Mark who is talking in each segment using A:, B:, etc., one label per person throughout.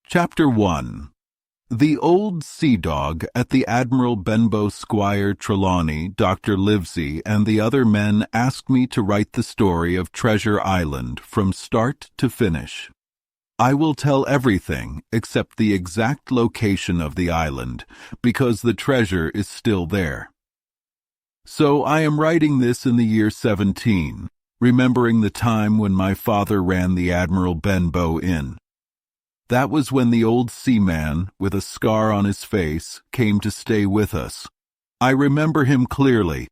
A: Chapter 1. The old sea dog at the Admiral Benbow Squire Trelawney, Dr. Livesey, and the other men asked me to write the story of Treasure Island from start to finish. I will tell everything except the exact location of the island, because the treasure is still there. So I am writing this in the year 17, remembering the time when my father ran the Admiral Benbow Inn. That was when the old seaman, with a scar on his face, came to stay with us. I remember him clearly.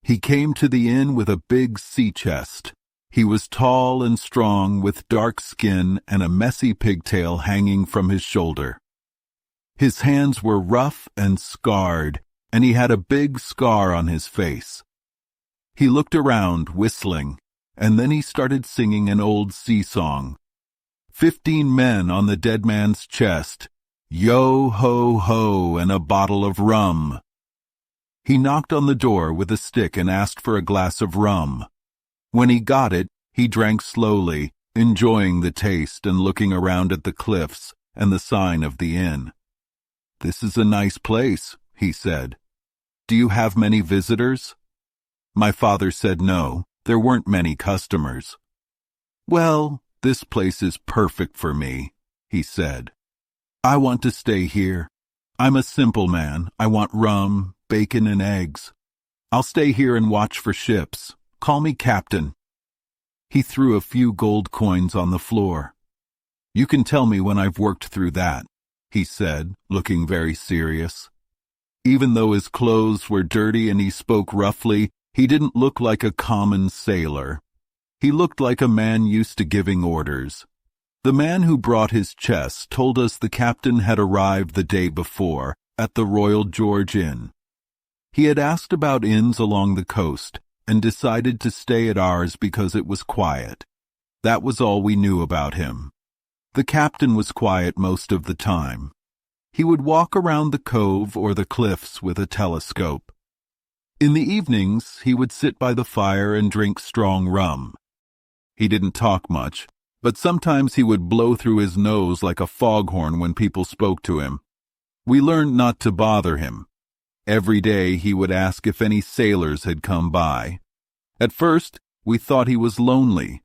A: He came to the inn with a big sea chest. He was tall and strong, with dark skin and a messy pigtail hanging from his shoulder. His hands were rough and scarred, and he had a big scar on his face. He looked around, whistling, and then he started singing an old sea song. 15 men on the dead man's chest, yo-ho-ho, and a bottle of rum. He knocked on the door with a stick and asked for a glass of rum. When he got it, he drank slowly, enjoying the taste and looking around at the cliffs and the sign of the inn. "This is a nice place," he said. "Do you have many visitors?" My father said no, there weren't many customers. "Well, this place is perfect for me," he said. "I want to stay here. I'm a simple man. I want rum, bacon, and eggs. I'll stay here and watch for ships. Call me Captain." He threw a few gold coins on the floor. "You can tell me when I've worked through that," he said, looking very serious. Even though his clothes were dirty and he spoke roughly, he didn't look like a common sailor. He looked like a man used to giving orders. The man who brought his chest told us the captain had arrived the day before at the Royal George Inn. He had asked about inns along the coast and decided to stay at ours because it was quiet. That was all we knew about him. The captain was quiet most of the time. He would walk around the cove or the cliffs with a telescope. In the evenings, he would sit by the fire and drink strong rum. He didn't talk much, but sometimes he would blow through his nose like a foghorn when people spoke to him. We learned not to bother him. Every day he would ask if any sailors had come by. At first, we thought he was lonely,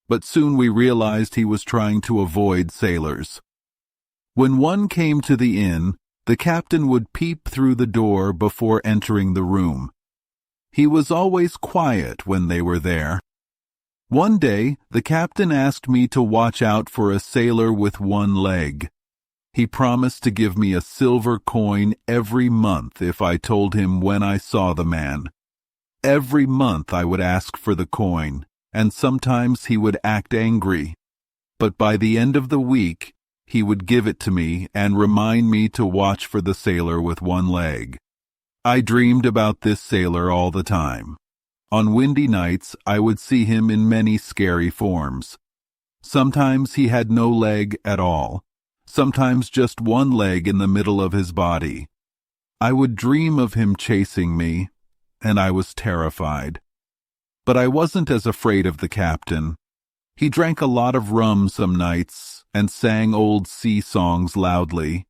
A: but soon we realized he was trying to avoid sailors. When one came to the inn, the captain would peep through the door before entering the room. He was always quiet when they were there. One day, the captain asked me to watch out for a sailor with one leg. He promised to give me a silver coin every month if I told him when I saw the man. Every month I would ask for the coin, and sometimes he would act angry. But by the end of the week, he would give it to me and remind me to watch for the sailor with one leg. I dreamed about this sailor all the time. On windy nights, I would see him in many scary forms. Sometimes he had no leg at all, sometimes just one leg in the middle of his body. I would dream of him chasing me, and I was terrified. But I wasn't as afraid of the captain. He drank a lot of rum some nights and sang old sea songs loudly.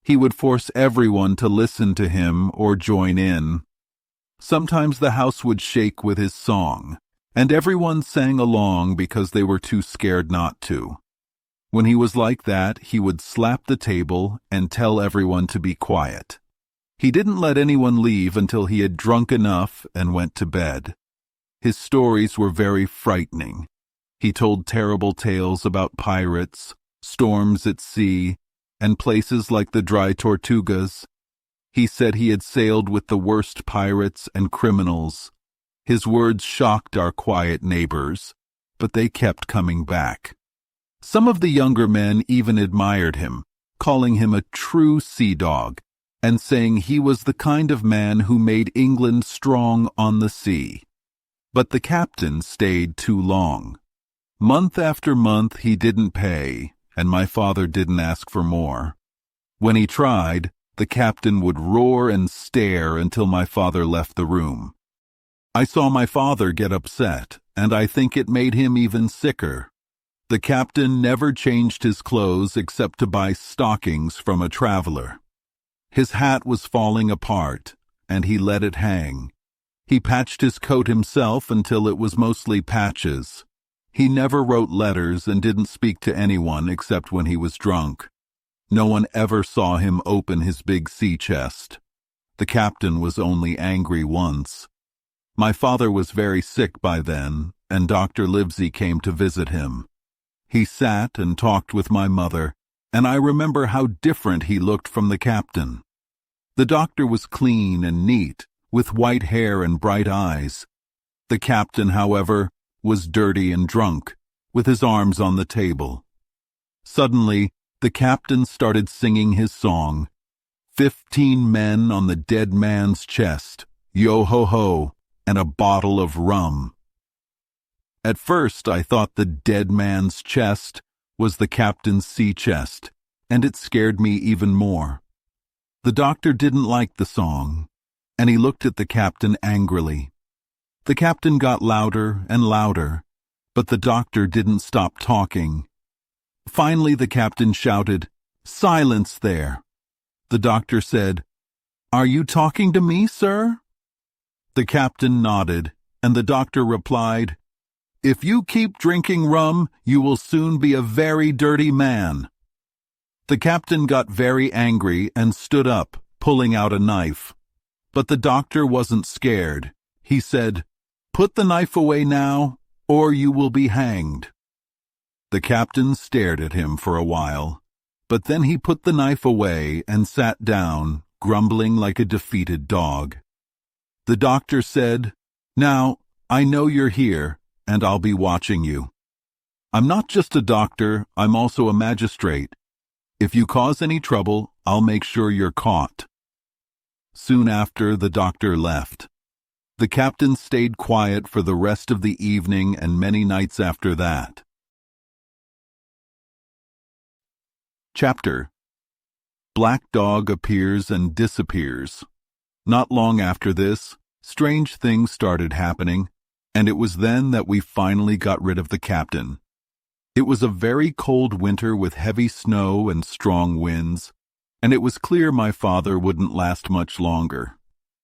A: He would force everyone to listen to him or join in. Sometimes the house would shake with his song, and everyone sang along because they were too scared not to. When he was like that, he would slap the table and tell everyone to be quiet. He didn't let anyone leave until he had drunk enough and went to bed. His stories were very frightening. He told terrible tales about pirates, storms at sea, and places like the Dry Tortugas. He said he had sailed with the worst pirates and criminals. His words shocked our quiet neighbors, but they kept coming back. Some of the younger men even admired him, calling him a true sea dog, and saying he was the kind of man who made England strong on the sea. But the captain stayed too long. Month after month he didn't pay, and my father didn't ask for more. When he tried, the captain would roar and stare until my father left the room. I saw my father get upset, and I think it made him even sicker. The captain never changed his clothes except to buy stockings from a traveler. His hat was falling apart, and he let it hang. He patched his coat himself until it was mostly patches. He never wrote letters and didn't speak to anyone except when he was drunk. No one ever saw him open his big sea chest. The captain was only angry once. My father was very sick by then, and Dr. Livesey came to visit him. He sat and talked with my mother, and I remember how different he looked from the captain. The doctor was clean and neat, with white hair and bright eyes. The captain, however, was dirty and drunk, with his arms on the table. Suddenly, the captain started singing his song, 15 men on the dead man's chest, yo-ho-ho, and a bottle of rum. At first I thought the dead man's chest was the captain's sea chest, and it scared me even more. The doctor didn't like the song, and he looked at the captain angrily. The captain got louder and louder, but the doctor didn't stop talking. Finally the captain shouted, "Silence there!" The doctor said, "Are you talking to me, sir?" The captain nodded, and the doctor replied, "If you keep drinking rum, you will soon be a very dirty man." The captain got very angry and stood up, pulling out a knife. But the doctor wasn't scared. He said, "Put the knife away now, or you will be hanged." The captain stared at him for a while, but then he put the knife away and sat down, grumbling like a defeated dog. The doctor said, "Now, I know you're here, and I'll be watching you. I'm not just a doctor, I'm also a magistrate. If you cause any trouble, I'll make sure you're caught." Soon after, the doctor left. The captain stayed quiet for the rest of the evening and many nights after that. Chapter: Black Dog Appears and Disappears. Not long after this, strange things started happening, and it was then that we finally got rid of the captain. It was a very cold winter with heavy snow and strong winds, and it was clear my father wouldn't last much longer.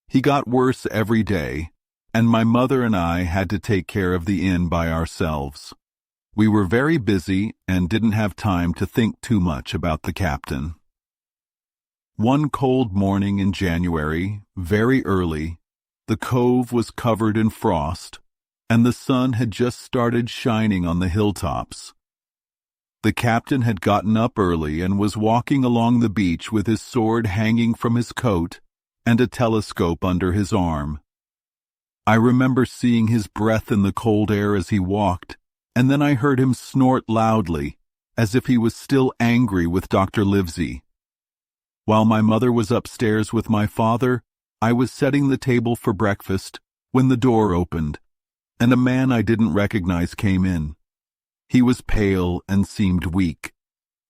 A: He got worse every day, and my mother and I had to take care of the inn by ourselves. We were very busy and didn't have time to think too much about the captain. One cold morning in January, very early, the cove was covered in frost, and the sun had just started shining on the hilltops. The captain had gotten up early and was walking along the beach with his sword hanging from his coat and a telescope under his arm. I remember seeing his breath in the cold air as he walked, and then I heard him snort loudly, as if he was still angry with Dr. Livesey. While my mother was upstairs with my father, I was setting the table for breakfast when the door opened, and a man I didn't recognize came in. He was pale and seemed weak,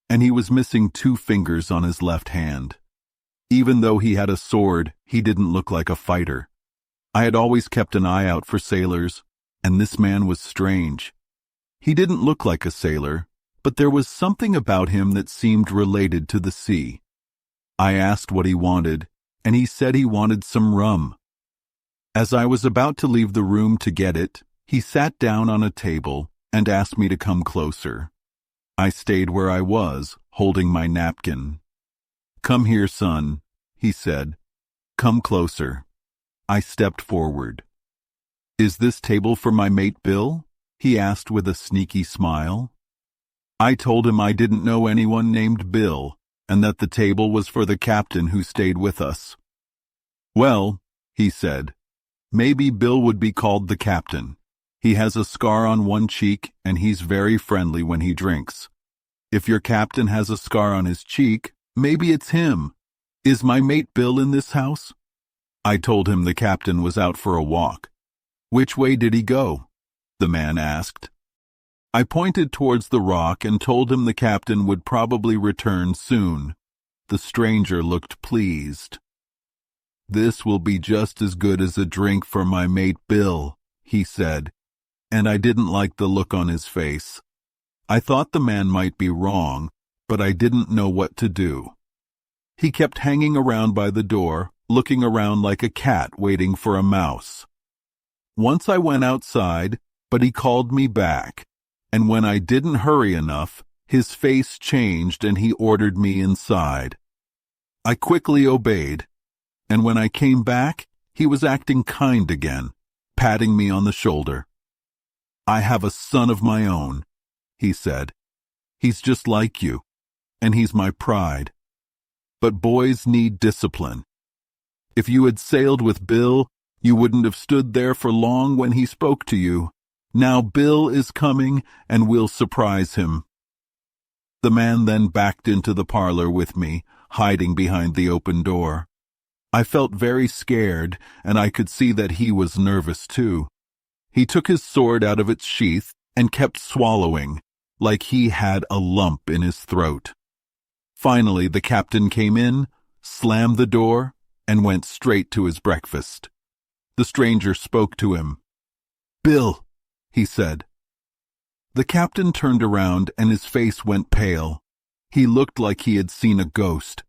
A: and he was missing 2 fingers on his left hand. Even though he had a sword, he didn't look like a fighter. I had always kept an eye out for sailors, and this man was strange. He didn't look like a sailor, but there was something about him that seemed related to the sea. I asked what he wanted, and he said he wanted some rum. As I was about to leave the room to get it, he sat down on a table and asked me to come closer. I stayed where I was, holding my napkin. "Come here, son," he said. "Come closer." I stepped forward. "Is this table for my mate Bill?" he asked with a sneaky smile. I told him I didn't know anyone named Bill, and that the table was for the captain who stayed with us. "Well," he said, "maybe Bill would be called the captain. He has a scar on one cheek, and he's very friendly when he drinks. If your captain has a scar on his cheek, maybe it's him. Is my mate Bill in this house?" I told him the captain was out for a walk. "Which way did he go?" the man asked. I pointed towards the rock and told him the captain would probably return soon. The stranger looked pleased. "This will be just as good as a drink for my mate Bill," he said, and I didn't like the look on his face. I thought the man might be wrong, but I didn't know what to do. He kept hanging around by the door, looking around like a cat waiting for a mouse. Once I went outside, but he called me back, and when I didn't hurry enough, his face changed and he ordered me inside. I quickly obeyed, and when I came back, he was acting kind again, patting me on the shoulder. "I have a son of my own," he said. "He's just like you, and he's my pride. But boys need discipline. If you had sailed with Bill, you wouldn't have stood there for long when he spoke to you. Now Bill is coming, and we'll surprise him." The man then backed into the parlor with me, hiding behind the open door. I felt very scared, and I could see that he was nervous too. He took his sword out of its sheath and kept swallowing, like he had a lump in his throat. Finally, the captain came in, slammed the door, and went straight to his breakfast. The stranger spoke to him. "Bill," he said. The captain turned around and his face went pale. He looked like he had seen a ghost.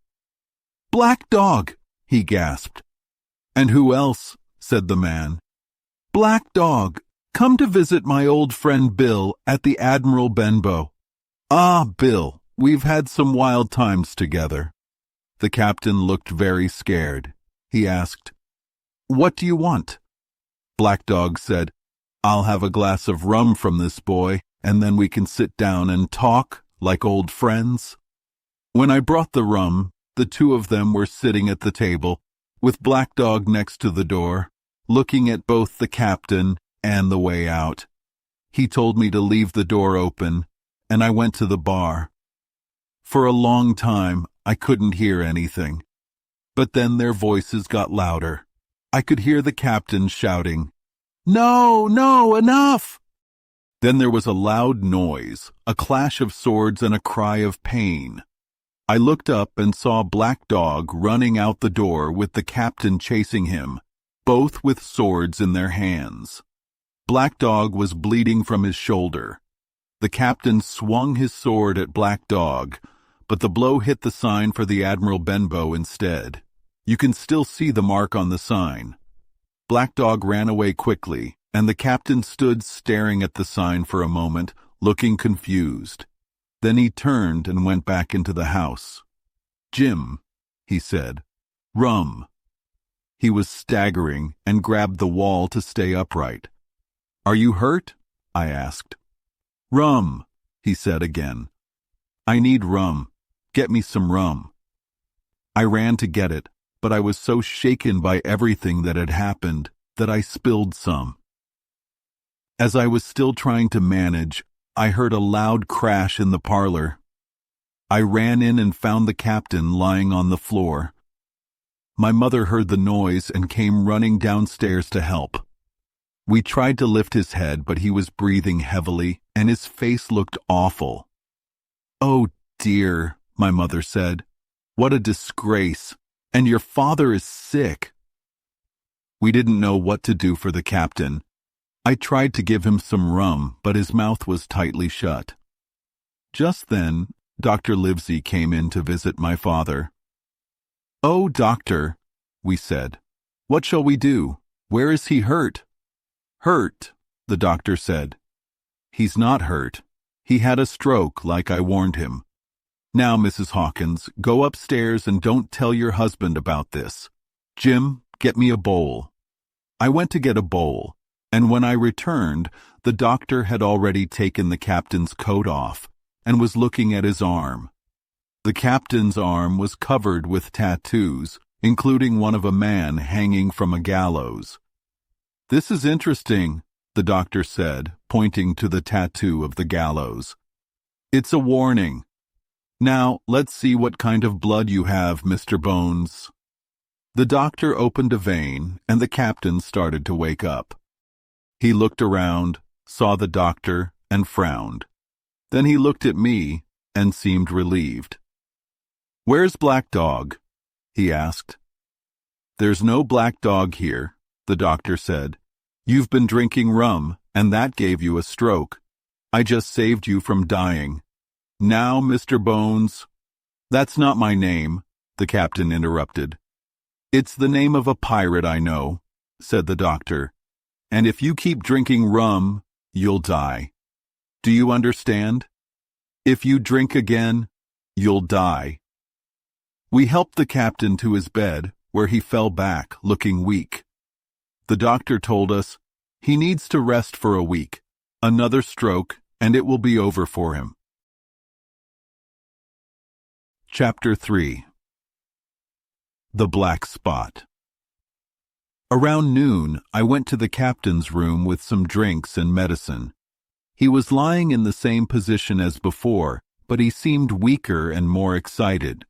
A: "Black Dog," he gasped. "And who else?" said the man. "Black Dog, come to visit my old friend Bill at the Admiral Benbow." "Ah, Bill, we've had some wild times together." The captain looked very scared. He asked, "What do you want?" Black Dog said, "I'll have a glass of rum from this boy, and then we can sit down and talk like old friends." When I brought the rum, the two of them were sitting at the table, with Black Dog next to the door, looking at both the captain and the way out. He told me to leave the door open, and I went to the bar. For a long time, I couldn't hear anything. But then their voices got louder. I could hear the captain shouting, "No, no, enough!" Then there was a loud noise, a clash of swords and a cry of pain. I looked up and saw Black Dog running out the door with the captain chasing him, both with swords in their hands. Black Dog was bleeding from his shoulder. The captain swung his sword at Black Dog, but the blow hit the sign for the Admiral Benbow instead. You can still see the mark on the sign. Black Dog ran away quickly, and the captain stood staring at the sign for a moment, looking confused. Then he turned and went back into the house. "Jim," he said, "rum." He was staggering and grabbed the wall to stay upright. "Are you hurt?" I asked. "Rum," he said again. "I need rum. Get me some rum." I ran to get it, but I was so shaken by everything that had happened that I spilled some. As I was still trying to manage, I heard a loud crash in the parlor. I ran in and found the captain lying on the floor. My mother heard the noise and came running downstairs to help. We tried to lift his head, but he was breathing heavily, and his face looked awful. "Oh dear," my mother said. "What a disgrace. And your father is sick." We didn't know what to do for the captain. I tried to give him some rum, but his mouth was tightly shut. Just then, Dr. Livesey came in to visit my father. "Oh, doctor," we said, "what shall we do? Where is he hurt?" "Hurt," the doctor said. "He's not hurt. He had a stroke, like I warned him. Now, Mrs. Hawkins, go upstairs and don't tell your husband about this. Jim, get me a bowl." I went to get a bowl, and when I returned, the doctor had already taken the captain's coat off and was looking at his arm. The captain's arm was covered with tattoos, including one of a man hanging from a gallows. "This is interesting," the doctor said, pointing to the tattoo of the gallows. "It's a warning. Now, let's see what kind of blood you have, Mr. Bones." The doctor opened a vein, and the captain started to wake up. He looked around, saw the doctor, and frowned. Then he looked at me and seemed relieved. "Where's Black Dog?" he asked. "There's no Black Dog here," the doctor said. "You've been drinking rum, and that gave you a stroke. I just saved you from dying. Now, Mr. Bones—" "That's not my name," the captain interrupted. "It's the name of a pirate I know," said the doctor. "And if you keep drinking rum, you'll die. Do you understand? If you drink again, you'll die." We helped the captain to his bed, where he fell back, looking weak. The doctor told us, "He needs to rest for a week. Another stroke, and it will be over for him." Chapter 3. The Black Spot. Around noon, I went to the captain's room with some drinks and medicine. He was lying in the same position as before, but he seemed weaker and more excited.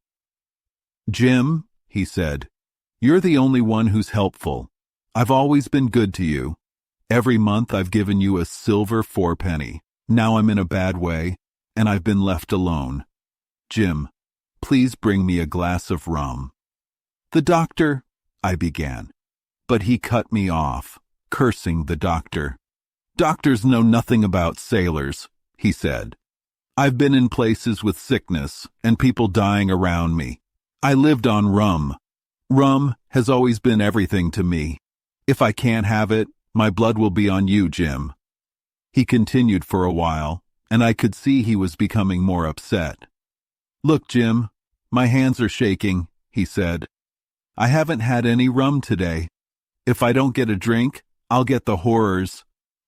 A: "Jim," he said, "you're the only one who's helpful. I've always been good to you. Every month I've given you a silver 4-penny. Now I'm in a bad way, and I've been left alone. Jim, please bring me a glass of rum." "The doctor—" I began, but he cut me off, cursing the doctor. "Doctors know nothing about sailors," he said. "I've been in places with sickness and people dying around me. I lived on rum. Rum has always been everything to me. If I can't have it, my blood will be on you, Jim." He continued for a while, and I could see he was becoming more upset. "Look, Jim, my hands are shaking," he said. "I haven't had any rum today. If I don't get a drink, I'll get the horrors.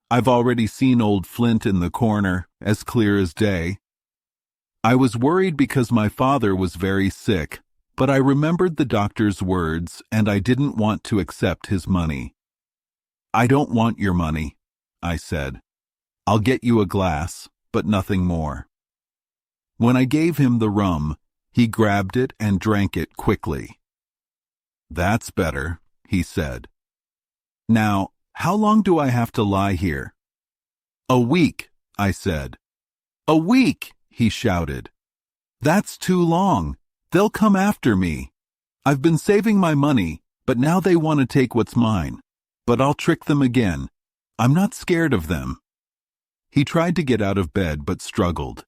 A: I've already seen old Flint in the corner, as clear as day." I was worried because my father was very sick, but I remembered the doctor's words, and I didn't want to accept his money. "I don't want your money," I said. "I'll get you a glass, but nothing more." When I gave him the rum, he grabbed it and drank it quickly. "That's better," he said. "Now, how long do I have to lie here?" "A week," I said. "A week!" he shouted. "That's too long. They'll come after me. I've been saving my money, but now they want to take what's mine. But I'll trick them again. I'm not scared of them." He tried to get out of bed but struggled.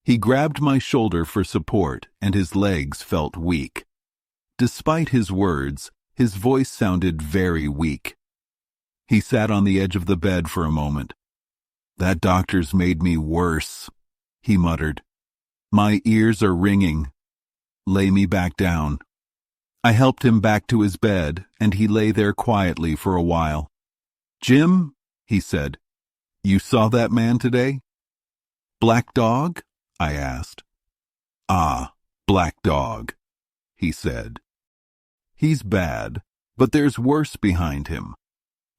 A: He grabbed my shoulder for support, and his legs felt weak. Despite his words, his voice sounded very weak. He sat on the edge of the bed for a moment. "That doctor's made me worse," he muttered. "My ears are ringing. Lay me back down." I helped him back to his bed, and he lay there quietly for a while. "Jim," he said, "you saw that man today?" "Black Dog?" I asked. "Ah, Black Dog," he said. "He's bad, but there's worse behind him.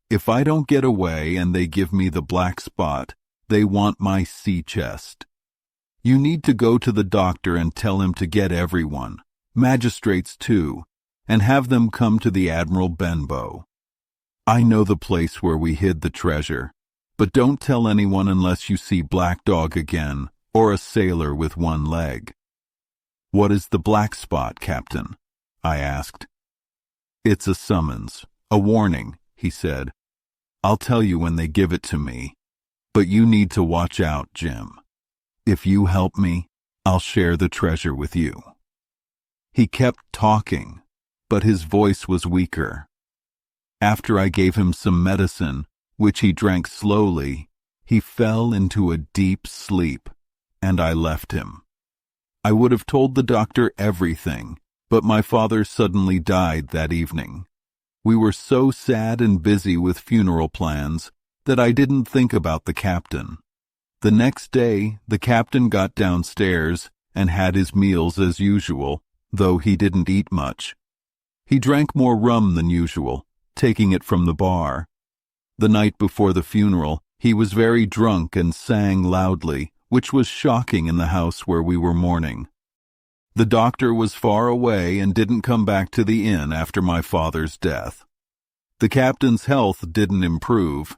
A: If I don't get away and they give me the black spot, they want my sea chest. You need to go to the doctor and tell him to get everyone, magistrates too, and have them come to the Admiral Benbow. I know the place where we hid the treasure, but don't tell anyone unless you see Black Dog again, or a sailor with one leg." "What is the black spot, Captain?" I asked. "It's a summons, a warning," he said. "I'll tell you when they give it to me. But you need to watch out, Jim. If you help me, I'll share the treasure with you." He kept talking, but his voice was weaker. After I gave him some medicine, which he drank slowly, he fell into a deep sleep, and I left him. I would have told the doctor everything, but my father suddenly died that evening. We were so sad and busy with funeral plans that I didn't think about the captain. The next day, the captain got downstairs and had his meals as usual, though he didn't eat much. He drank more rum than usual, taking it from the bar. The night before the funeral, he was very drunk and sang loudly, which was shocking in the house where we were mourning. The doctor was far away and didn't come back to the inn after my father's death. The captain's health didn't improve.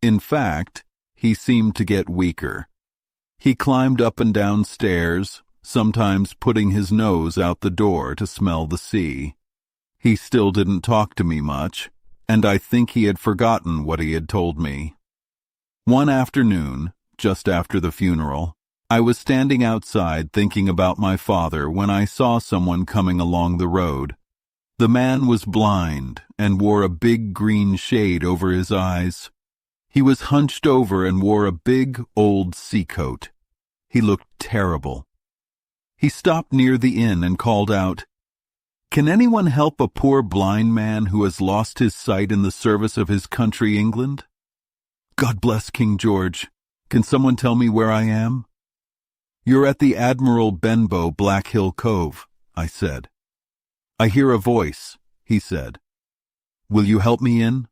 A: In fact, he seemed to get weaker. He climbed up and down stairs, sometimes putting his nose out the door to smell the sea. He still didn't talk to me much, and I think he had forgotten what he had told me. One afternoon, just after the funeral. I was standing outside thinking about my father when I saw someone coming along the road. The man was blind and wore a big green shade over his eyes. He was hunched over and wore a big old sea coat. He looked terrible. He stopped near the inn and called out, "Can anyone help a poor blind man who has lost his sight in the service of his country, England?" "God bless King George. Can someone tell me where I am?" "You're at the Admiral Benbow, Black Hill Cove," I said. "I hear a voice," he said. "Will you help me in?"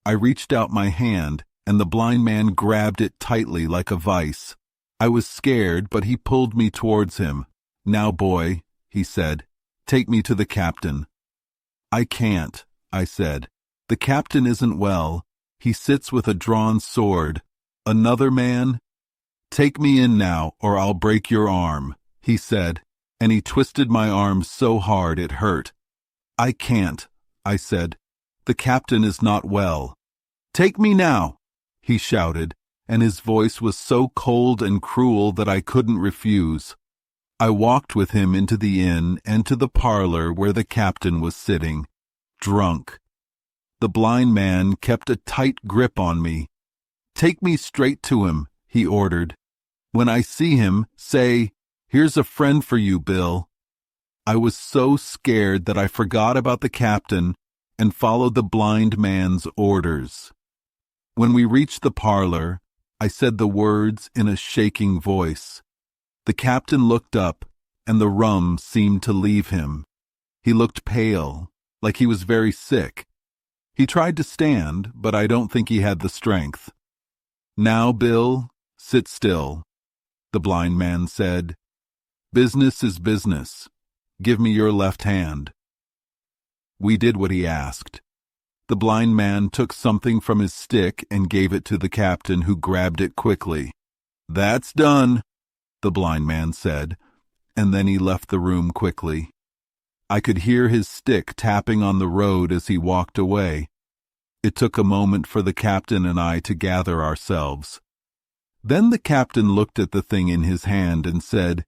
A: I reached out my hand, and the blind man grabbed it tightly like a vice. I was scared, but he pulled me towards him. "Now, boy," he said, "take me to the captain." "I can't," I said. "The captain isn't well. He sits with a drawn sword. Another man—" "Take me in now, or I'll break your arm," he said, and he twisted my arm so hard it hurt. "I can't," I said. "The captain is not well." "Take me now," he shouted, and his voice was so cold and cruel that I couldn't refuse. I walked with him into the inn and to the parlor where the captain was sitting, drunk. The blind man kept a tight grip on me. "Take me straight to him," he ordered. "When I see him, say, 'Here's a friend for you, Bill.'" I was so scared that I forgot about the captain and followed the blind man's orders. When we reached the parlor, I said the words in a shaking voice. The captain looked up, and the rum seemed to leave him. He looked pale, like he was very sick. He tried to stand, but I don't think he had the strength. "Now, Bill, sit still," the blind man said. "Business is business. Give me your left hand." We did what he asked. The blind man took something from his stick and gave it to the captain, who grabbed it quickly. "That's done," the blind man said, and then he left the room quickly. I could hear his stick tapping on the road as he walked away. It took a moment for the captain and I to gather ourselves. Then the captain looked at the thing in his hand and said,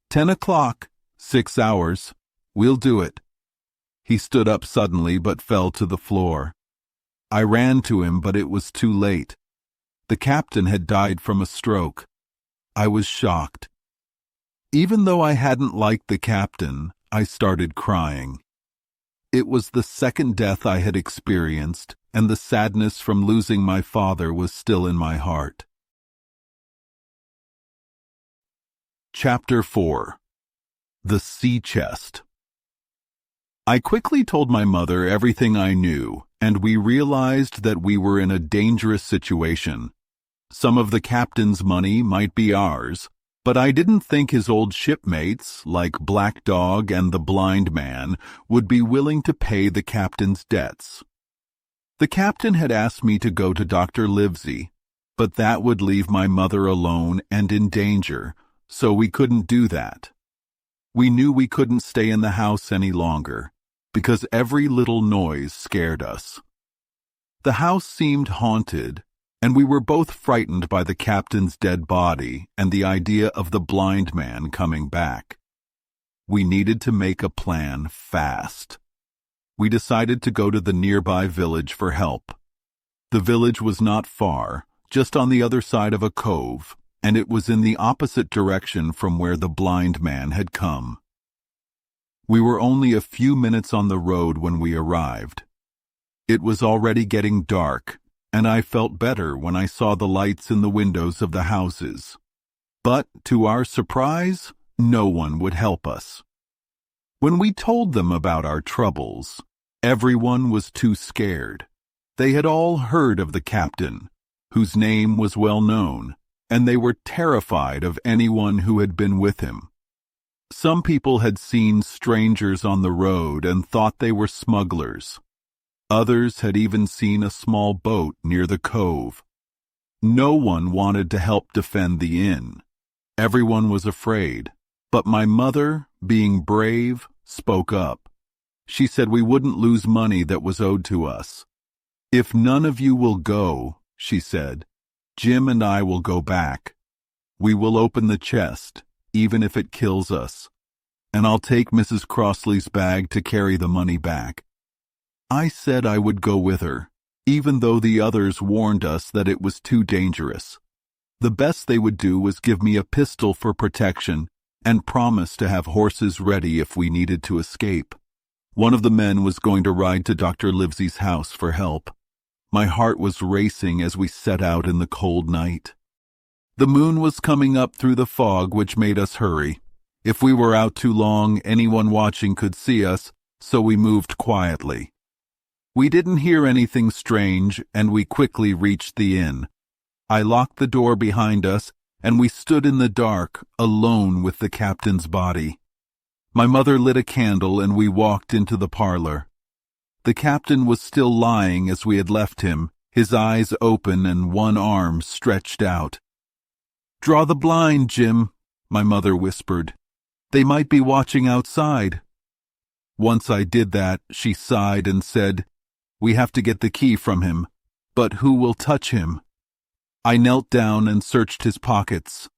A: 10 o'clock, 6 hours. We'll do it." He stood up suddenly but fell to the floor. I ran to him, but it was too late. The captain had died from a stroke. I was shocked. Even though I hadn't liked the captain, I started crying. It was the second death I had experienced, and the sadness from losing my father was still in my heart. Chapter 4. The Sea Chest. I quickly told my mother everything I knew, and we realized that we were in a dangerous situation. Some of the captain's money might be ours, but I didn't think his old shipmates, like Black Dog and the blind man, would be willing to pay the captain's debts. The captain had asked me to go to Dr. Livesey, but that would leave my mother alone and in danger, so we couldn't do that. We knew we couldn't stay in the house any longer, because every little noise scared us. The house seemed haunted, and we were both frightened by the captain's dead body and the idea of the blind man coming back. We needed to make a plan fast. We decided to go to the nearby village for help. The village was not far, just on the other side of a cove, and it was in the opposite direction from where the blind man had come. We were only a few minutes on the road when we arrived. It was already getting dark, and I felt better when I saw the lights in the windows of the houses. But, to our surprise, no one would help us. When we told them about our troubles, everyone was too scared. They had all heard of the captain, whose name was well known, and they were terrified of anyone who had been with him. Some people had seen strangers on the road and thought they were smugglers. Others had even seen a small boat near the cove. No one wanted to help defend the inn. Everyone was afraid, but my mother, being brave, spoke up. She said we wouldn't lose money that was owed to us. "If none of you will go," she said, Jim and I will go back. We will open the chest, even if it kills us. And I'll take Mrs. Crossley's bag to carry the money back. I said I would go with her, even though the others warned us that it was too dangerous. The best they would do was give me a pistol for protection and promise to have horses ready if we needed to escape. One of the men was going to ride to Dr. Livesey's house for help. My heart was racing as we set out in the cold night. The moon was coming up through the fog, which made us hurry. If we were out too long, anyone watching could see us, so we moved quietly. We didn't hear anything strange, and we quickly reached the inn. I locked the door behind us, and we stood in the dark, alone with the captain's body. My mother lit a candle, and we walked into the parlor. The captain was still lying as we had left him, his eyes open and one arm stretched out. "Draw the blind, Jim," my mother whispered. "They might be watching outside." Once I did that, she sighed and said, "We have to get the key from him, but who will touch him?" I knelt down and searched his pockets.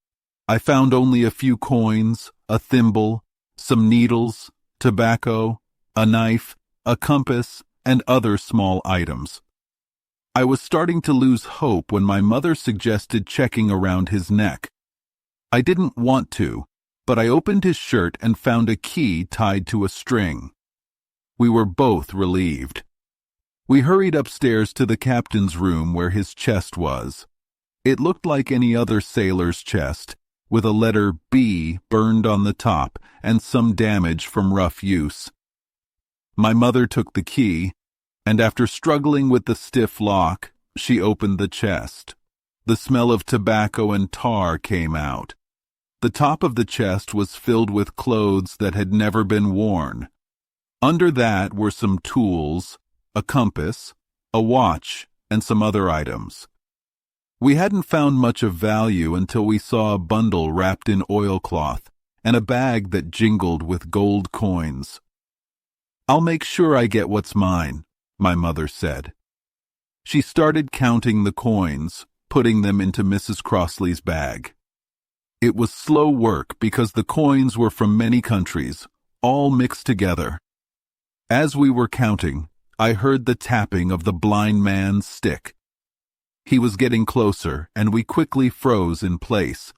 A: I found only a few coins, a thimble, some needles, tobacco, a knife, a compass, and other small items. I was starting to lose hope when my mother suggested checking around his neck. I didn't want to, but I opened his shirt and found a key tied to a string. We were both relieved. We hurried upstairs to the captain's room where his chest was. It looked like any other sailor's chest, with a letter B burned on the top and some damage from rough use. My mother took the key, and after struggling with the stiff lock, she opened the chest. The smell of tobacco and tar came out. The top of the chest was filled with clothes that had never been worn. Under that were some tools, a compass, a watch, and some other items. We hadn't found much of value until we saw a bundle wrapped in oilcloth and a bag that jingled with gold coins. "I'll make sure I get what's mine," my mother said. She started counting the coins, putting them into Mrs. Crossley's bag. It was slow work because the coins were from many countries, all mixed together. As we were counting, I heard the tapping of the blind man's stick. He was getting closer, and we quickly froze in place.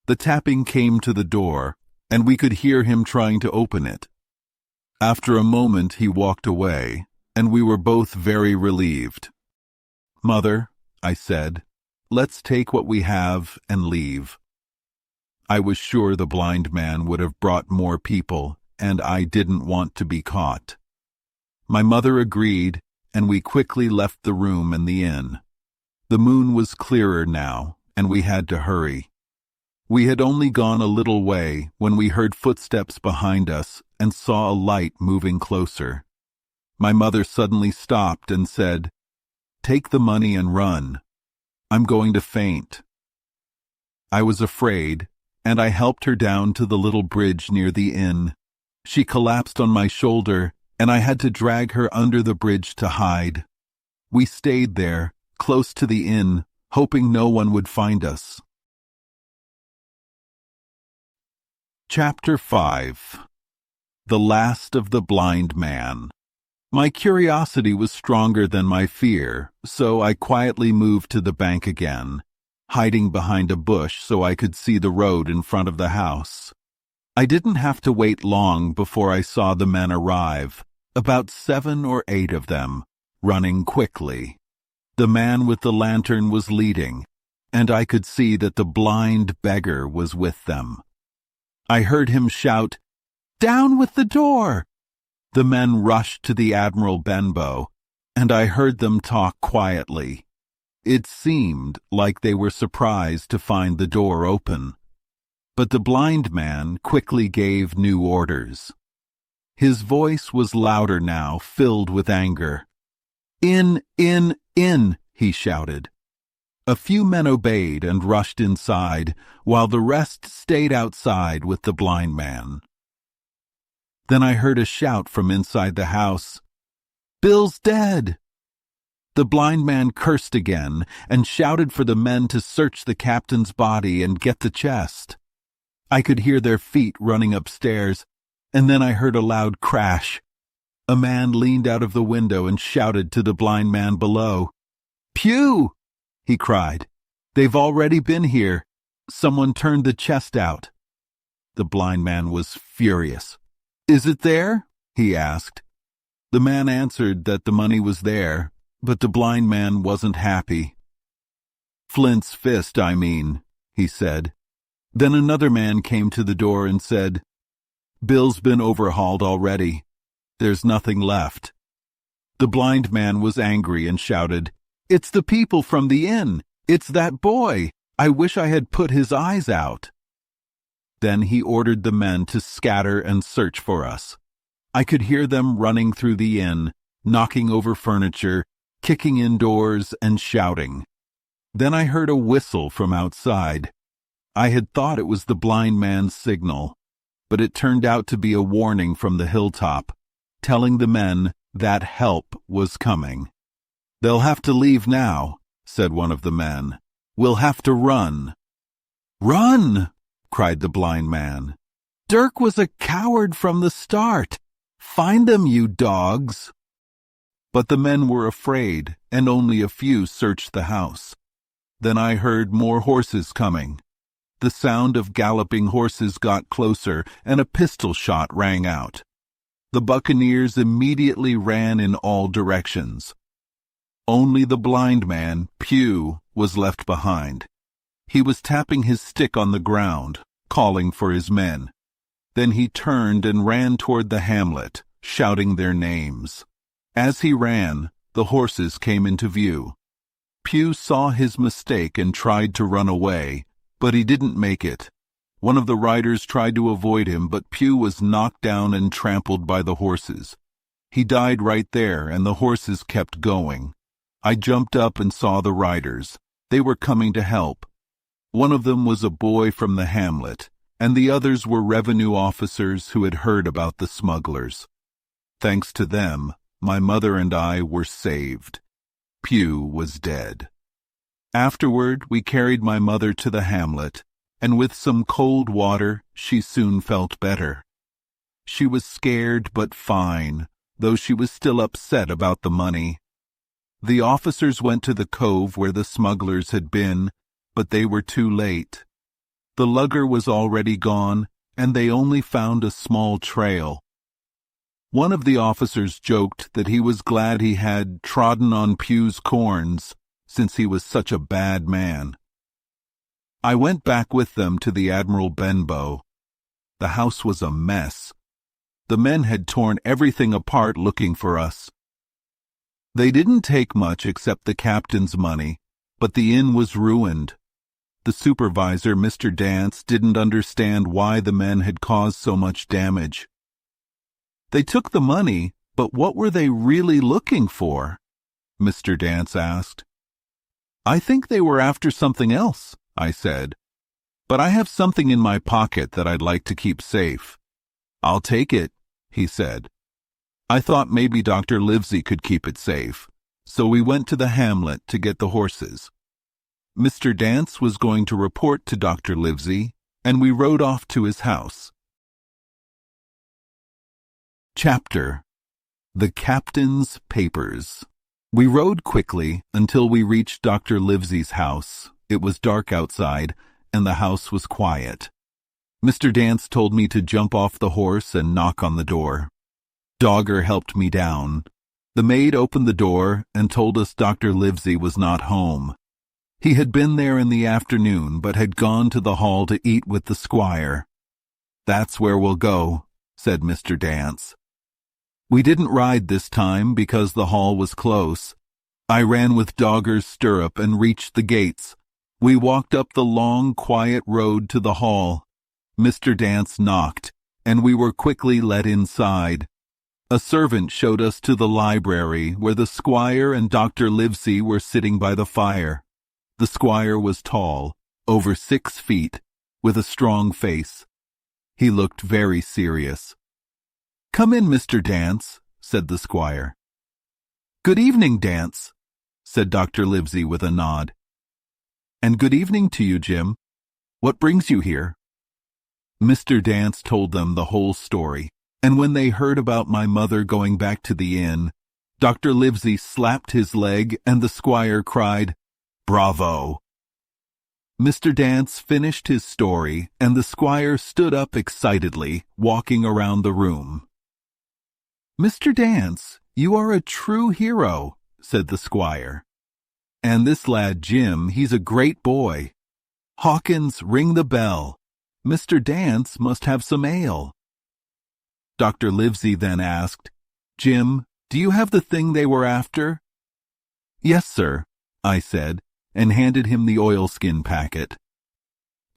A: The tapping came to the door, and we could hear him trying to open it. After a moment he walked away, and we were both very relieved. "Mother," I said, "let's take what we have and leave." I was sure the blind man would have brought more people, and I didn't want to be caught. My mother agreed, and we quickly left the room and the inn. The moon was clearer now, and we had to hurry. We had only gone a little way when we heard footsteps behind us and saw a light moving closer. My mother suddenly stopped and said, "Take the money and run. I'm going to faint." I was afraid, and I helped her down to the little bridge near the inn. She collapsed on my shoulder, and I had to drag her under the bridge to hide. We stayed there, close to the inn, hoping no one would find us. Chapter 5. The Last of the Blind Man. My curiosity was stronger than my fear, so I quietly moved to the bank again, hiding behind a bush so I could see the road in front of the house. I didn't have to wait long before I saw the men arrive, about 7 or 8 of them, running quickly. The man with the lantern was leading, and I could see that the blind beggar was with them. I heard him shout, "Down with the door!" The men rushed to the Admiral Benbow, and I heard them talk quietly. It seemed like they were surprised to find the door open. But the blind man quickly gave new orders. His voice was louder now, filled with anger. "In, he shouted. A few men obeyed and rushed inside, while the rest stayed outside with the blind man. Then I heard a shout from inside the house. "Bill's dead!" The blind man cursed again and shouted for the men to search the captain's body and get the chest. I could hear their feet running upstairs, and then I heard a loud crash. A man leaned out of the window and shouted to the blind man below. "Pew!" he cried. "They've already been here. Someone turned the chest out." The blind man was furious. "Is it there?" he asked. The man answered that the money was there, but the blind man wasn't happy. "Flint's fist, I mean," he said. Then another man came to the door and said, "Bill's been overhauled already. There's nothing left." The blind man was angry and shouted, "It's the people from the inn. It's that boy. I wish I had put his eyes out." Then he ordered the men to scatter and search for us. I could hear them running through the inn, knocking over furniture, kicking in doors, and shouting. Then I heard a whistle from outside. I had thought it was the blind man's signal, but it turned out to be a warning from the hilltop, telling the men that help was coming. "They'll have to leave now," said one of the men. "We'll have to run." "Run!" cried the blind man. "Dirk was a coward from the start. Find them, you dogs." But the men were afraid, and only a few searched the house. Then I heard more horses coming. The sound of galloping horses got closer, and a pistol shot rang out. The buccaneers immediately ran in all directions. Only the blind man, Pew, was left behind. He was tapping his stick on the ground, calling for his men. Then he turned and ran toward the hamlet, shouting their names. As he ran, the horses came into view. Pew saw his mistake and tried to run away, but he didn't make it. One of the riders tried to avoid him, but Pew was knocked down and trampled by the horses. He died right there, and the horses kept going. I jumped up and saw the riders. They were coming to help. One of them was a boy from the hamlet, and the others were revenue officers who had heard about the smugglers. Thanks to them, my mother and I were saved. Pew was dead. Afterward, we carried my mother to the hamlet, and with some cold water, she soon felt better. She was scared but fine, though she was still upset about the money. The officers went to the cove where the smugglers had been, but they were too late. The lugger was already gone, and they only found a small trail. One of the officers joked that he was glad he had trodden on Pew's corns, since he was such a bad man. I went back with them to the Admiral Benbow. The house was a mess. The men had torn everything apart looking for us. They didn't take much except the captain's money, but the inn was ruined. The supervisor, Mr. Dance, didn't understand why the men had caused so much damage. They took the money, but what were they really looking for? Mr. Dance asked. I think they were after something else, I said. But I have something in my pocket that I'd like to keep safe. I'll take it, he said. I thought maybe Dr. Livesey could keep it safe, so we went to the hamlet to get the horses. Mr. Dance was going to report to Dr. Livesey, and we rode off to his house. Chapter: The Captain's Papers. We rode quickly until we reached Dr. Livesey's house. It was dark outside, and the house was quiet. Mr. Dance told me to jump off the horse and knock on the door. Dogger helped me down. The maid opened the door and told us Dr. Livesey was not home. He had been there in the afternoon, but had gone to the hall to eat with the squire. That's where we'll go, said Mr. Dance. We didn't ride this time because the hall was close. I ran with Dogger's stirrup and reached the gates. We walked up the long, quiet road to the hall. Mr. Dance knocked, and we were quickly let inside. A servant showed us to the library where the squire and Dr. Livesey were sitting by the fire. The squire was tall, over 6 feet, with a strong face. He looked very serious. Come in, Mr. Dance, said the squire. Good evening, Dance. said Dr. Livesey with a nod. "And good evening to you, Jim. What brings you here?" Mr. Dance told them the whole story, and when they heard about my mother going back to the inn, Dr. Livesey slapped his leg and the squire cried, "Bravo!" Mr. Dance finished his story, and the squire stood up excitedly, walking around the room. "Mr. Dance, you are a true hero," said the squire. "And this lad Jim, he's a great boy. Hawkins, ring the bell. Mr. Dance must have some ale." Dr. Livesey then asked, "Jim, do you have the thing they were after?" "Yes, sir," I said, and handed him the oilskin packet.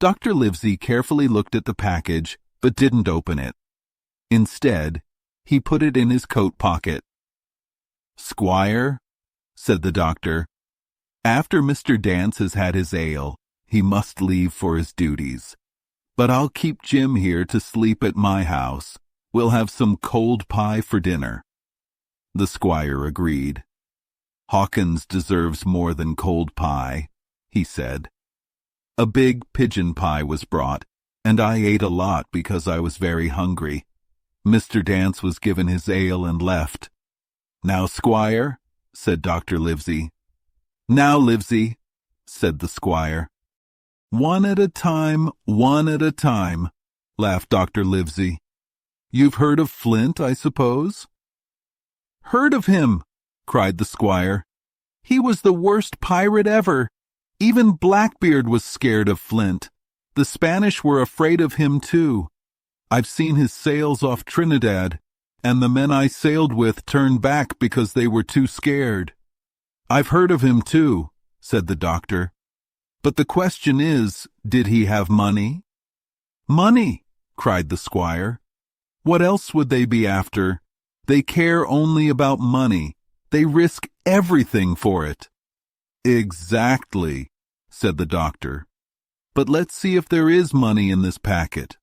A: Dr. Livesey carefully looked at the package, but didn't open it. Instead, he put it in his coat pocket. "Squire," said the doctor, "after Mr. Dance has had his ale, he must leave for his duties. But I'll keep Jim here to sleep at my house. We'll have some cold pie for dinner." The squire agreed. "Hawkins deserves more than cold pie," he said. A big pigeon pie was brought, and I ate a lot because I was very hungry. Mr. Dance was given his ale and left. "Now, squire," said Dr. Livesey. "Now, Livesey," said the squire. "One at a time, laughed Dr. Livesey. "You've heard of Flint, I suppose?" "Heard of him!" cried the squire. "He was the worst pirate ever. Even Blackbeard was scared of Flint. The Spanish were afraid of him too. I've seen his sails off Trinidad, and the men I sailed with turned back because they were too scared." "I've heard of him too," said the doctor. "But the question is, did he have money?" "Money!" cried the squire. "What else would they be after? They care only about money. They risk everything for it." "Exactly," said the doctor. "But let's see if there is money in this packet."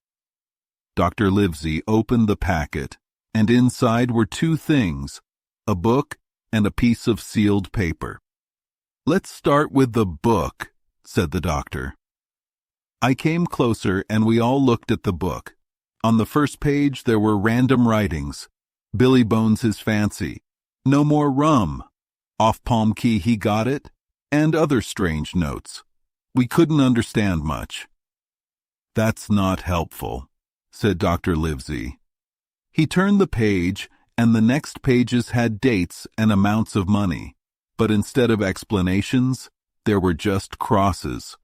A: Dr. Livesey opened the packet, and inside were two things, a book and a piece of sealed paper. "Let's start with the book," said the doctor. I came closer, and we all looked at the book. On the first page there were random writings. "Billy Bones his fancy," "No more rum," "Off Palm Key he got it," and other strange notes. We couldn't understand much. "That's not helpful," said Dr. Livesey. He turned the page, and the next pages had dates and amounts of money, but instead of explanations, there were just crosses.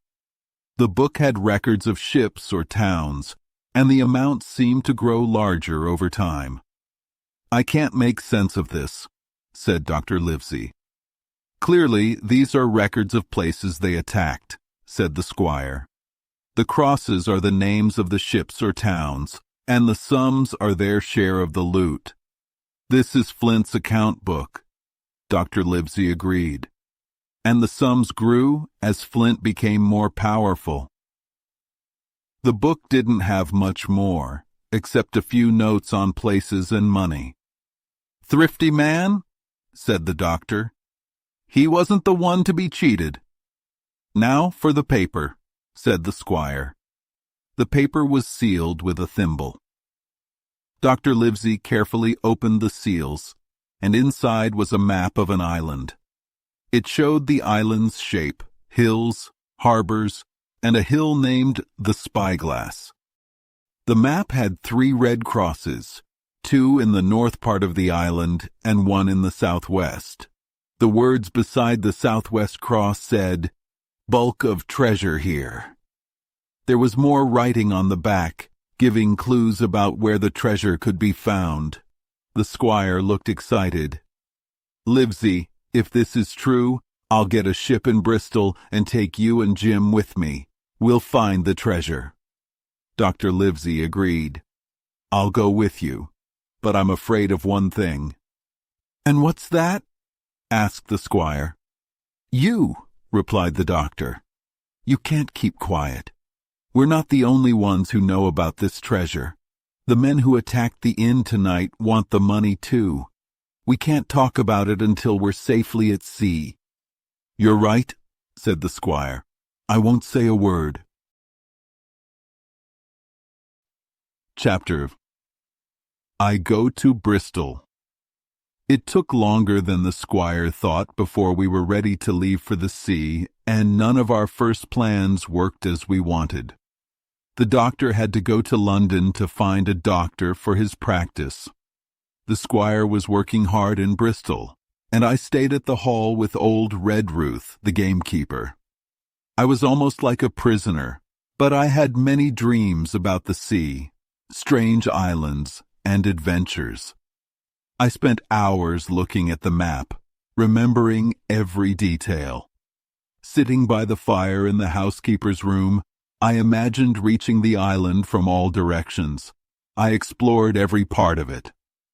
A: The book had records of ships or towns, and the amounts seemed to grow larger over time. "I can't make sense of this," said Dr. Livesey. "Clearly, these are records of places they attacked," said the squire. "The crosses are the names of the ships or towns, and the sums are their share of the loot. This is Flint's account book." Dr. Livesey agreed. "And the sums grew as Flint became more powerful." The book didn't have much more, except a few notes on places and money. "Thrifty man," said the doctor. "He wasn't the one to be cheated." "Now for the paper," said the squire. The paper was sealed with a thimble. Dr. Livesey carefully opened the seals, and inside was a map of an island. It showed the island's shape, hills, harbors, and a hill named the Spyglass. The map had 3 red crosses, 2 in the north part of the island and 1 in the southwest. The words beside the southwest cross said, "Bulk of treasure here." There was more writing on the back, giving clues about where the treasure could be found. The squire looked excited. "Livesey, if this is true, I'll get a ship in Bristol and take you and Jim with me. We'll find the treasure." Dr. Livesey agreed. "I'll go with you, but I'm afraid of one thing." "And what's that?" asked the squire. "You," replied the doctor. "You can't keep quiet. We're not the only ones who know about this treasure. The men who attacked the inn tonight want the money too. We can't talk about it until we're safely at sea. "You're right," said the squire. "I won't say a word." Chapter I Go to Bristol. It took longer than the squire thought before we were ready to leave for the sea, and none of our first plans worked as we wanted. The doctor had to go to London to find a doctor for his practice. The squire was working hard in Bristol, and I stayed at the hall with old Redruth, the gamekeeper. I was almost like a prisoner, but I had many dreams about the sea, strange islands, and adventures. I spent hours looking at the map, remembering every detail. Sitting by the fire in the housekeeper's room, I imagined reaching the island from all directions. I explored every part of it.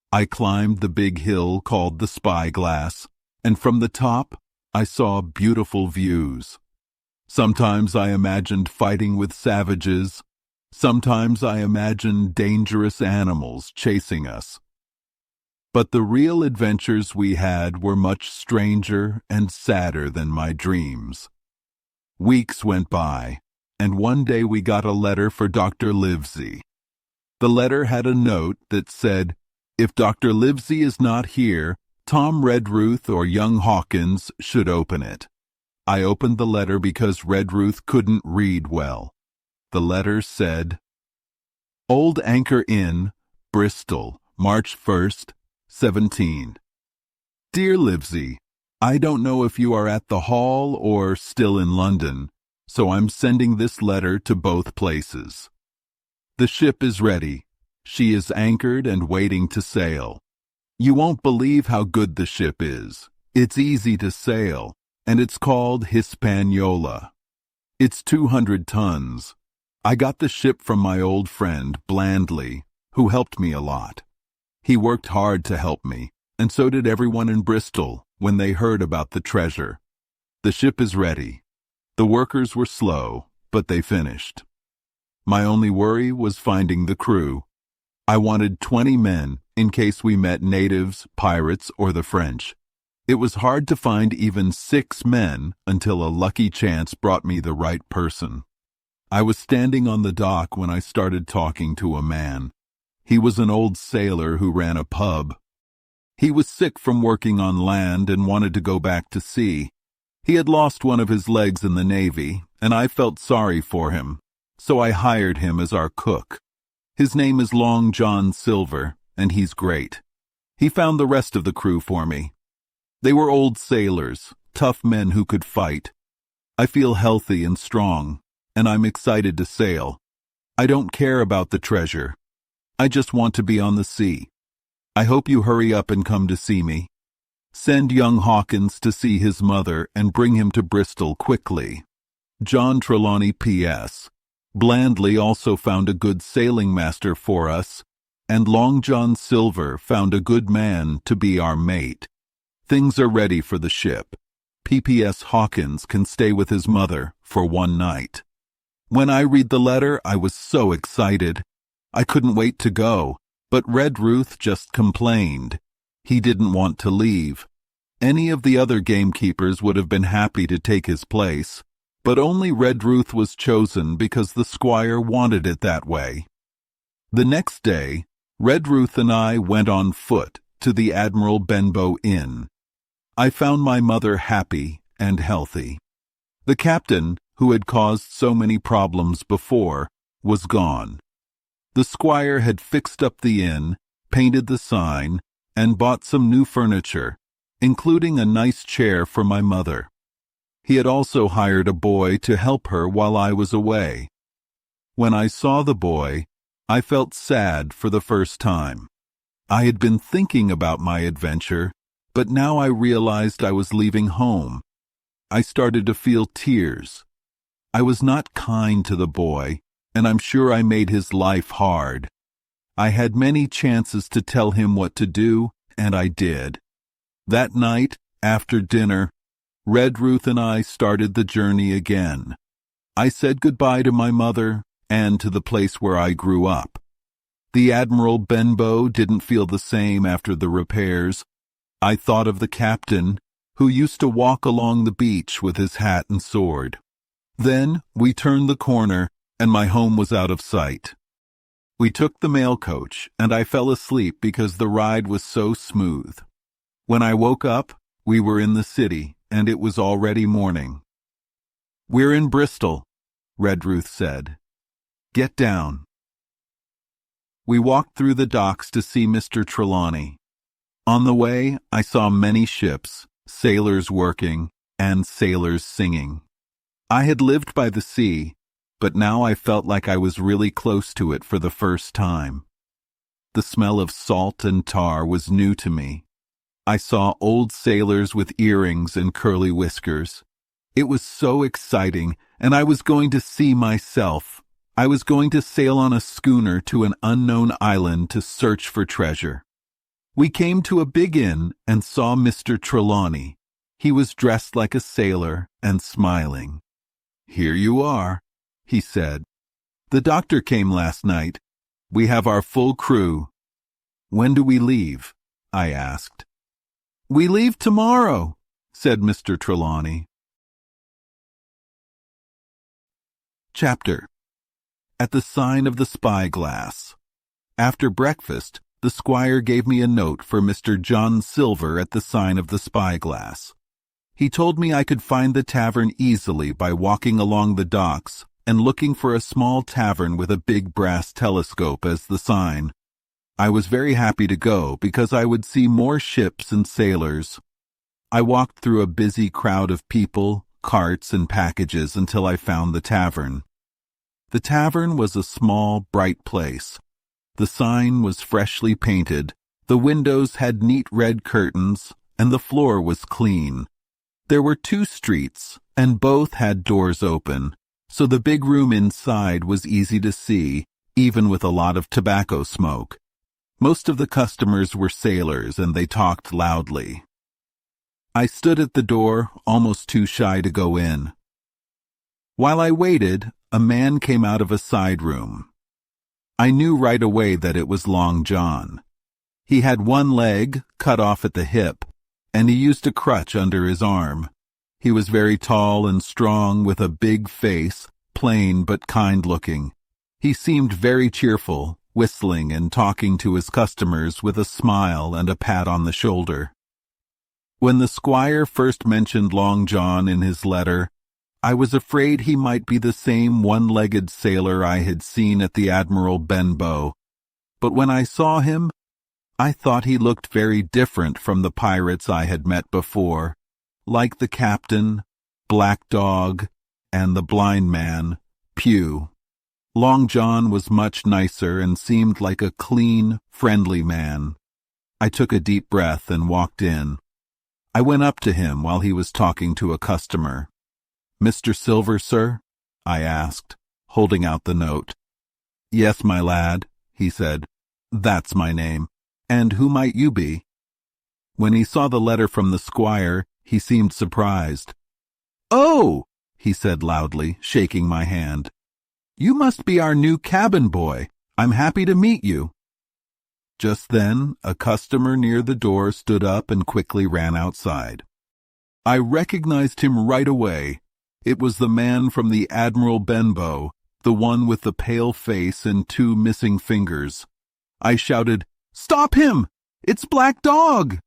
A: I climbed the big hill called the Spyglass, and from the top I saw beautiful views. Sometimes I imagined fighting with savages. Sometimes I imagined dangerous animals chasing us. But the real adventures we had were much stranger and sadder than my dreams. Weeks went by, and one day we got a letter for Dr. Livesey. The letter had a note that said, "If Dr. Livesey is not here, Tom Redruth or young Hawkins should open it." I opened the letter because Redruth couldn't read well. The letter said, "Old Anchor Inn, Bristol, March 1st, 17. Dear Livesey, I don't know if you are at the hall or still in London, so I'm sending this letter to both places. The ship is ready. She is anchored and waiting to sail. You won't believe how good the ship is. It's easy to sail, and it's called Hispaniola. It's 200 tons. I got the ship from my old friend, Blandly, who helped me a lot. He worked hard to help me, and so did everyone in Bristol when they heard about the treasure. The ship is ready. The workers were slow, but they finished. My only worry was finding the crew. I wanted 20 men in case we met natives, pirates, or the French. It was hard to find even 6 men until a lucky chance brought me the right person. I was standing on the dock when I started talking to a man. He was an old sailor who ran a pub. He was sick from working on land and wanted to go back to sea. He had lost one of his legs in the Navy, and I felt sorry for him, so I hired him as our cook. His name is Long John Silver, and he's great. He found the rest of the crew for me. They were old sailors, tough men who could fight. I feel healthy and strong, and I'm excited to sail. I don't care about the treasure. I just want to be on the sea. I hope you hurry up and come to see me. Send young Hawkins to see his mother and bring him to Bristol quickly. John Trelawney P.S. Blandly also found a good sailing master for us, and Long John Silver found a good man to be our mate. Things are ready for the ship. P.P.S. Hawkins can stay with his mother for one night. When I read the letter, I was so excited. I couldn't wait to go, but Redruth just complained. He didn't want to leave. Any of the other gamekeepers would have been happy to take his place, but only Redruth was chosen because the squire wanted it that way. The next day, Redruth and I went on foot to the Admiral Benbow Inn. I found my mother happy and healthy. The captain, who had caused so many problems before, was gone. The squire had fixed up the inn, painted the sign, and bought some new furniture, including a nice chair for my mother. He had also hired a boy to help her while I was away. When I saw the boy, I felt sad for the first time. I had been thinking about my adventure, but now I realized I was leaving home. I started to feel tears. I was not kind to the boy, and I'm sure I made his life hard. I had many chances to tell him what to do, and I did. That night, after dinner, Redruth and I started the journey again. I said goodbye to my mother and to the place where I grew up. The Admiral Benbow didn't feel the same after the repairs. I thought of the captain, who used to walk along the beach with his hat and sword. Then we turned the corner, and my home was out of sight. We took the mail coach, and I fell asleep because the ride was so smooth. When I woke up, we were in the city, and it was already morning. "We're in Bristol," Redruth said. "Get down." We walked through the docks to see Mr. Trelawney. On the way, I saw many ships, sailors working, and sailors singing. I had lived by the sea, but now I felt like I was really close to it for the first time. The smell of salt and tar was new to me. I saw old sailors with earrings and curly whiskers. It was so exciting, and I was going to see myself. I was going to sail on a schooner to an unknown island to search for treasure. We came to a big inn and saw Mr. Trelawney. He was dressed like a sailor and smiling. "Here you are," he said. "The doctor came last night. We have our full crew." "When do we leave?" I asked. "We leave tomorrow," said Mr. Trelawney. Chapter: At the Sign of the Spyglass. After breakfast, the squire gave me a note for Mr. John Silver at the Sign of the Spyglass. He told me I could find the tavern easily by walking along the docks and looking for a small tavern with a big brass telescope as the sign. I was very happy to go because I would see more ships and sailors. I walked through a busy crowd of people, carts, and packages until I found the tavern. The tavern was a small, bright place. The sign was freshly painted, the windows had neat red curtains, and the floor was clean. There were 2 streets, and both had doors open, so the big room inside was easy to see, even with a lot of tobacco smoke. Most of the customers were sailors, and they talked loudly. I stood at the door, almost too shy to go in. While I waited, a man came out of a side room. I knew right away that it was Long John. He had one leg cut off at the hip, and he used a crutch under his arm. He was very tall and strong, with a big face, plain but kind-looking. He seemed very cheerful, whistling and talking to his customers with a smile and a pat on the shoulder. When the squire first mentioned Long John in his letter, I was afraid he might be the same one-legged sailor I had seen at the Admiral Benbow, but when I saw him, I thought he looked very different from the pirates I had met before, like the captain, Black Dog, and the blind man, Pew. Long John was much nicer and seemed like a clean, friendly man. I took a deep breath and walked in. I went up to him while he was talking to a customer. "Mr. Silver, sir?" I asked, holding out the note. "Yes, my lad," he said. "That's my name. And who might you be?" When he saw the letter from the squire, he seemed surprised. "Oh!" he said loudly, shaking my hand. "You must be our new cabin boy. I'm happy to meet you." Just then, a customer near the door stood up and quickly ran outside. I recognized him right away. It was the man from the Admiral Benbow, the one with the pale face and 2 missing fingers. I shouted, "Stop him! It's Black Dog!"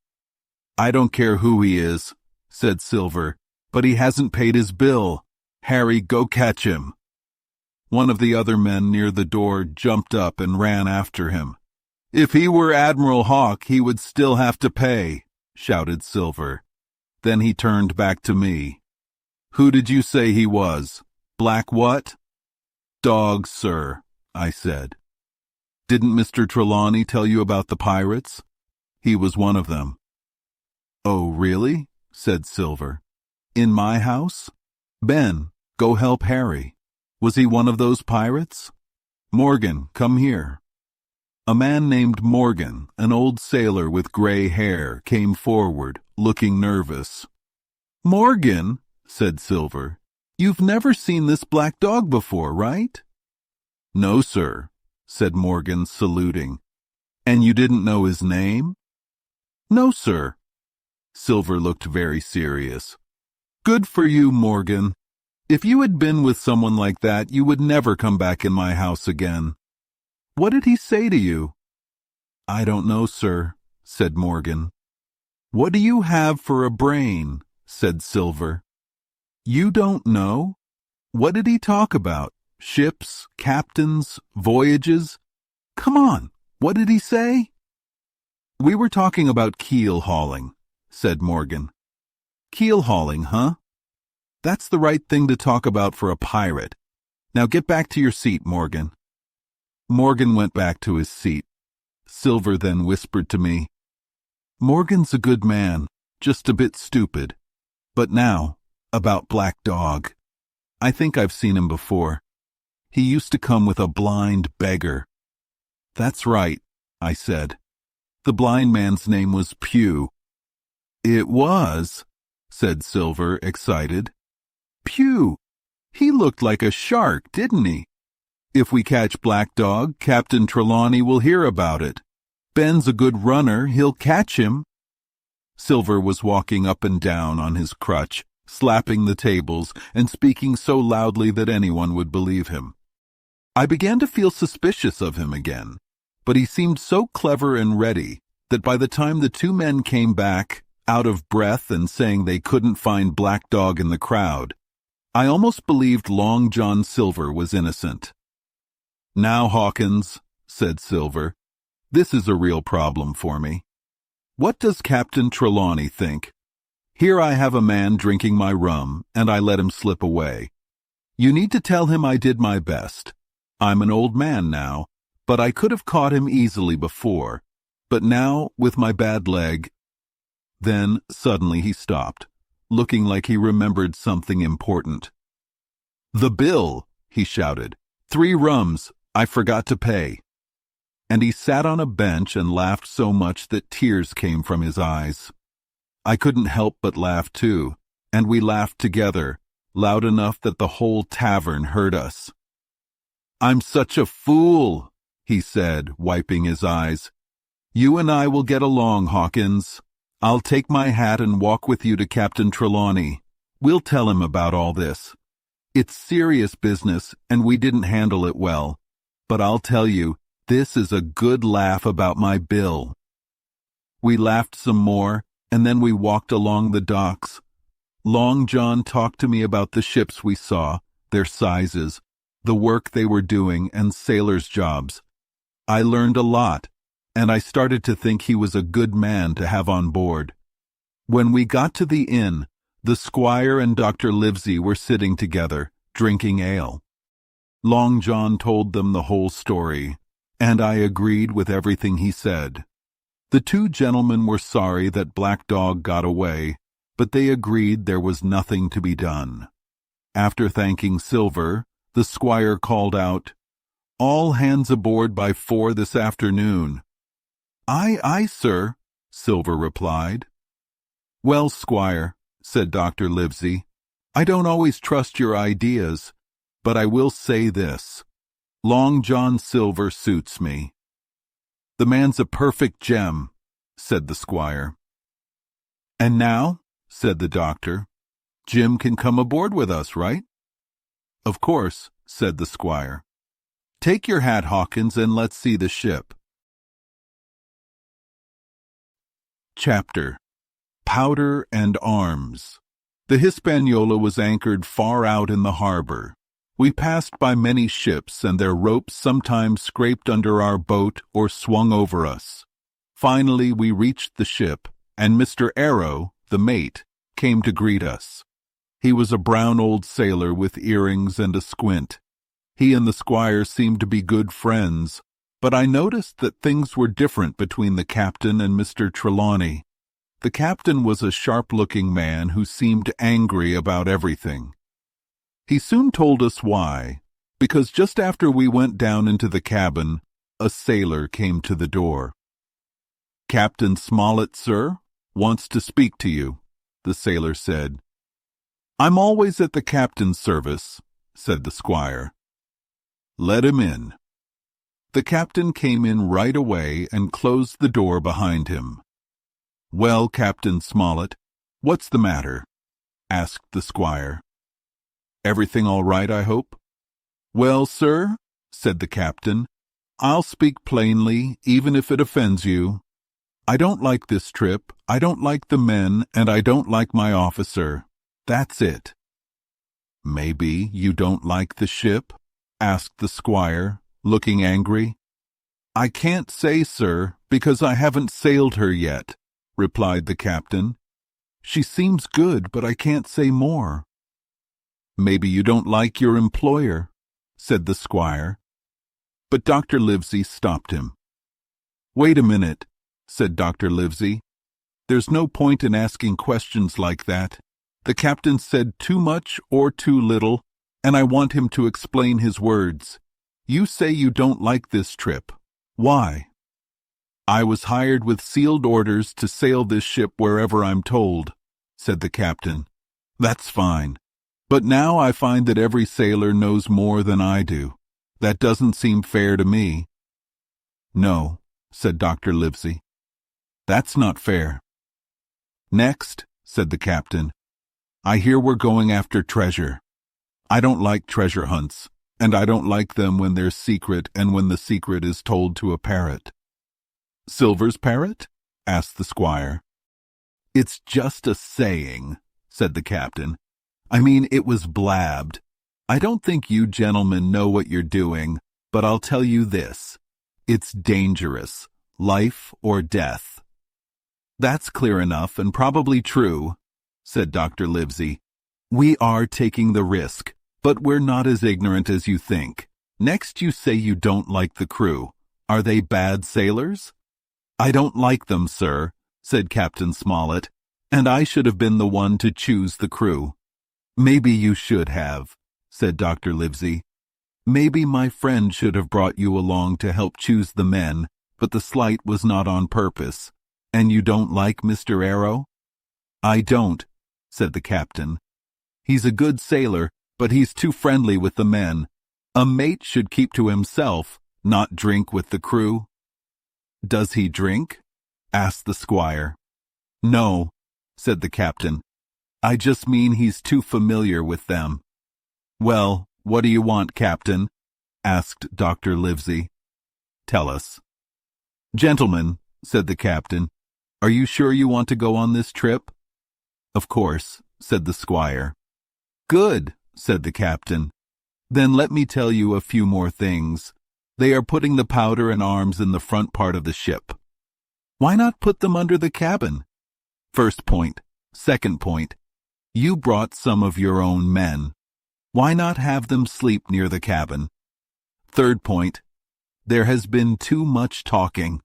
A: "I don't care who he is," said Silver, "but he hasn't paid his bill. Harry, go catch him." One of the other men near the door jumped up and ran after him. "If he were Admiral Hawke, he would still have to pay," shouted Silver. Then he turned back to me. "Who did you say he was? Black what?" "Dog, sir," I said. "Didn't Mr. Trelawney tell you about the pirates?" "He was one of them." "Oh, really?" said Silver. "In my house? Ben, go help Harry. Was he one of those pirates? Morgan, come here." A man named Morgan, an old sailor with gray hair, came forward, looking nervous. "Morgan," said Silver, "you've never seen this Black Dog before, right?" "No, sir," said Morgan, saluting. "And you didn't know his name?" "No, sir." Silver looked very serious. Good for you, Morgan. If you had been with someone like that, you would never come back in my house again. What did he say to you? I don't know, sir, said Morgan. What do you have for a brain? Said Silver. You don't know? What did he talk about? Ships, captains, voyages? Come on, what did he say? We were talking about keel hauling, said Morgan. Keel hauling, huh? That's the right thing to talk about for a pirate. Now get back to your seat, Morgan. Morgan went back to his seat. Silver then whispered to me, Morgan's a good man, just a bit stupid. But now, about Black Dog. I think I've seen him before. He used to come with a blind beggar. That's right, I said. The blind man's name was Pew. It was, said Silver, excited. Pew! He looked like a shark, didn't he? If we catch Black Dog, Captain Trelawney will hear about it. Ben's a good runner, he'll catch him. Silver was walking up and down on his crutch, slapping the tables and speaking so loudly that anyone would believe him. I began to feel suspicious of him again, but he seemed so clever and ready that by the time the two men came back, out of breath and saying they couldn't find Black Dog in the crowd, I almost believed Long John Silver was innocent. Now, Hawkins, said Silver, this is a real problem for me. What does Captain Trelawney think? Here I have a man drinking my rum, and I let him slip away. You need to tell him I did my best. I'm an old man now, but I could have caught him easily before. But now, with my bad leg... Then, suddenly he stopped, looking like he remembered something important. The bill, he shouted. 3 rums, I forgot to pay. And he sat on a bench and laughed so much that tears came from his eyes. I couldn't help but laugh too, and we laughed together, loud enough that the whole tavern heard us. I'm such a fool, he said, wiping his eyes. You and I will get along, Hawkins. I'll take my hat and walk with you to Captain Trelawney. We'll tell him about all this. It's serious business, and we didn't handle it well. But I'll tell you, this is a good laugh about my bill. We laughed some more, and then we walked along the docks. Long John talked to me about the ships we saw, their sizes, the work they were doing, and sailors' jobs. I learned a lot, and I started to think he was a good man to have on board. When we got to the inn, the squire and Dr. Livesey were sitting together, drinking ale. Long John told them the whole story, and I agreed with everything he said. The 2 gentlemen were sorry that Black Dog got away, but they agreed there was nothing to be done. After thanking Silver, the squire called out, All hands aboard by 4 this afternoon. Aye, sir, Silver replied. Well, squire, said Dr. Livesey, I don't always trust your ideas, but I will say this. Long John Silver suits me. The man's a perfect gem, said the squire. And now, said the doctor, Jim can come aboard with us, right? Of course, said the squire. Take your hat, Hawkins, and let's see the ship. Chapter: Powder and Arms. The Hispaniola was anchored far out in the harbor. We passed by many ships, and their ropes sometimes scraped under our boat or swung over us. Finally, we reached the ship, and Mr. Arrow, the mate, came to greet us. He was a brown old sailor with earrings and a squint. He and the squire seemed to be good friends, but I noticed that things were different between the captain and Mr. Trelawney. The captain was a sharp-looking man who seemed angry about everything. He soon told us why, because just after we went down into the cabin, a sailor came to the door. Captain Smollett, sir, wants to speak to you, the sailor said. I'm always at the captain's service, said the squire. Let him in. The captain came in right away and closed the door behind him. "Well, Captain Smollett, what's the matter?" asked the squire. "Everything all right, I hope?" "Well, sir," said the captain, "I'll speak plainly, even if it offends you. I don't like this trip, I don't like the men, and I don't like my officer. That's it." "Maybe you don't like the ship?" asked the squire, looking angry. "I can't say, sir, because I haven't sailed her yet," replied the captain. "She seems good, but I can't say more." "Maybe you don't like your employer," said the squire. But Dr. Livesey stopped him. "Wait a minute," said Dr. Livesey. "There's no point in asking questions like that. The captain said too much or too little, and I want him to explain his words. You say you don't like this trip. Why?" "I was hired with sealed orders to sail this ship wherever I'm told," said the captain. "That's fine. But now I find that every sailor knows more than I do. That doesn't seem fair to me." "No," said Dr. Livesey. "That's not fair." "Next," said the captain, "I hear we're going after treasure. I don't like treasure hunts, and I don't like them when they're secret and when the secret is told to a parrot." "Silver's parrot?" asked the squire. "It's just a saying," said the captain. "I mean, it was blabbed. I don't think you gentlemen know what you're doing, but I'll tell you this. It's dangerous. Life or death." "That's clear enough and probably true," said Dr. Livesey. "We are taking the risk, but we're not as ignorant as you think. Next you say you don't like the crew. Are they bad sailors?" "I don't like them, sir," said Captain Smollett, "and I should have been the one to choose the crew." "Maybe you should have," said Dr. Livesey. "Maybe my friend should have brought you along to help choose the men, but the slight was not on purpose. And you don't like Mr. Arrow?" "I don't," said the captain. "He's a good sailor, but he's too friendly with the men. A mate should keep to himself, not drink with the crew." "Does he drink?" asked the squire. "No," said the captain. "I just mean he's too familiar with them." "Well, what do you want, Captain?" asked Dr. Livesey. "Tell us." "Gentlemen," said the captain, "are you sure you want to go on this trip?" "Of course," said the squire. "Good," said the captain. "Then let me tell you a few more things. They are putting the powder and arms in the front part of the ship. Why not put them under the cabin? First point. Second point. You brought some of your own men. Why not have them sleep near the cabin? Third point. There has been too much talking."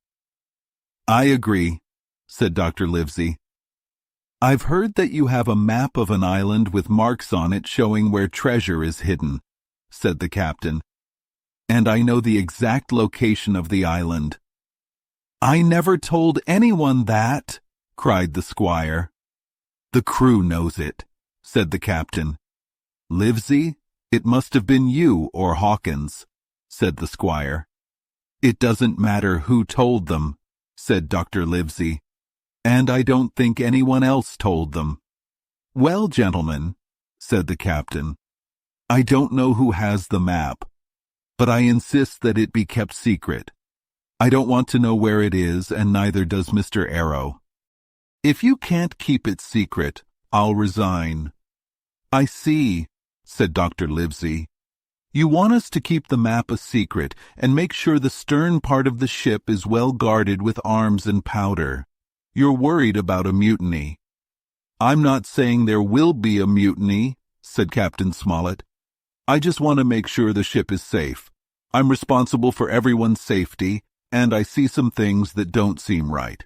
A: "I agree," said Dr. Livesey. "I've heard that you have a map of an island with marks on it showing where treasure is hidden," said the captain. "And I know the exact location of the island." "I never told anyone that," cried the squire. "The crew knows it," said the captain. "Livesey, it must have been you or Hawkins," said the squire. "It doesn't matter who told them," said Dr. Livesey, "and I don't think anyone else told them." "Well, gentlemen," said the captain, "I don't know who has the map, but I insist that it be kept secret. I don't want to know where it is, and neither does Mr. Arrow. If you can't keep it secret, I'll resign." "I see," said Dr. Livesey. "You want us to keep the map a secret and make sure the stern part of the ship is well guarded with arms and powder. You're worried about a mutiny." "I'm not saying there will be a mutiny," said Captain Smollett. "I just want to make sure the ship is safe. I'm responsible for everyone's safety, and I see some things that don't seem right.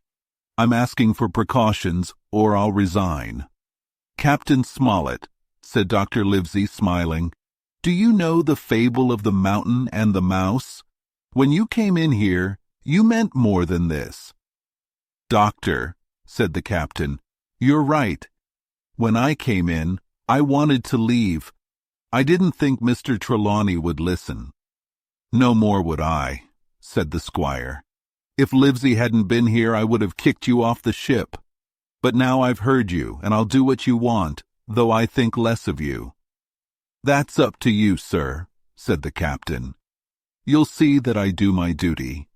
A: I'm asking for precautions, or I'll resign." "Captain Smollett," said Dr. Livesey, smiling, "do you know the fable of the mountain and the mouse? When you came in here, you meant more than this." "Doctor," said the captain, "you're right. When I came in, I wanted to leave. I didn't think Mr. Trelawney would listen." "No more would I," said the squire. "If Livesey hadn't been here, I would have kicked you off the ship. But now I've heard you, and I'll do what you want, though I think less of you." "That's up to you, sir," said the captain. "You'll see that I do my duty."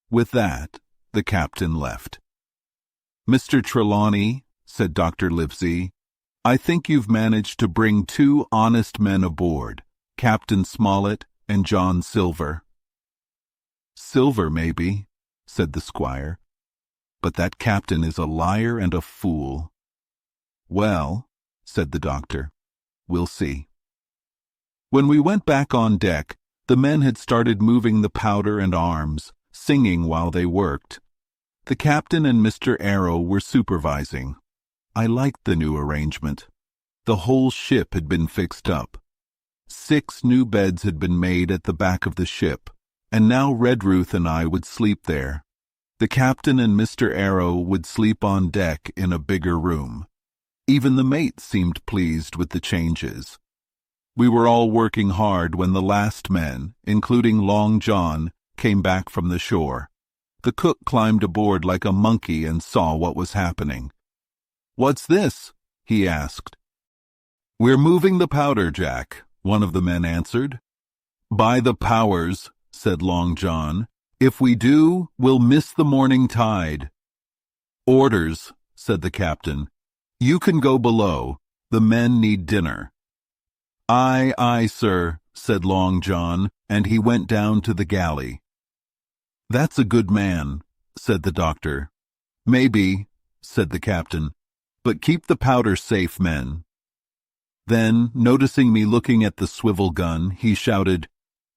A: With that, the captain left. "Mr. Trelawney," said Dr. Livesey, "I think you've managed to bring 2 honest men aboard, Captain Smollett and John Silver." "Silver, maybe," said the squire, "but that captain is a liar and a fool." "Well," said the doctor, "we'll see." When we went back on deck, the men had started moving the powder and arms, singing while they worked. The captain and Mr. Arrow were supervising. I liked the new arrangement. The whole ship had been fixed up. 6 new beds had been made at the back of the ship, and now Redruth and I would sleep there. The captain and Mr. Arrow would sleep on deck in a bigger room. Even the mate seemed pleased with the changes. We were all working hard when the last men, including Long John, came back from the shore. The cook climbed aboard like a monkey and saw what was happening. "What's this?" he asked. "We're moving the powder, Jack," one of the men answered. "By the powers," said Long John, "if we do, we'll miss the morning tide." "Orders," said the captain. "You can go below. The men need dinner." "Aye, aye, sir," said Long John, and he went down to the galley. "That's a good man," said the doctor. "Maybe," said the captain, "but keep the powder safe, men." Then, noticing me looking at the swivel gun, he shouted,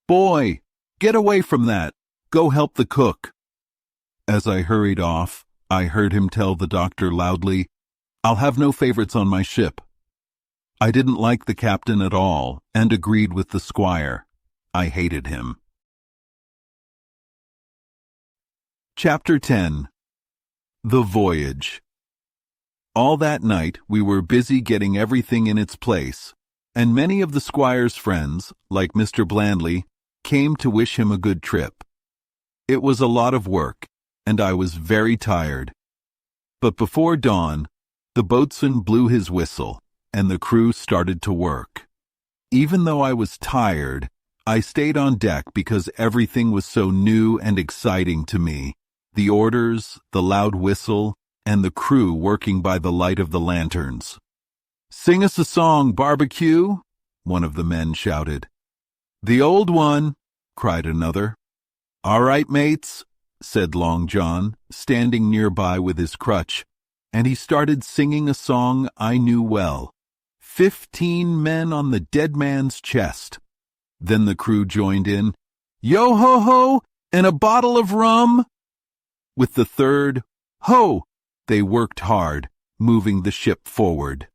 A: "Boy, get away from that! Go help the cook." As I hurried off, I heard him tell the doctor loudly, "I'll have no favorites on my ship." I didn't like the captain at all, and agreed with the squire. I hated him. Chapter 10. The Voyage. All that night we were busy getting everything in its place, and many of the squire's friends, like Mr. Blandley, came to wish him a good trip. It was a lot of work, and I was very tired. But before dawn, the boatswain blew his whistle, and the crew started to work. Even though I was tired, I stayed on deck because everything was so new and exciting to me. The orders, the loud whistle, and the crew working by the light of the lanterns. "Sing us a song, Barbecue," one of the men shouted. "The old one," cried another. "All right, mates," said Long John, standing nearby with his crutch, and he started singing a song I knew well. 15 men on the dead man's chest. Then the crew joined in, "Yo-ho-ho, and a bottle of rum." With the third, "Ho!" they worked hard, moving the ship forward.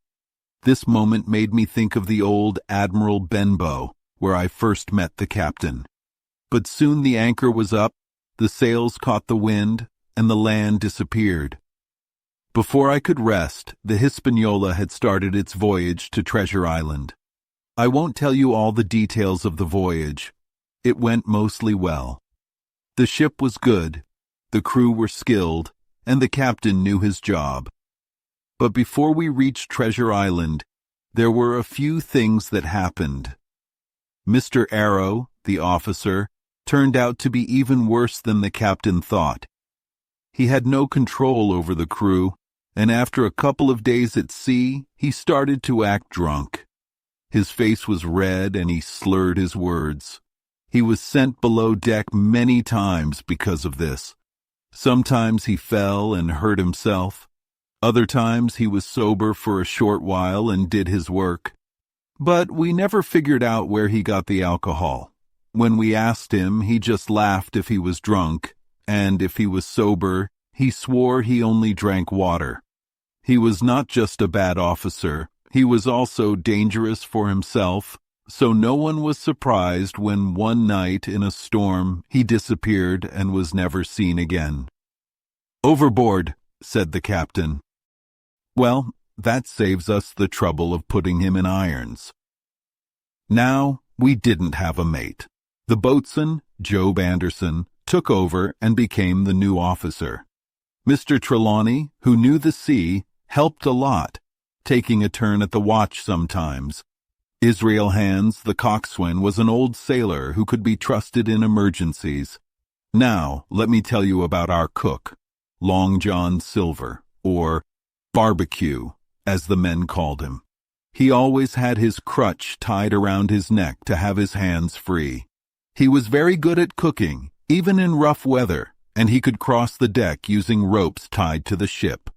A: This moment made me think of the old Admiral Benbow, where I first met the captain. But soon the anchor was up, the sails caught the wind, and the land disappeared. Before I could rest, the Hispaniola had started its voyage to Treasure Island. I won't tell you all the details of the voyage. It went mostly well. The ship was good, the crew were skilled, and the captain knew his job. But before we reached Treasure Island, there were a few things that happened. Mr. Arrow, the officer, turned out to be even worse than the captain thought. He had no control over the crew, and after a couple of days at sea, he started to act drunk. His face was red and he slurred his words. He was sent below deck many times because of this. Sometimes he fell and hurt himself. Other times he was sober for a short while and did his work. But we never figured out where he got the alcohol. When we asked him, he just laughed if he was drunk, and if he was sober, he swore he only drank water. He was not just a bad officer, he was also dangerous for himself, so no one was surprised when one night in a storm he disappeared and was never seen again. "Overboard," said the captain. Well, that saves us the trouble of putting him in irons. Now, we didn't have a mate. The boatswain, Job Anderson, took over and became the new officer. Mr. Trelawney, who knew the sea, helped a lot, taking a turn at the watch sometimes. Israel Hands, the coxswain, was an old sailor who could be trusted in emergencies. Now, let me tell you about our cook, Long John Silver, or Barbecue, as the men called him. He always had his crutch tied around his neck to have his hands free. He was very good at cooking, even in rough weather, and he could cross the deck using ropes tied to the ship.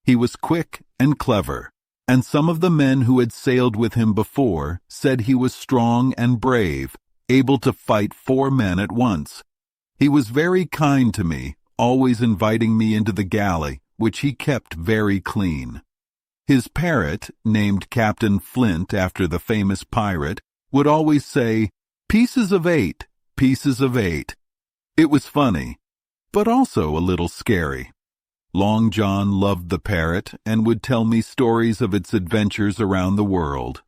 A: He was quick and clever, and some of the men who had sailed with him before said he was strong and brave, able to fight 4 men at once. He was very kind to me, always inviting me into the galley, which he kept very clean. His parrot, named Captain Flint after the famous pirate, would always say, "Pieces of 8, pieces of 8." It was funny, but also a little scary. Long John loved the parrot and would tell me stories of its adventures around the world.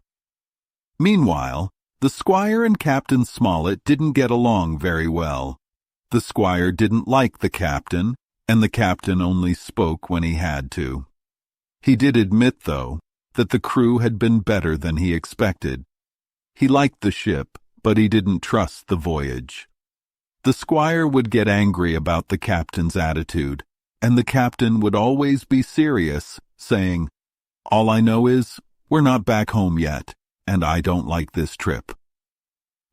A: Meanwhile, the squire and Captain Smollett didn't get along very well. The squire didn't like the captain, and the captain only spoke when he had to. He did admit, though, that the crew had been better than he expected. He liked the ship, but he didn't trust the voyage. The squire would get angry about the captain's attitude, and the captain would always be serious, saying, "All I know is, we're not back home yet, and I don't like this trip."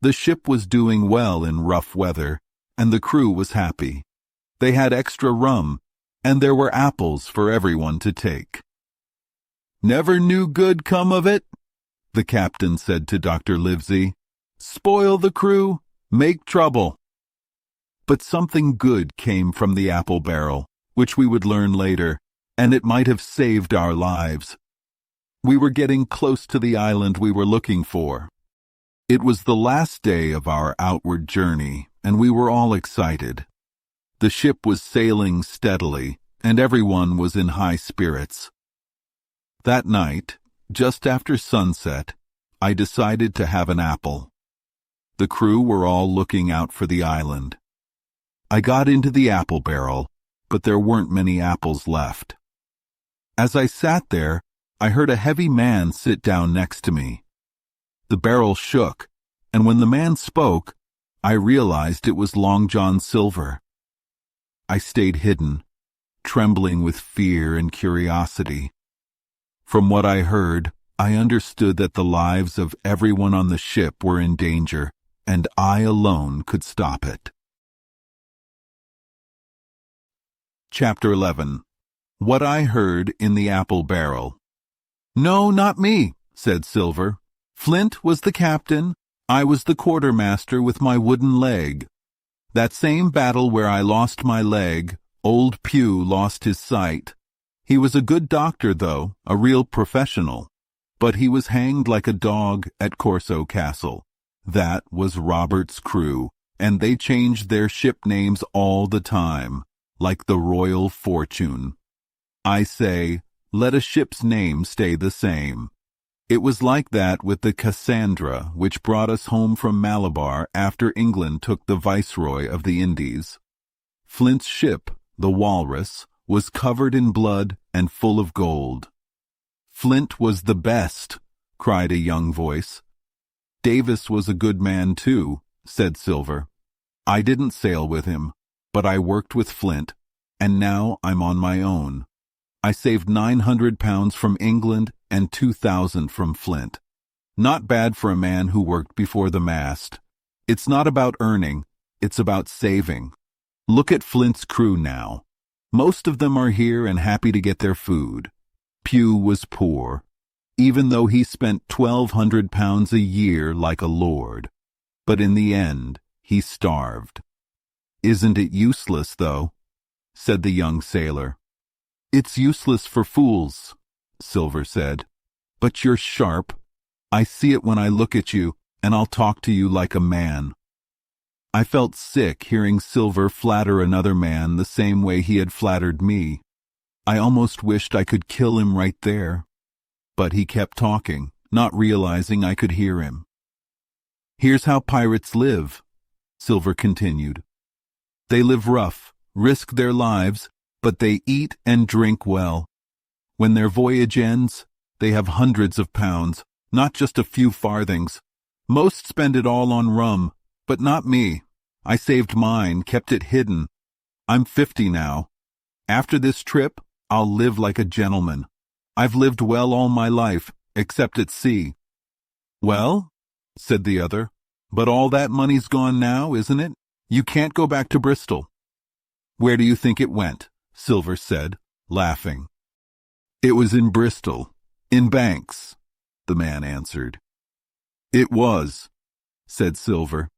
A: The ship was doing well in rough weather, and the crew was happy. They had extra rum, and there were apples for everyone to take. "Never knew good come of it," the captain said to Dr. Livesey. "Spoil the crew, make trouble." But something good came from the apple barrel, which we would learn later, and it might have saved our lives. We were getting close to the island we were looking for. It was the last day of our outward journey, and we were all excited. The ship was sailing steadily, and everyone was in high spirits. That night, just after sunset, I decided to have an apple. The crew were all looking out for the island. I got into the apple barrel, but there weren't many apples left. As I sat there, I heard a heavy man sit down next to me. The barrel shook, and when the man spoke, I realized it was Long John Silver. I stayed hidden, trembling with fear and curiosity. From what I heard, I understood that the lives of everyone on the ship were in danger, and I alone could stop it. Chapter 11. What I Heard in the Apple Barrel. "No, not me," said Silver. "Flint was the captain. I was the quartermaster with my wooden leg. That same battle where I lost my leg, old Pew lost his sight. He was a good doctor, though, a real professional. But he was hanged like a dog at Corso Castle. That was Robert's crew, and they changed their ship names all the time, like the Royal Fortune. I say, let a ship's name stay the same. It was like that with the Cassandra, which brought us home from Malabar after England took the Viceroy of the Indies. Flint's ship, the Walrus, was covered in blood and full of gold. "Flint was the best," cried a young voice. "Davis was a good man too," said Silver. "I didn't sail with him, but I worked with Flint, and now I'm on my own. I saved £900 from England and 2,000 from Flint. Not bad for a man who worked before the mast. It's not about earning, it's about saving. Look at Flint's crew now. Most of them are here and happy to get their food. Pew was poor, even though he spent £1,200 a year like a lord. But in the end, he starved. Isn't it useless, though?" said the young sailor. "It's useless for fools," Silver said. "But you're sharp. I see it when I look at you, and I'll talk to you like a man." I felt sick hearing Silver flatter another man the same way he had flattered me. I almost wished I could kill him right there. But he kept talking, not realizing I could hear him. "Here's how pirates live," Silver continued. "They live rough, risk their lives, but they eat and drink well. When their voyage ends, they have hundreds of pounds, not just a few farthings. Most spend it all on rum, but not me. I saved mine, kept it hidden. I'm 50 now. After this trip, I'll live like a gentleman. I've lived well all my life, except at sea." "Well," said the other, "but all that money's gone now, isn't it? You can't go back to Bristol." "Where do you think it went?" Silver said, laughing. "It was in Bristol, in banks," the man answered. "It was," said Silver.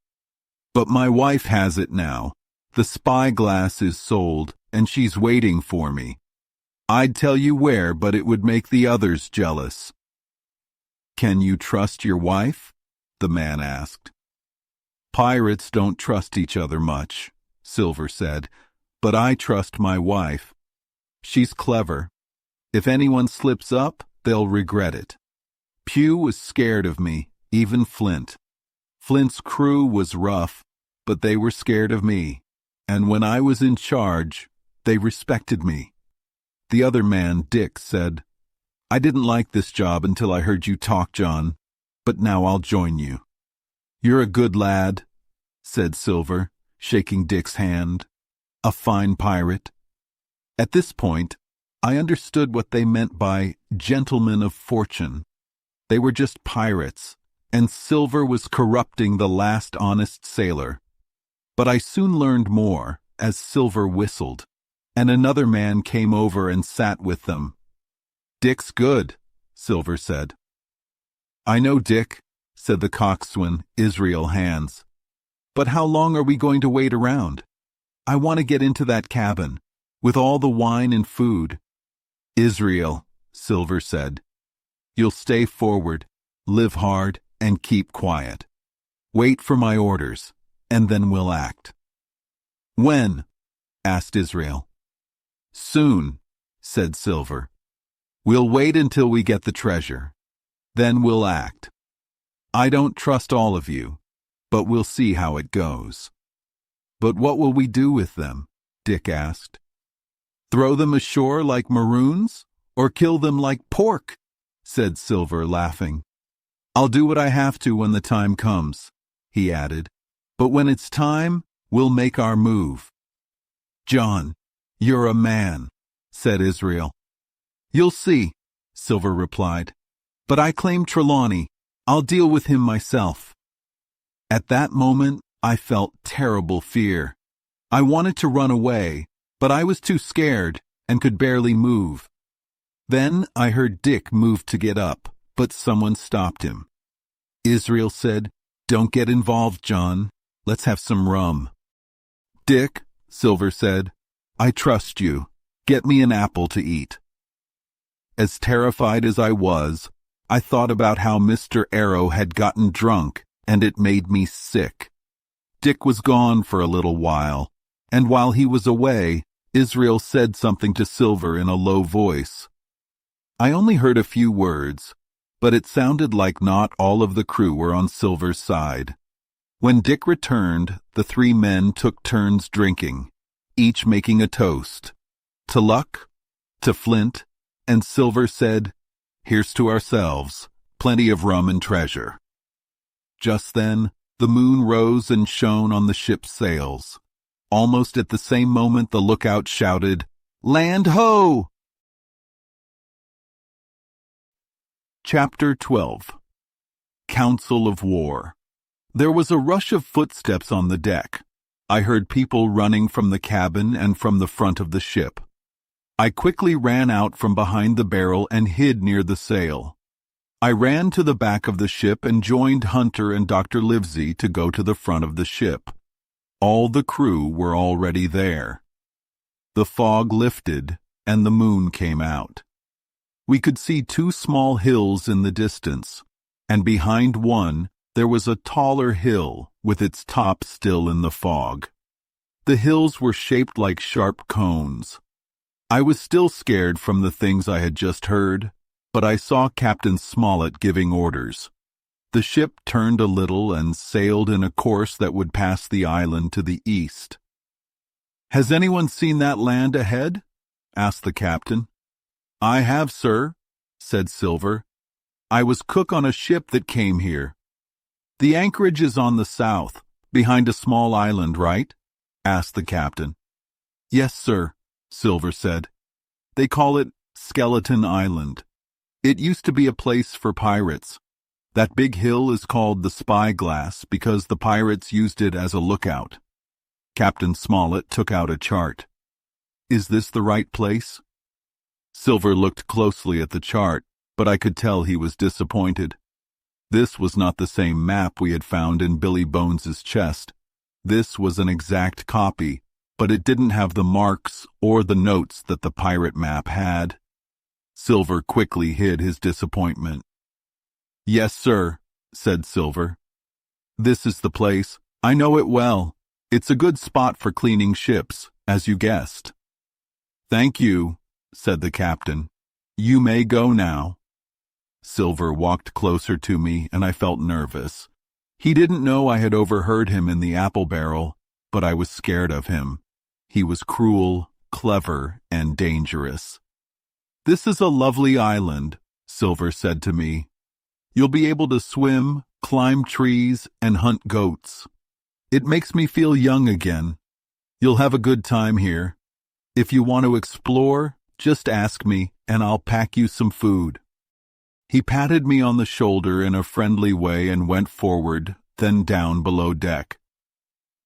A: "But my wife has it now. The spyglass is sold, and she's waiting for me. I'd tell you where, but it would make the others jealous." "Can you trust your wife?" the man asked. "Pirates don't trust each other much," Silver said, "but I trust my wife. She's clever. If anyone slips up, they'll regret it. Pew was scared of me, even Flint. Flint's crew was rough, but they were scared of me, and when I was in charge, they respected me." The other man, Dick, said, "I didn't like this job until I heard you talk, John, but now I'll join you." "You're a good lad," said Silver, shaking Dick's hand. "A fine pirate." At this point, I understood what they meant by gentlemen of fortune. They were just pirates, and Silver was corrupting the last honest sailor. But I soon learned more as Silver whistled, and another man came over and sat with them. "Dick's good," Silver said. "I know Dick," said the coxswain, Israel Hands. "But how long are we going to wait around? I want to get into that cabin, with all the wine and food." "Israel," Silver said, "you'll stay forward, live hard, and keep quiet. Wait for my orders, and then we'll act." "When?" asked Israel. "Soon," said Silver. "We'll wait until we get the treasure. Then we'll act. I don't trust all of you, but we'll see how it goes." "But what will we do with them?" Dick asked. "Throw them ashore like maroons, or kill them like pork?" said Silver, laughing. "I'll do what I have to when the time comes," he added. "But when it's time, we'll make our move." "John, you're a man," said Israel. "You'll see," Silver replied. "But I claim Trelawney. I'll deal with him myself." At that moment, I felt terrible fear. I wanted to run away, but I was too scared and could barely move. Then I heard Dick move to get up, but someone stopped him. Israel said, "Don't get involved, John. Let's have some rum." "Dick," Silver said, "I trust you. Get me an apple to eat." As terrified as I was, I thought about how Mr. Arrow had gotten drunk, and it made me sick. Dick was gone for a little while, and while he was away, Israel said something to Silver in a low voice. I only heard a few words, but it sounded like not all of the crew were on Silver's side. When Dick returned, the three men took turns drinking, each making a toast. To luck, to Flint, and Silver said, "Here's to ourselves, plenty of rum and treasure." Just then, the moon rose and shone on the ship's sails. Almost at the same moment, the lookout shouted, "Land ho!" Chapter 12. Council of War. There was a rush of footsteps on the deck. I heard people running from the cabin and from the front of the ship. I quickly ran out from behind the barrel and hid near the sail. I ran to the back of the ship and joined Hunter and Dr. Livesey to go to the front of the ship. All the crew were already there. The fog lifted and the moon came out. We could see two small hills in the distance, and behind one there was a taller hill with its top still in the fog. The hills were shaped like sharp cones. I was still scared from the things I had just heard, but I saw Captain Smollett giving orders. The ship turned a little and sailed in a course that would pass the island to the east. "Has anyone seen that land ahead?" asked the captain. I have, sir, said Silver. I was cook on a ship that came here. The anchorage is on the south, behind a small island, right? Asked the captain. Yes, sir, Silver said. They call it Skeleton Island. It used to be a place for pirates. That big hill is called the Spyglass because the pirates used it as a lookout. Captain Smollett took out a chart. Is this the right place? Silver looked closely at the chart, but I could tell he was disappointed. This was not the same map we had found in Billy Bones's chest. This was an exact copy, but it didn't have the marks or the notes that the pirate map had. Silver quickly hid his disappointment. Yes, sir, said Silver. This is the place. I know it well. It's a good spot for cleaning ships, as you guessed. Thank you, said the captain. You may go now. Silver walked closer to me, and I felt nervous. He didn't know I had overheard him in the apple barrel, but I was scared of him. He was cruel, clever, and dangerous. This is a lovely island, Silver said to me. You'll be able to swim, climb trees, and hunt goats. It makes me feel young again. You'll have a good time here. If you want to explore, just ask me, and I'll pack you some food. He patted me on the shoulder in a friendly way and went forward, then down below deck.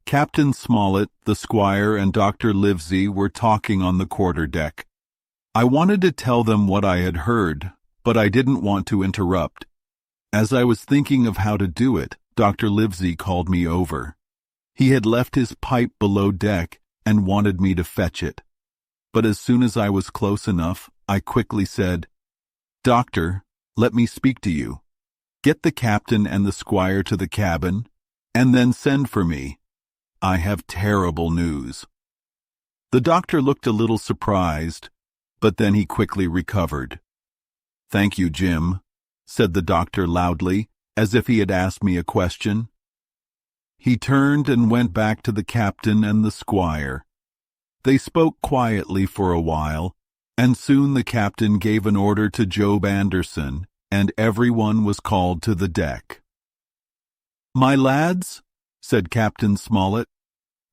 A: Captain Smollett, the squire, and Dr. Livesey were talking on the quarterdeck. I wanted to tell them what I had heard, but I didn't want to interrupt. As I was thinking of how to do it, Dr. Livesey called me over. He had left his pipe below deck and wanted me to fetch it. But as soon as I was close enough, I quickly said, Doctor, let me speak to you. Get the captain and the squire to the cabin, and then send for me. I have terrible news. The doctor looked a little surprised, but then he quickly recovered. Thank you, Jim, said the doctor loudly, as if he had asked me a question. He turned and went back to the captain and the squire. They spoke quietly for a while, and soon the captain gave an order to Job Anderson, and everyone was called to the deck. My lads, said Captain Smollett,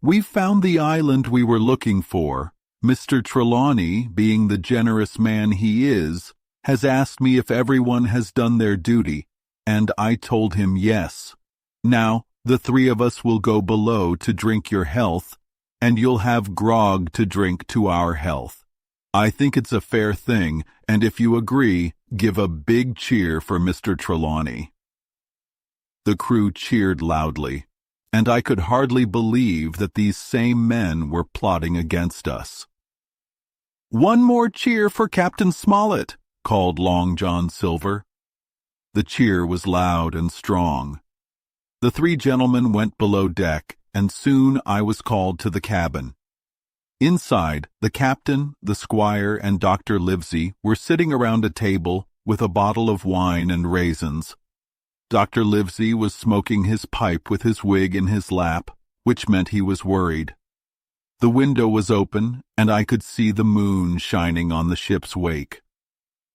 A: we've found the island we were looking for. Mr. Trelawney, being the generous man he is, has asked me if everyone has done their duty, and I told him yes. Now, the three of us will go below to drink your health, and you'll have grog to drink to our health. I think it's a fair thing, and if you agree, give a big cheer for Mr. Trelawney. The crew cheered loudly, and I could hardly believe that these same men were plotting against us. One more cheer for Captain Smollett, called Long John Silver. The cheer was loud and strong. The three gentlemen went below deck, and soon I was called to the cabin. Inside, the captain, the squire, and Dr. Livesey were sitting around a table with a bottle of wine and raisins. Dr. Livesey was smoking his pipe with his wig in his lap, which meant he was worried. The window was open, and I could see the moon shining on the ship's wake.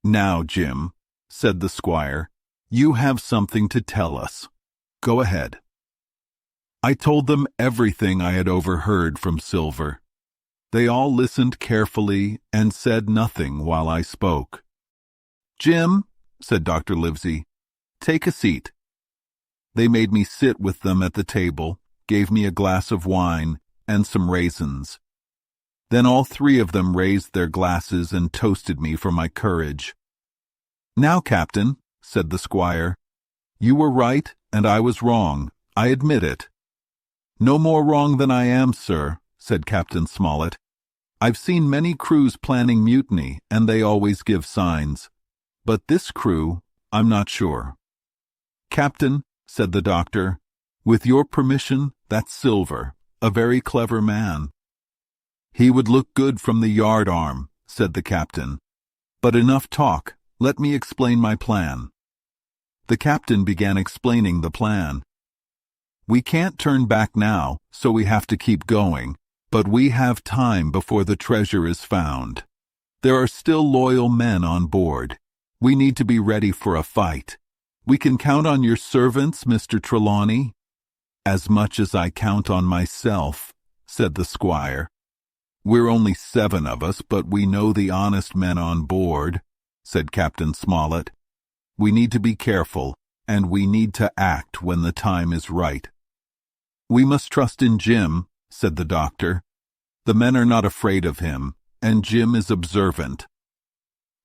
A: Now, Jim, said the squire, you have something to tell us. Go ahead. I told them everything I had overheard from Silver. They all listened carefully and said nothing while I spoke. Jim, said Dr. Livesey, take a seat. They made me sit with them at the table, gave me a glass of wine and some raisins. Then all three of them raised their glasses and toasted me for my courage. Now, Captain, said the squire, you were right and I was wrong. I admit it. No more wrong than I am, sir, said Captain Smollett. I've seen many crews planning mutiny, and they always give signs. But this crew, I'm not sure. Captain, said the doctor, with your permission, that's Silver, a very clever man. He would look good from the yardarm, said the captain. But enough talk. Let me explain my plan. The captain began explaining the plan. We can't turn back now, so we have to keep going, but we have time before the treasure is found. There are still loyal men on board. We need to be ready for a fight. We can count on your servants, Mr. Trelawney." "As much as I count on myself," said the squire. "We're only 7 of us, but we know the honest men on board," said Captain Smollett. "We need to be careful, and we need to act when the time is right." "We must trust in Jim," said the doctor. "The men are not afraid of him, and Jim is observant."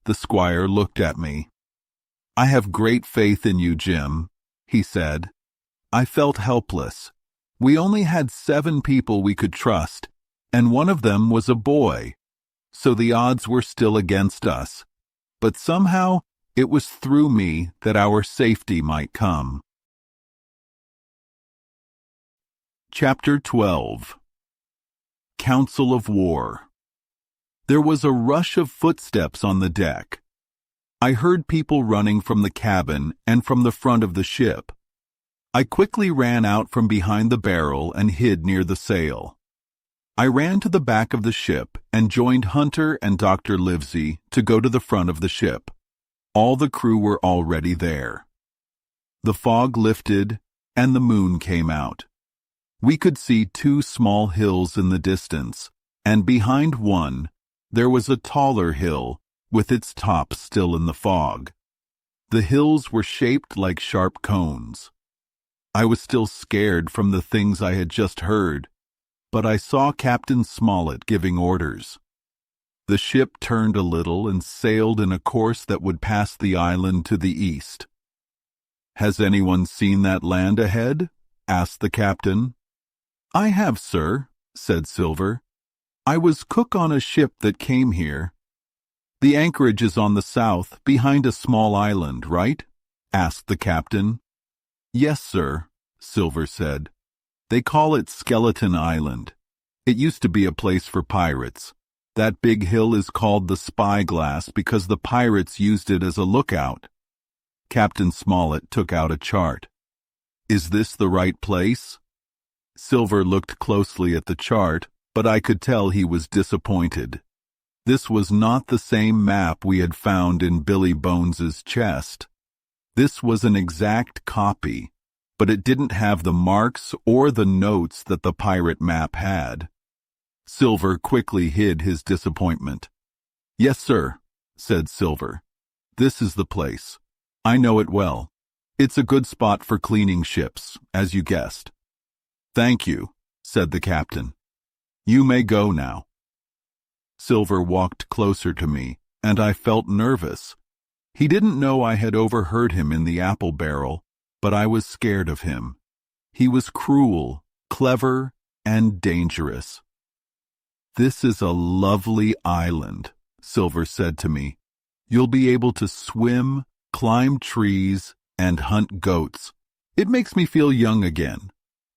A: The squire looked at me. "I have great faith in you, Jim," he said. I felt helpless. We only had 7 people we could trust, and one of them was a boy. So the odds were still against us. But somehow it was through me that our safety might come. Chapter 12. Council of War. There was a rush of footsteps on the deck. I heard people running from the cabin and from the front of the ship. I quickly ran out from behind the barrel and hid near the sail. I ran to the back of the ship and joined Hunter and Dr. Livesey to go to the front of the ship. All the crew were already there. The fog lifted and the moon came out. We could see 2 small hills in the distance, and behind one there was a taller hill with its top still in the fog. The hills were shaped like sharp cones. I was still scared from the things I had just heard, but I saw Captain Smollett giving orders. The ship turned a little and sailed in a course that would pass the island to the east. "Has anyone seen that land ahead?" asked the captain. "I have, sir," said Silver. "I was cook on a ship that came here." "The anchorage is on the south, behind a small island, right?" asked the captain. "Yes, sir," Silver said. "They call it Skeleton Island. It used to be a place for pirates. That big hill is called the Spyglass because the pirates used it as a lookout." Captain Smollett took out a chart. "Is this the right place?" Silver looked closely at the chart, but I could tell he was disappointed. This was not the same map we had found in Billy Bones's chest. This was an exact copy, but it didn't have the marks or the notes that the pirate map had. Silver quickly hid his disappointment. "Yes, sir," said Silver. "This is the place. I know it well. It's a good spot for cleaning ships, as you guessed." "Thank you," said the captain. "You may go now." Silver walked closer to me, and I felt nervous. He didn't know I had overheard him in the apple barrel, but I was scared of him. He was cruel, clever, and dangerous. "This is a lovely island," Silver said to me. "You'll be able to swim, climb trees, and hunt goats. It makes me feel young again.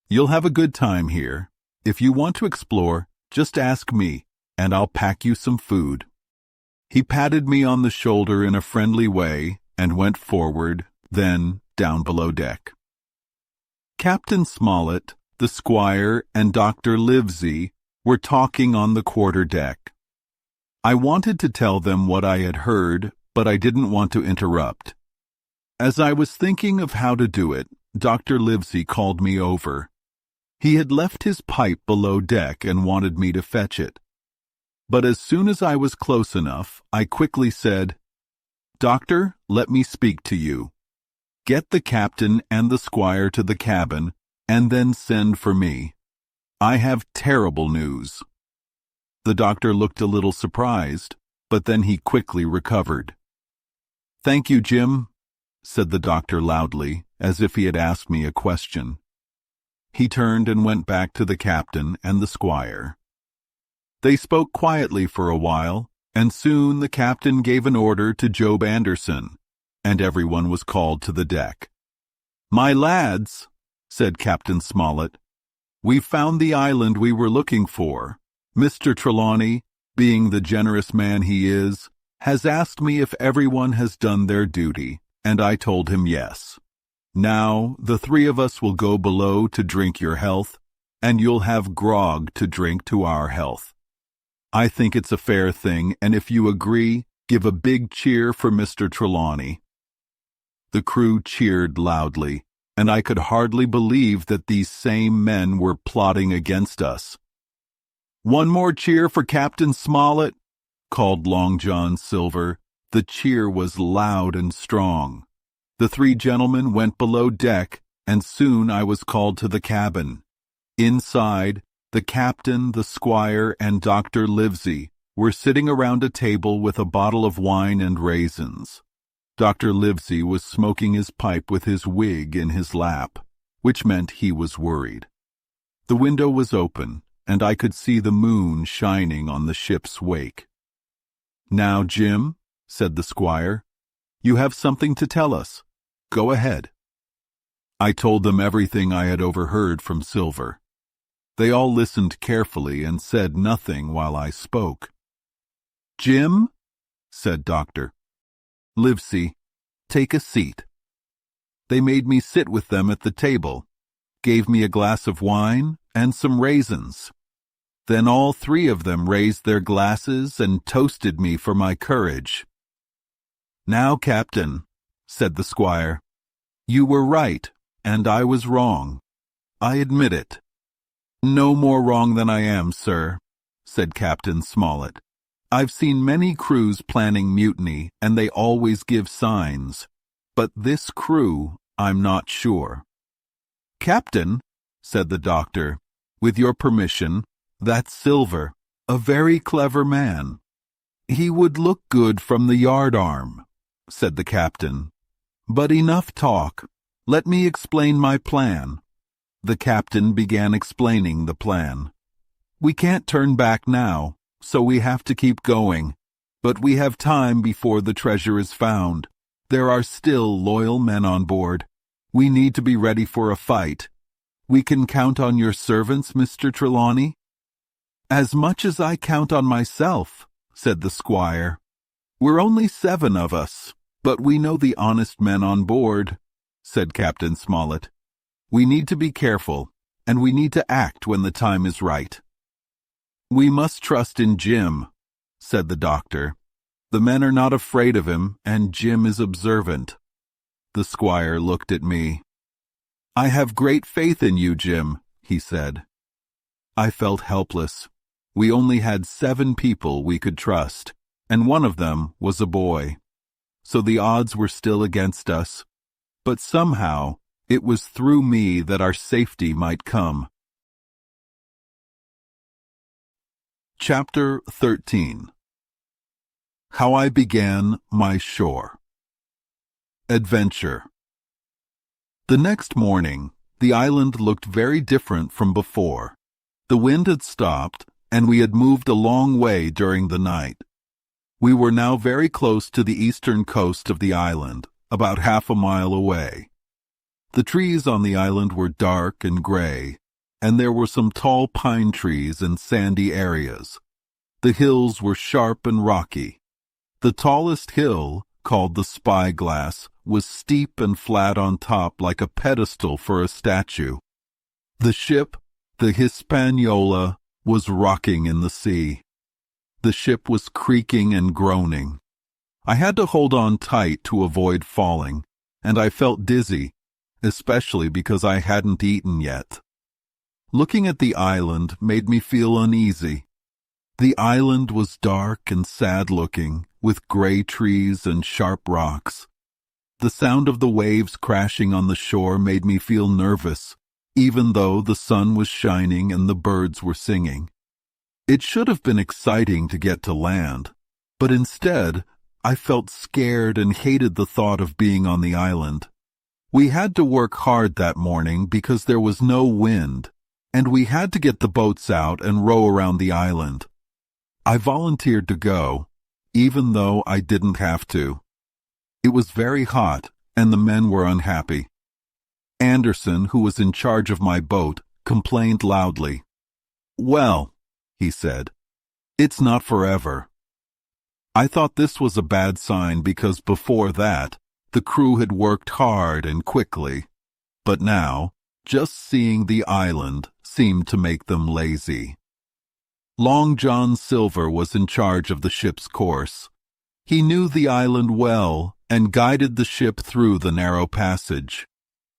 A: You'll have a good time here. If you want to explore, just ask me, and I'll pack you some food." He patted me on the shoulder in a friendly way and went forward, then down below deck. Captain Smollett, the squire, and Dr. Livesey were talking on the quarter-deck. I wanted to tell them what I had heard, but I didn't want to interrupt. As I was thinking of how to do it, Dr. Livesey called me over. He had left his pipe below deck and wanted me to fetch it. But as soon as I was close enough, I quickly said, "Doctor, let me speak to you. Get the captain and the squire to the cabin, and then send for me. I have terrible news." The doctor looked a little surprised, but then he quickly recovered. "Thank you, Jim," said the doctor loudly, as if he had asked me a question. He turned and went back to the captain and the squire. They spoke quietly for a while, and soon the captain gave an order to Job Anderson, and everyone was called to the deck. "My lads," said Captain Smollett, "we've found the island we were looking for. Mr. Trelawney, being the generous man he is, has asked me if everyone has done their duty, and I told him yes. Now, the 3 of us will go below to drink your health, and you'll have grog to drink to our health. I think it's a fair thing, and if you agree, give a big cheer for Mr. Trelawney." The crew cheered loudly, and I could hardly believe that these same men were plotting against us. "One more cheer for Captain Smollett," called Long John Silver. The cheer was loud and strong. The three gentlemen went below deck, and soon I was called to the cabin. Inside, the captain, the squire, and Dr. Livesey were sitting around a table with a bottle of wine and raisins. Dr. Livesey was smoking his pipe with his wig in his lap, which meant he was worried. The window was open, and I could see the moon shining on the ship's wake. "Now, Jim," said the squire, "you have something to tell us. Go ahead." I told them everything I had overheard from Silver. They all listened carefully and said nothing while I spoke. "Jim," said Dr. Livesey, "take a seat." They made me sit with them at the table, gave me a glass of wine and some raisins. Then all three of them raised their glasses and toasted me for my courage. "Now, Captain," said the squire, "you were right, and I was wrong. I admit it." "No more wrong than I am, sir," said Captain Smollett. "I've seen many crews planning mutiny, and they always give signs. But this crew, I'm not sure." "Captain," said the doctor, "with your permission, that's Silver, a very clever man." "He would look good from the yardarm," said the captain. "But enough talk. Let me explain my plan." The captain began explaining the plan. "We can't turn back now, so we have to keep going. But we have time before the treasure is found. There are still loyal men on board. We need to be ready for a fight. We can count on your servants, Mr. Trelawney?" "As much as I count on myself," said the squire. "We're only 7 of us, but we know the honest men on board," said Captain Smollett. "We need to be careful, and we need to act when the time is right." "We must trust in Jim," said the doctor. "The men are not afraid of him, and Jim is observant." The squire looked at me. "I have great faith in you, Jim," he said. I felt helpless. We only had 7 people we could trust, and one of them was a boy. So the odds were still against us. But somehow, it was through me that our safety might come. Chapter 13. How I Began My Shore. Adventure. The next morning, the island looked very different from before. The wind had stopped, and we had moved a long way during the night. We were now very close to the eastern coast of the island, about half a mile away. The trees on the island were dark and gray, and there were some tall pine trees in sandy areas. The hills were sharp and rocky. The tallest hill, called the Spyglass, was steep and flat on top like a pedestal for a statue. The ship, the Hispaniola, was rocking in the sea. The ship was creaking and groaning. I had to hold on tight to avoid falling, and I felt dizzy, especially because I hadn't eaten yet. Looking at the island made me feel uneasy. The island was dark and sad-looking, with gray trees and sharp rocks. The sound of the waves crashing on the shore made me feel nervous, even though the sun was shining and the birds were singing. It should have been exciting to get to land, but instead, I felt scared and hated the thought of being on the island. We had to work hard that morning because there was no wind, and we had to get the boats out and row around the island. I volunteered to go, even though I didn't have to. It was very hot, and the men were unhappy. Anderson, who was in charge of my boat, complained loudly. "Well," he said, "it's not forever." I thought this was a bad sign because before that, the crew had worked hard and quickly. But now, just seeing the island seemed to make them lazy. Long John Silver was in charge of the ship's course. He knew the island well and guided the ship through the narrow passage.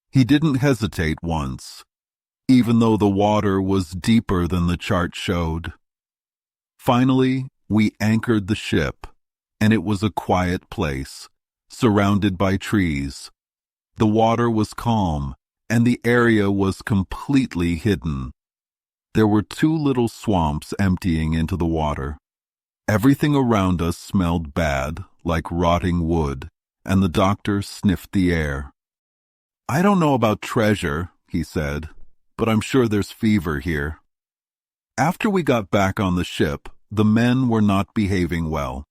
A: He didn't hesitate once, even though the water was deeper than the chart showed. Finally, we anchored the ship, and it was a quiet place, surrounded by trees. The water was calm, and the area was completely hidden. There were 2 little swamps emptying into the water. Everything around us smelled bad, like rotting wood, and the doctor sniffed the air. "I don't know about treasure," he said, "but I'm sure there's fever here." After we got back on the ship, the men were not behaving well.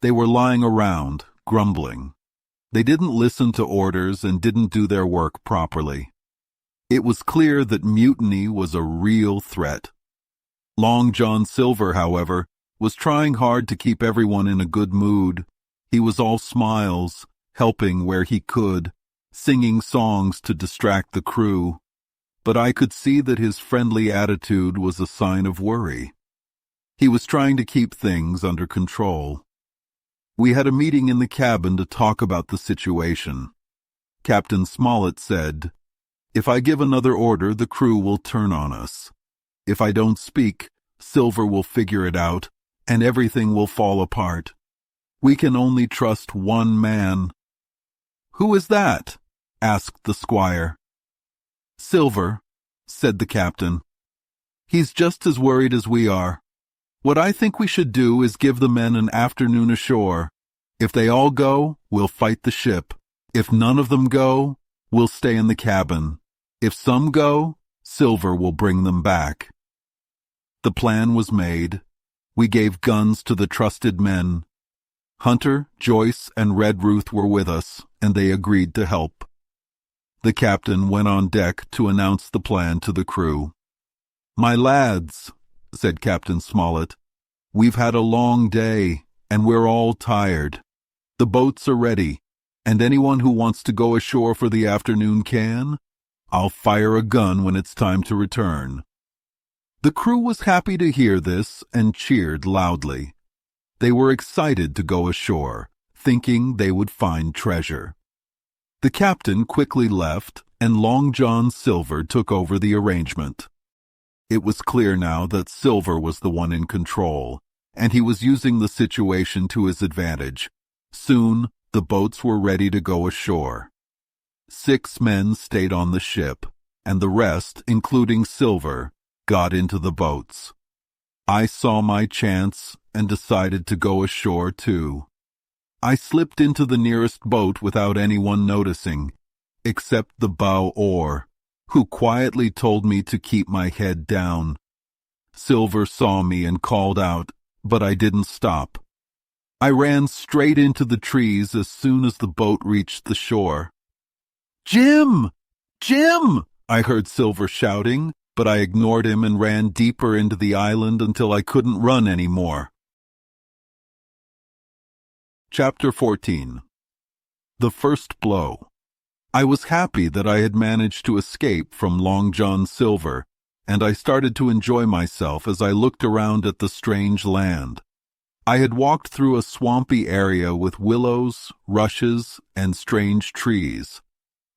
A: They were lying around, grumbling. They didn't listen to orders and didn't do their work properly. It was clear that mutiny was a real threat. Long John Silver, however, was trying hard to keep everyone in a good mood. He was all smiles, helping where he could, singing songs to distract the crew. But I could see that his friendly attitude was a sign of worry. He was trying to keep things under control. We had a meeting in the cabin to talk about the situation. Captain Smollett said, "If I give another order, the crew will turn on us. If I don't speak, Silver will figure it out, and everything will fall apart. We can only trust one man." "Who is that?" asked the squire. "Silver," said the captain. "He's just as worried as we are. What I think we should do is give the men an afternoon ashore. If they all go, we'll fight the ship. If none of them go, we'll stay in the cabin. If some go, Silver will bring them back." The plan was made. We gave guns to the trusted men. Hunter, Joyce, and Red Ruth were with us, and they agreed to help. The captain went on deck to announce the plan to the crew. "My lads," said Captain Smollett, "we've had a long day, and we're all tired. The boats are ready, and anyone who wants to go ashore for the afternoon can. I'll fire a gun when it's time to return." The crew was happy to hear this and cheered loudly. They were excited to go ashore, thinking they would find treasure. The captain quickly left, and Long John Silver took over the arrangement. It was clear now that Silver was the one in control, and he was using the situation to his advantage. Soon, the boats were ready to go ashore. 6 men stayed on the ship, and the rest, including Silver, got into the boats. I saw my chance and decided to go ashore too. I slipped into the nearest boat without anyone noticing, except the bow oar, who quietly told me to keep my head down. Silver saw me and called out, but I didn't stop. I ran straight into the trees as soon as the boat reached the shore. "Jim! Jim!" I heard Silver shouting, but I ignored him and ran deeper into the island until I couldn't run anymore. Chapter 14. The First Blow. I was happy that I had managed to escape from Long John Silver, and I started to enjoy myself as I looked around at the strange land. I had walked through a swampy area with willows, rushes, and strange trees.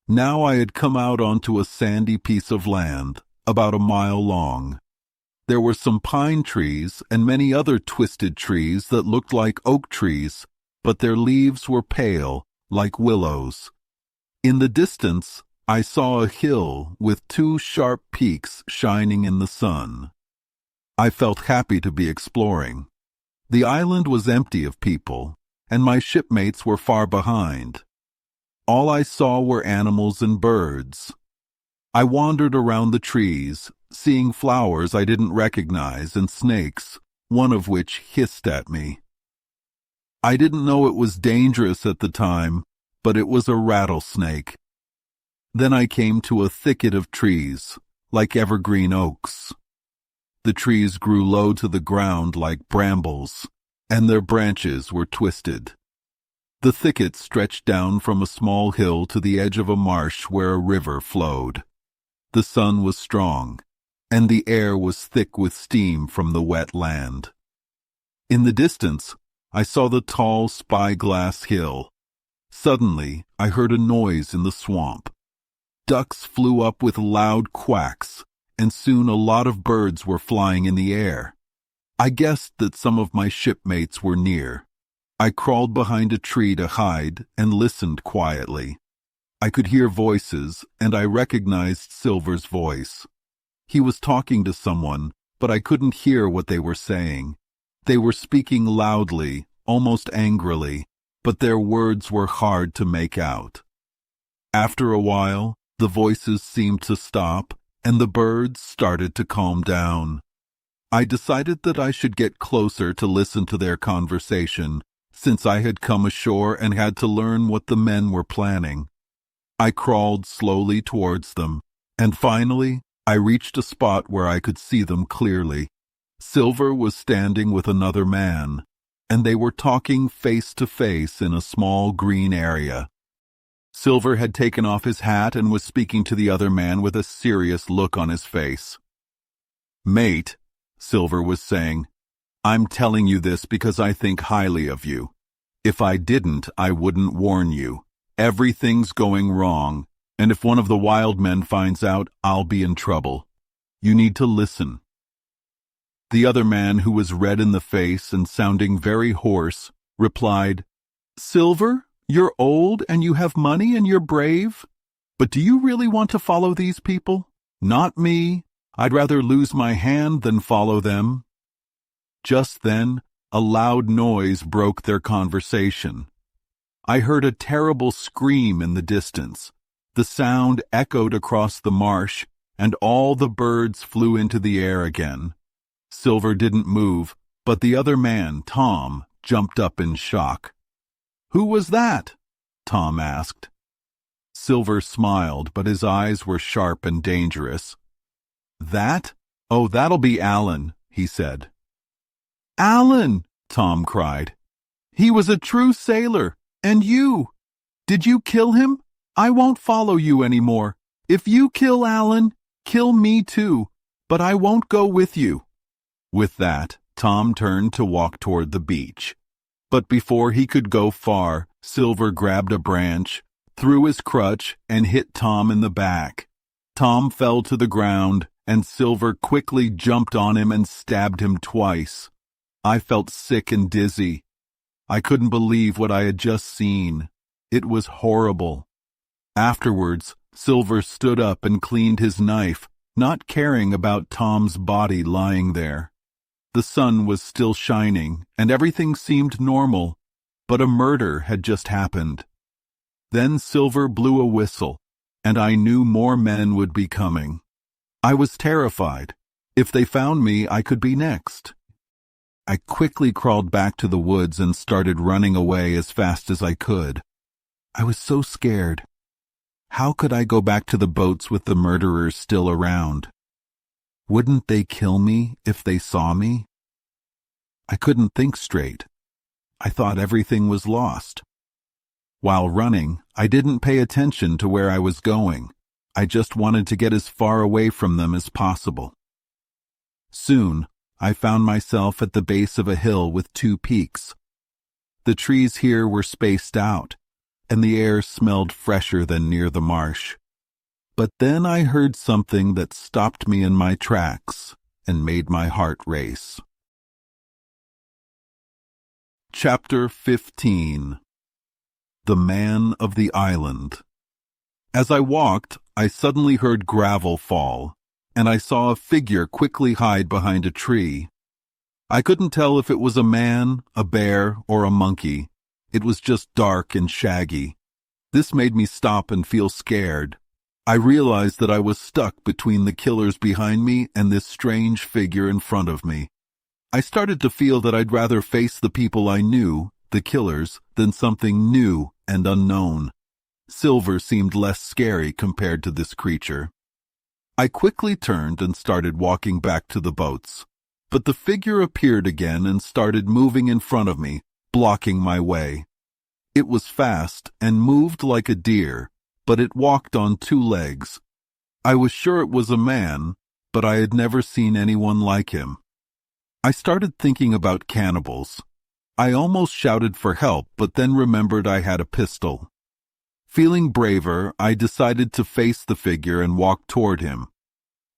A: Now I had come out onto a sandy piece of land, about a mile long. There were some pine trees and many other twisted trees that looked like oak trees, but their leaves were pale, like willows. In the distance, I saw a hill with 2 sharp peaks shining in the sun. I felt happy to be exploring. The island was empty of people, and my shipmates were far behind. All I saw were animals and birds. I wandered around the trees, seeing flowers I didn't recognize and snakes, one of which hissed at me. I didn't know it was dangerous at the time, but it was a rattlesnake. Then I came to a thicket of trees, like evergreen oaks. The trees grew low to the ground like brambles, and their branches were twisted. The thicket stretched down from a small hill to the edge of a marsh where a river flowed. The sun was strong, and the air was thick with steam from the wet land. In the distance, I saw the tall spyglass hill. Suddenly, I heard a noise in the swamp. Ducks flew up with loud quacks, and soon a lot of birds were flying in the air. I guessed that some of my shipmates were near. I crawled behind a tree to hide and listened quietly. I could hear voices, and I recognized Silver's voice. He was talking to someone, but I couldn't hear what they were saying. They were speaking loudly, almost angrily, but their words were hard to make out. After a while, the voices seemed to stop, and the birds started to calm down. I decided that I should get closer to listen to their conversation, since I had come ashore and had to learn what the men were planning. I crawled slowly towards them, and finally, I reached a spot where I could see them clearly. Silver was standing with another man, and they were talking face to face in a small green area. Silver had taken off his hat and was speaking to the other man with a serious look on his face. "Mate," Silver was saying, "I'm telling you this because I think highly of you. If I didn't, I wouldn't warn you. Everything's going wrong, and if one of the wild men finds out, I'll be in trouble. You need to listen." The other man, who was red in the face and sounding very hoarse, replied, "Silver, you're old and you have money and you're brave. But do you really want to follow these people? Not me. I'd rather lose my hand than follow them." Just then, a loud noise broke their conversation. I heard a terrible scream in the distance. The sound echoed across the marsh, and all the birds flew into the air again. Silver didn't move, but the other man, Tom, jumped up in shock. "Who was that?" Tom asked. Silver smiled, but his eyes were sharp and dangerous. "That? Oh, that'll be Alan," he said. "Alan!" Tom cried. "He was a true sailor, and you! Did you kill him? I won't follow you anymore. If you kill Alan, kill me too, but I won't go with you." With that, Tom turned to walk toward the beach. But before he could go far, Silver grabbed a branch, threw his crutch, and hit Tom in the back. Tom fell to the ground, and Silver quickly jumped on him and stabbed him twice. I felt sick and dizzy. I couldn't believe what I had just seen. It was horrible. Afterwards, Silver stood up and cleaned his knife, not caring about Tom's body lying there. The sun was still shining, and everything seemed normal, but a murder had just happened. Then Silver blew a whistle, and I knew more men would be coming. I was terrified. If they found me, I could be next. I quickly crawled back to the woods and started running away as fast as I could. I was so scared. How could I go back to the boats with the murderers still around? Wouldn't they kill me if they saw me? I couldn't think straight. I thought everything was lost. While running, I didn't pay attention to where I was going. I just wanted to get as far away from them as possible. Soon, I found myself at the base of a hill with 2 peaks. The trees here were spaced out, and the air smelled fresher than near the marsh. But then I heard something that stopped me in my tracks and made my heart race. Chapter 15. The Man of the Island. As I walked, I suddenly heard gravel fall, and I saw a figure quickly hide behind a tree. I couldn't tell if it was a man, a bear, or a monkey. It was just dark and shaggy. This made me stop and feel scared. I realized that I was stuck between the killers behind me and this strange figure in front of me. I started to feel that I'd rather face the people I knew, the killers, than something new and unknown. Silver seemed less scary compared to this creature. I quickly turned and started walking back to the boats. But the figure appeared again and started moving in front of me, blocking my way. It was fast and moved like a deer, but it walked on 2 legs. I was sure it was a man, but I had never seen anyone like him. I started thinking about cannibals. I almost shouted for help, but then remembered I had a pistol. Feeling braver, I decided to face the figure and walk toward him.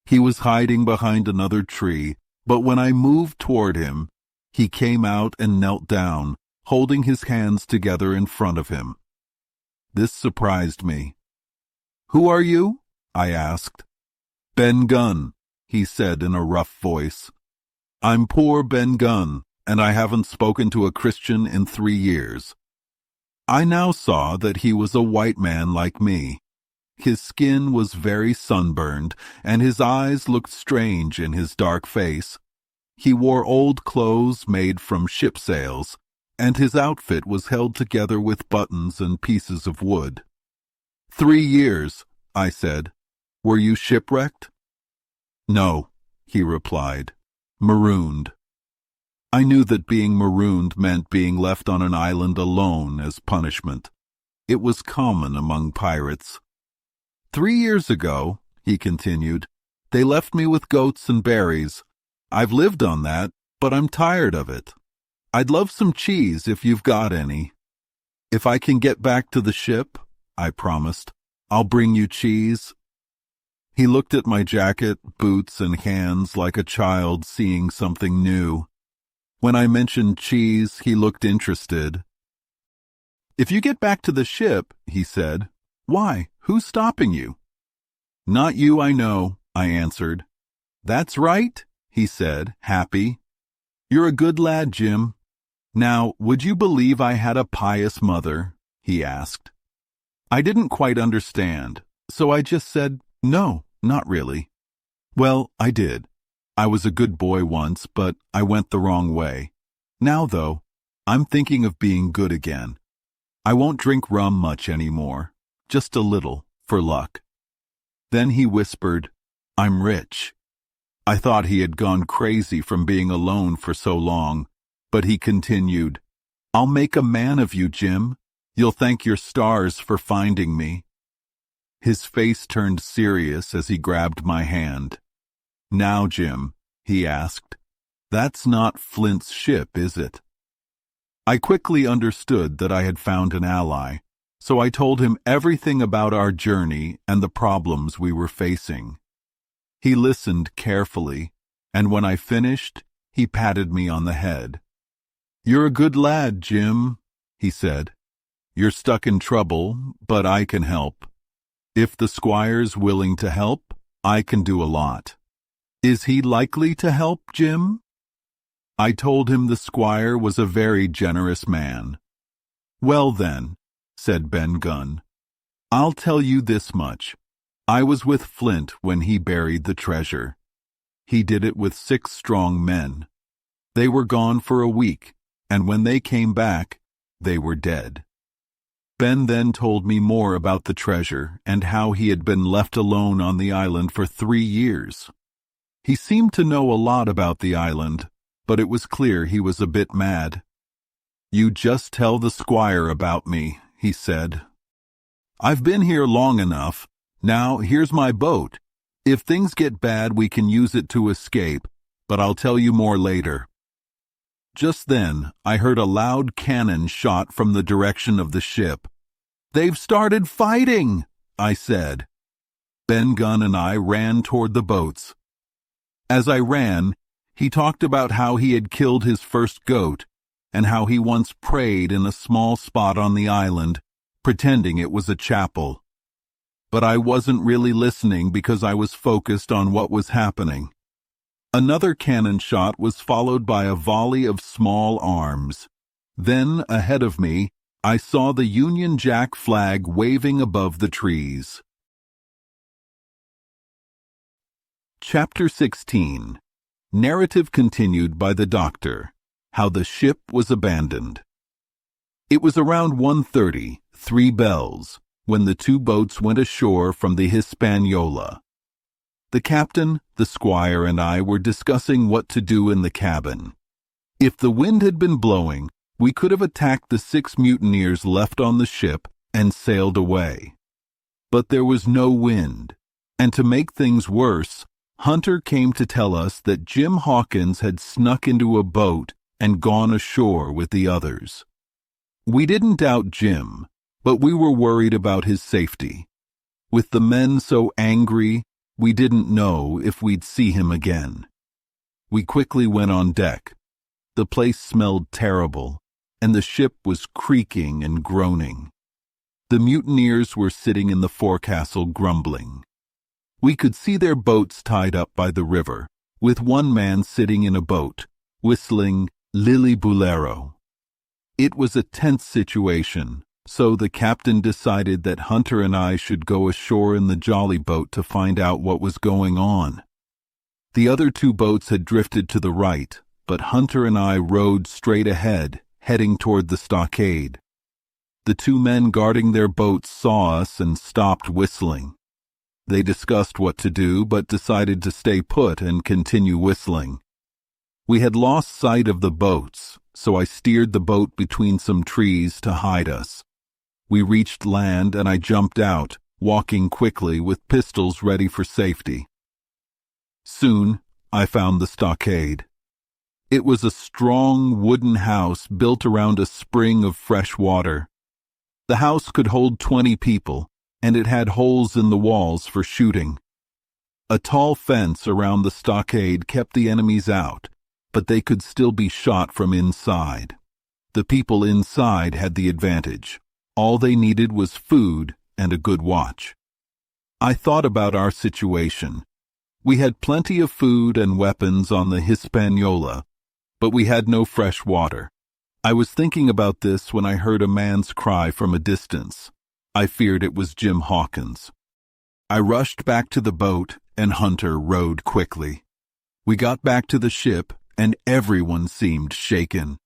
A: He was hiding behind another tree, but when I moved toward him, he came out and knelt down, holding his hands together in front of him. This surprised me. "Who are you?" I asked. "Ben Gunn," he said in a rough voice. "I'm poor Ben Gunn, and I haven't spoken to a Christian in 3 years." I now saw that he was a white man like me. His skin was very sunburned, and his eyes looked strange in his dark face. He wore old clothes made from ship sails, and his outfit was held together with buttons and pieces of wood. 3 years, I said. "Were you shipwrecked?" "No," he replied. "Marooned." I knew that being marooned meant being left on an island alone as punishment. It was common among pirates. 3 years ago," he continued, "they left me with goats and berries. I've lived on that, but I'm tired of it. I'd love some cheese if you've got any." "If I can get back to the ship," I promised, "I'll bring you cheese." He looked at my jacket, boots, and hands like a child seeing something new. When I mentioned cheese, he looked interested. "If you get back to the ship," he said, "why, who's stopping you?" "Not you, I know," I answered. "That's right," he said, happy. "You're a good lad, Jim. Now, would you believe I had a pious mother?" he asked. I didn't quite understand, so I just said, "No, not really." Well, I did. I was a good boy once, but I went the wrong way. Now, though, I'm thinking of being good again. I won't drink rum much anymore, just a little, for luck. Then he whispered, "I'm rich." I thought he had gone crazy from being alone for so long, but he continued, "I'll make a man of you, Jim. You'll thank your stars for finding me." His face turned serious as he grabbed my hand. "Now, Jim," he asked, "that's not Flint's ship, is it?" I quickly understood that I had found an ally, so I told him everything about our journey and the problems we were facing. He listened carefully, and when I finished, he patted me on the head. "You're a good lad, Jim," he said. "You're stuck in trouble, but I can help. If the squire's willing to help, I can do a lot." "Is he likely to help, Jim?" I told him the squire was a very generous man. "Well then," said Ben Gunn, "I'll tell you this much. I was with Flint when he buried the treasure. He did it with 6 strong men. They were gone for a week, and when they came back, they were dead." Ben then told me more about the treasure and how he had been left alone on the island for 3 years. He seemed to know a lot about the island, but it was clear he was a bit mad. "You just tell the squire about me," he said. "I've been here long enough. Now here's my boat. If things get bad, we can use it to escape, but I'll tell you more later." Just then, I heard a loud cannon shot from the direction of the ship. "They've started fighting," I said. Ben Gunn and I ran toward the boats. As I ran, he talked about how he had killed his first goat and how he once prayed in a small spot on the island, pretending it was a chapel. But I wasn't really listening because I was focused on what was happening. Another cannon shot was followed by a volley of small arms. Then, ahead of me, I saw the Union Jack flag waving above the trees. Chapter 16. Narrative continued by the doctor. How the ship was abandoned. It was around 1:30, 3 bells, when the 2 boats went ashore from the Hispaniola. The captain, the squire, and I were discussing what to do in the cabin. If the wind had been blowing, we could have attacked the 6 mutineers left on the ship and sailed away. But there was no wind, and to make things worse, Hunter came to tell us that Jim Hawkins had snuck into a boat and gone ashore with the others. We didn't doubt Jim, but we were worried about his safety. With the men so angry, we didn't know if we'd see him again. We quickly went on deck. The place smelled terrible, and the ship was creaking and groaning. The mutineers were sitting in the forecastle grumbling. We could see their boats tied up by the river, with one man sitting in a boat, whistling Lili Bolero. It was a tense situation, so the captain decided that Hunter and I should go ashore in the jolly boat to find out what was going on. The other two boats had drifted to the right, but Hunter and I rowed straight ahead, heading toward the stockade. The two men guarding their boats saw us and stopped whistling. They discussed what to do, but decided to stay put and continue whistling. We had lost sight of the boats, so I steered the boat between some trees to hide us. We reached land and I jumped out, walking quickly with pistols ready for safety. Soon, I found the stockade. It was a strong wooden house built around a spring of fresh water. The house could hold 20 people, and it had holes in the walls for shooting. A tall fence around the stockade kept the enemies out, but they could still be shot from inside. The people inside had the advantage. All they needed was food and a good watch. I thought about our situation. We had plenty of food and weapons on the Hispaniola, but we had no fresh water. I was thinking about this when I heard a man's cry from a distance. I feared it was Jim Hawkins. I rushed back to the boat, and Hunter rowed quickly. We got back to the ship, and everyone seemed shaken.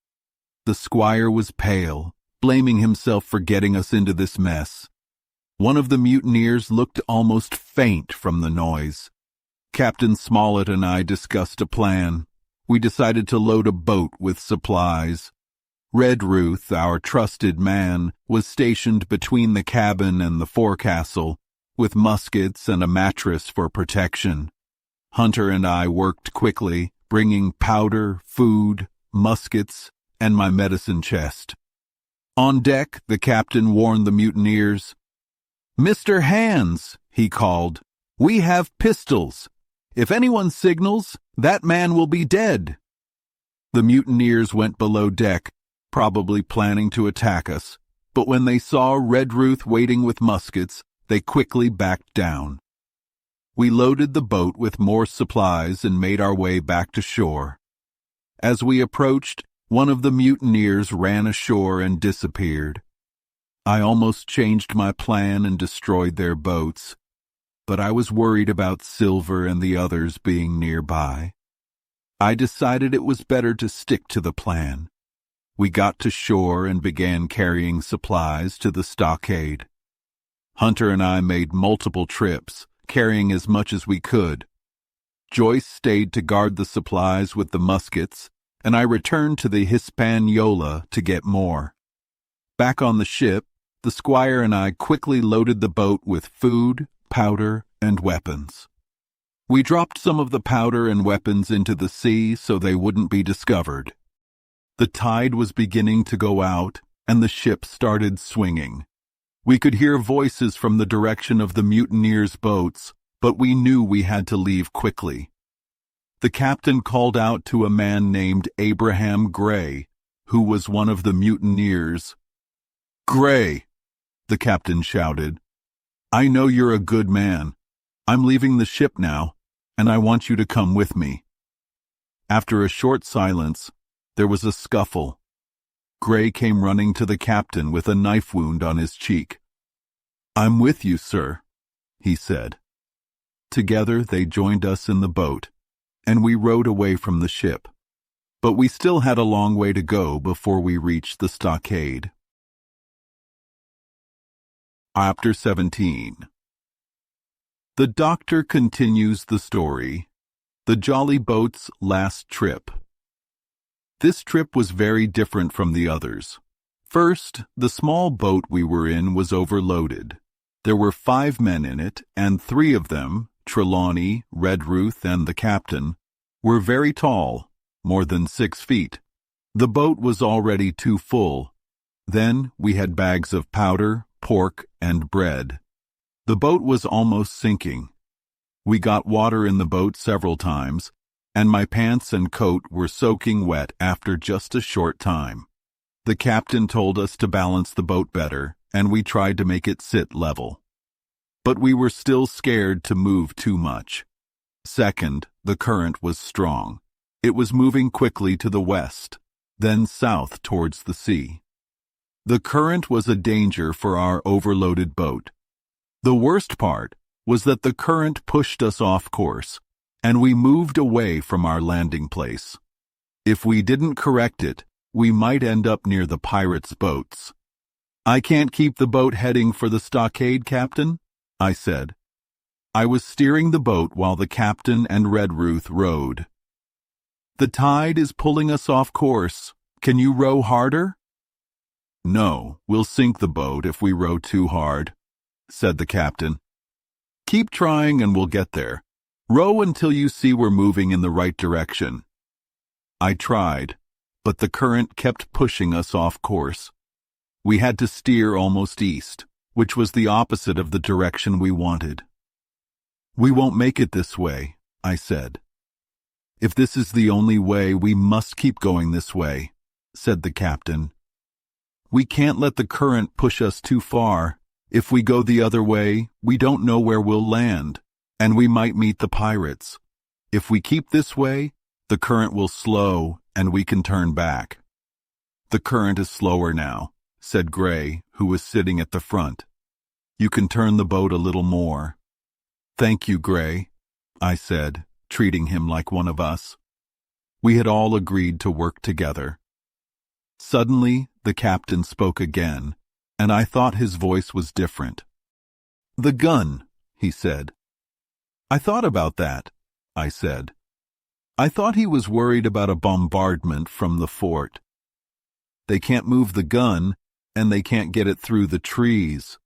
A: The squire was pale, blaming himself for getting us into this mess. One of the mutineers looked almost faint from the noise. Captain Smollett and I discussed a plan. We decided to load a boat with supplies. Redruth, our trusted man, was stationed between the cabin and the forecastle, with muskets and a mattress for protection. Hunter and I worked quickly, bringing powder, food, muskets, and my medicine chest. On deck, the captain warned the mutineers. "Mr. Hands," he called, "we have pistols. If anyone signals, that man will be dead." The mutineers went below deck, probably planning to attack us, but when they saw Redruth waiting with muskets, they quickly backed down. We loaded the boat with more supplies and made our way back to shore. As we approached, one of the mutineers ran ashore and disappeared. I almost changed my plan and destroyed their boats, but I was worried about Silver and the others being nearby. I decided it was better to stick to the plan. We got to shore and began carrying supplies to the stockade. Hunter and I made multiple trips, carrying as much as we could. Joyce stayed to guard the supplies with the muskets, and I returned to the Hispaniola to get more. Back on the ship, the squire and I quickly loaded the boat with food, powder, and weapons. We dropped some of the powder and weapons into the sea so they wouldn't be discovered. The tide was beginning to go out, and the ship started swinging. We could hear voices from the direction of the mutineers' boats, but we knew we had to leave quickly. The captain called out to a man named Abraham Gray, who was one of the mutineers. "Gray," the captain shouted, "I know you're a good man. I'm leaving the ship now, and I want you to come with me." After a short silence, there was a scuffle. Gray came running to the captain with a knife wound on his cheek. "I'm with you, sir," he said. Together they joined us in the boat, and we rowed away from the ship. But we still had a long way to go before we reached the stockade. Chapter 17. The doctor continues the story. The Jolly Boat's last trip. This trip was very different from the others. First, the small boat we were in was overloaded. There were 5 men in it, and 3 of them, Trelawney, Redruth, and the captain, were very tall, more than 6 feet. The boat was already too full. Then we had bags of powder, pork, and bread. The boat was almost sinking. We got water in the boat several times, and my pants and coat were soaking wet after just a short time. The captain told us to balance the boat better, and we tried to make it sit level. But we were still scared to move too much. Second, the current was strong. It was moving quickly to the west, then south towards the sea. The current was a danger for our overloaded boat. The worst part was that the current pushed us off course, and we moved away from our landing place. If we didn't correct it, we might end up near the pirates' boats. "I can't keep the boat heading for the stockade, Captain," I said. I was steering the boat while the captain and Redruth rowed. "The tide is pulling us off course. Can you row harder?" "No, we'll sink the boat if we row too hard," said the captain. "Keep trying and we'll get there. Row until you see we're moving in the right direction." I tried, but the current kept pushing us off course. We had to steer almost east, which was the opposite of the direction we wanted. "We won't make it this way," I said. "If this is the only way, we must keep going this way," said the captain. "We can't let the current push us too far. If we go the other way, we don't know where we'll land, and we might meet the pirates. If we keep this way, the current will slow and we can turn back." "The current is slower now," said Gray, who was sitting at the front. "You can turn the boat a little more." "Thank you, Gray," I said, treating him like one of us. We had all agreed to work together. Suddenly, the captain spoke again, and I thought his voice was different. "The gun," he said. "I thought about that," I said. "I thought he was worried about a bombardment from the fort. They can't move the gun, and they can't get it through the trees."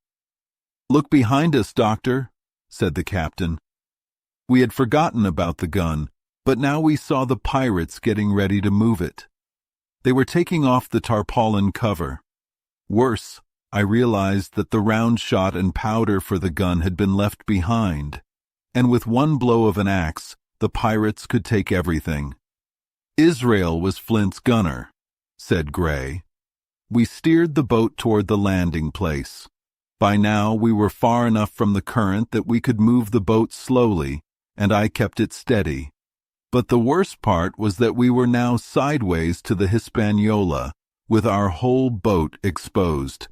A: "Look behind us, Doctor," said the captain. We had forgotten about the gun, but now we saw the pirates getting ready to move it. They were taking off the tarpaulin cover. Worse, I realized that the round shot and powder for the gun had been left behind, and with one blow of an axe, the pirates could take everything. "Israel was Flint's gunner," said Gray. We steered the boat toward the landing place. By now we were far enough from the current that we could move the boat slowly, and I kept it steady. But the worst part was that we were now sideways to the Hispaniola, with our whole boat exposed.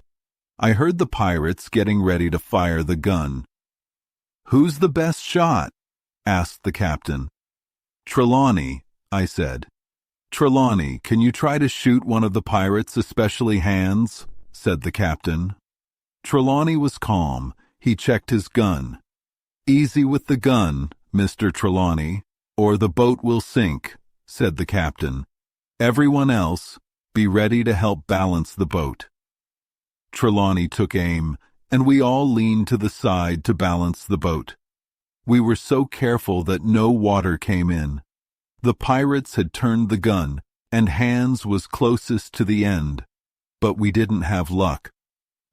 A: I heard the pirates getting ready to fire the gun. "Who's the best shot?" asked the captain. "Trelawney," I said. "Trelawney, can you try to shoot one of the pirates, especially Hands?" said the captain. Trelawney was calm. He checked his gun. "Easy with the gun, Mr. Trelawney, or the boat will sink," said the captain. "Everyone else, be ready to help balance the boat." Trelawney took aim, and we all leaned to the side to balance the boat. We were so careful that no water came in. The pirates had turned the gun, and Hands was closest to the end, but we didn't have luck.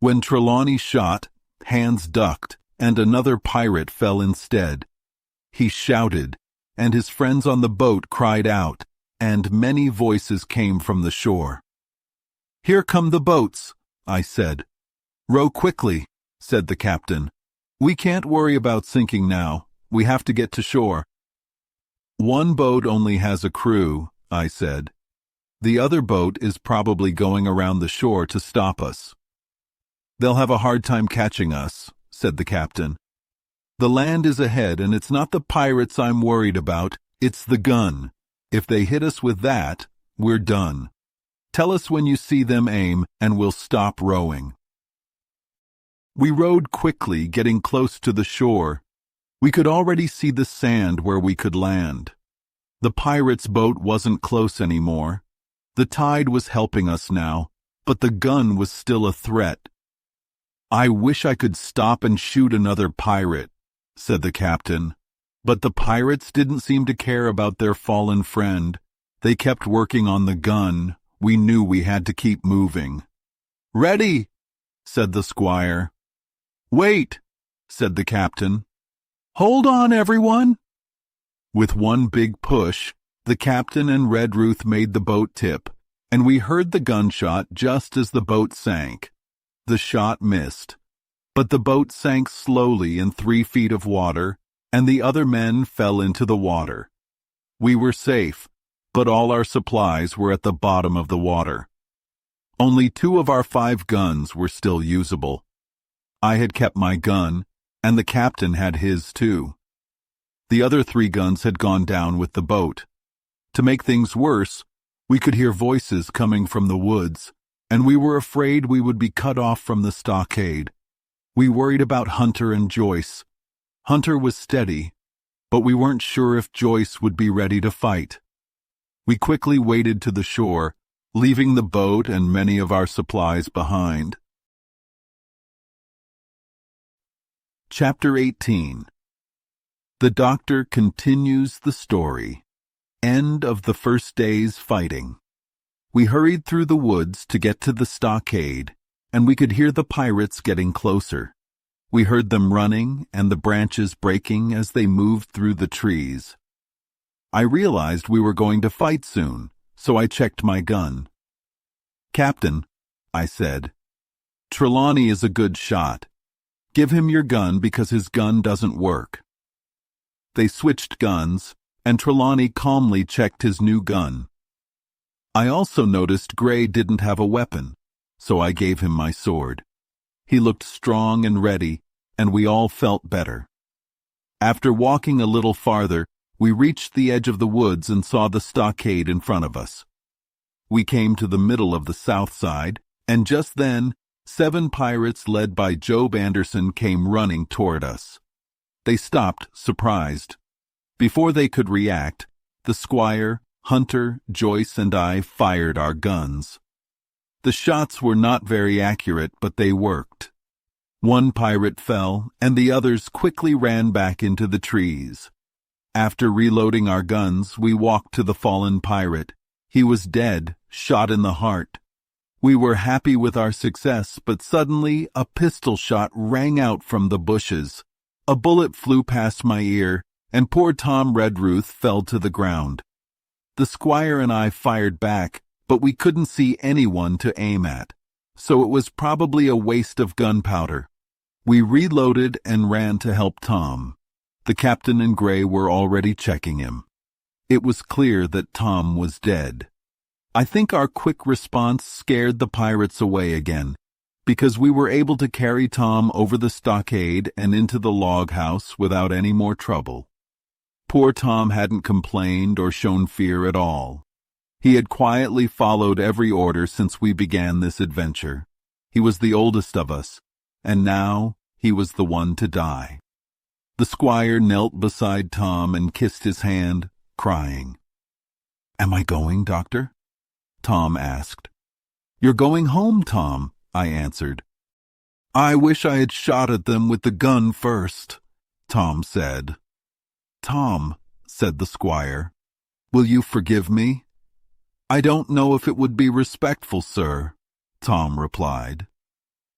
A: When Trelawney shot, Hands ducked, and another pirate fell instead. He shouted, and his friends on the boat cried out, and many voices came from the shore. "Here come the boats," I said. "Row quickly," said the captain. "We can't worry about sinking now. We have to get to shore." "One boat only has a crew," I said. "The other boat is probably going around the shore to stop us." "They'll have a hard time catching us," said the captain. "The land is ahead, and it's not the pirates I'm worried about, it's the gun. If they hit us with that, we're done. Tell us when you see them aim, and we'll stop rowing." We rowed quickly, getting close to the shore. We could already see the sand where we could land. The pirates' boat wasn't close anymore. The tide was helping us now, but the gun was still a threat. "I wish I could stop and shoot another pirate," said the captain. But the pirates didn't seem to care about their fallen friend. They kept working on the gun. We knew we had to keep moving. "Ready," said the squire. "Wait," said the captain. "Hold on, everyone." With one big push, the captain and Redruth made the boat tip, and we heard the gunshot just as the boat sank. The shot missed, but the boat sank slowly in 3 feet of water, and the other men fell into the water. We were safe, but all our supplies were at the bottom of the water. Only 2 of our 5 guns were still usable. I had kept my gun, and the captain had his too. The other 3 guns had gone down with the boat. To make things worse, we could hear voices coming from the woods, and we were afraid we would be cut off from the stockade. We worried about Hunter and Joyce. Hunter was steady, but we weren't sure if Joyce would be ready to fight. We quickly waded to the shore, leaving the boat and many of our supplies behind. Chapter 18. The doctor continues the story. End of the first day's fighting. We hurried through the woods to get to the stockade, and we could hear the pirates getting closer. We heard them running and the branches breaking as they moved through the trees. I realized we were going to fight soon, so I checked my gun. "Captain," I said, "Trelawney is a good shot. Give him your gun because his gun doesn't work." They switched guns, and Trelawney calmly checked his new gun. I also noticed Gray didn't have a weapon, so I gave him my sword. He looked strong and ready, and we all felt better. After walking a little farther, we reached the edge of the woods and saw the stockade in front of us. We came to the middle of the south side, and just then, 7 pirates led by Job Anderson came running toward us. They stopped, surprised. Before they could react, the squire, Hunter, Joyce, and I fired our guns. The shots were not very accurate, but they worked. 1 pirate fell, and the others quickly ran back into the trees. After reloading our guns, we walked to the fallen pirate. He was dead, shot in the heart. We were happy with our success, but suddenly a pistol shot rang out from the bushes. A bullet flew past my ear, and poor Tom Redruth fell to the ground. The squire and I fired back, but we couldn't see anyone to aim at, so it was probably a waste of gunpowder. We reloaded and ran to help Tom. The captain and Gray were already checking him. It was clear that Tom was dead. I think our quick response scared the pirates away again, because we were able to carry Tom over the stockade and into the log house without any more trouble. Poor Tom hadn't complained or shown fear at all. He had quietly followed every order since we began this adventure. He was the oldest of us, and now he was the one to die. The squire knelt beside Tom and kissed his hand, crying. "Am I going, Doctor?" Tom asked. "You're going home, Tom," I answered. "I wish I had shot at them with the gun first," Tom said. "Tom," said the squire, "will you forgive me?" "I don't know if it would be respectful, sir," Tom replied.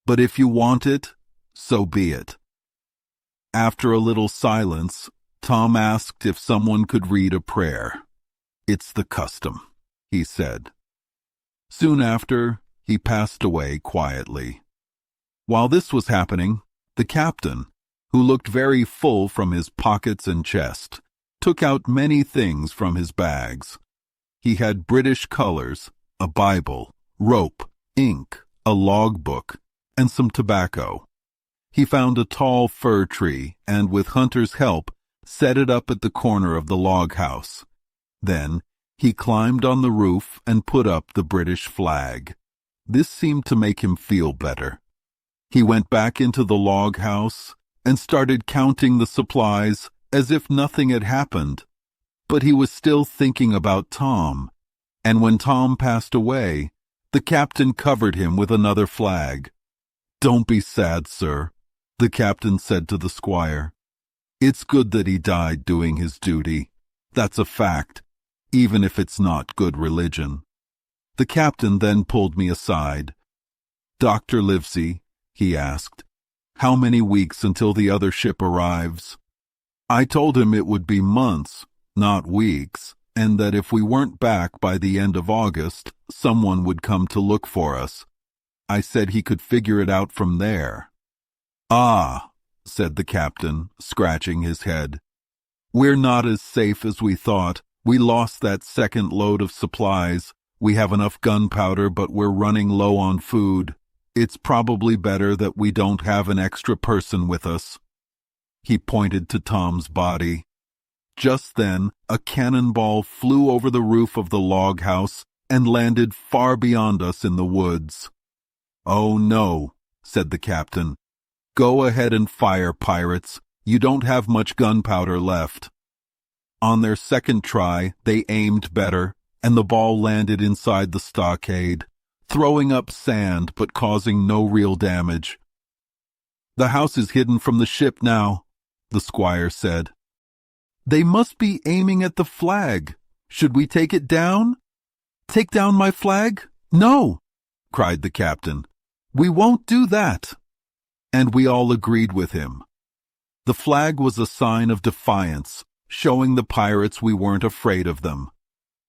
A: "But if you want it, so be it." After a little silence, Tom asked if someone could read a prayer. "It's the custom," he said. Soon after, he passed away quietly. While this was happening, the captain, who looked very full from his pockets and chest, took out many things from his bags. He had British colors, a Bible, rope, ink, a logbook, and some tobacco. He found a tall fir tree and, with Hunter's help, set it up at the corner of the log house. Then he climbed on the roof and put up the British flag. This seemed to make him feel better. He went back into the log house and started counting the supplies as if nothing had happened. But he was still thinking about Tom, and when Tom passed away, the captain covered him with another flag. "Don't be sad, sir," the captain said to the squire. It's good that he died doing his duty. That's a fact, even if it's not good religion. The captain then pulled me aside. Dr. Livesey, he asked, how many weeks until the other ship arrives? I told him it would be months, not weeks, and that if we weren't back by the end of August, someone would come to look for us. I said he could figure it out from there. Ah, said the captain, scratching his head. We're not as safe as we thought. We lost that second load of supplies. We have enough gunpowder, but we're running low on food. It's probably better that we don't have an extra person with us. He pointed to Tom's body. Just then, a cannonball flew over the roof of the log house and landed far beyond us in the woods. Oh no, said the captain. Go ahead and fire, pirates. You don't have much gunpowder left. On their second try, they aimed better, and the ball landed inside the stockade, throwing up sand but causing no real damage. The house is hidden from the ship now, the squire said. They must be aiming at the flag. Should we take it down? Take down my flag? No, cried the captain. We won't do that. And we all agreed with him. The flag was a sign of defiance, showing the pirates we weren't afraid of them.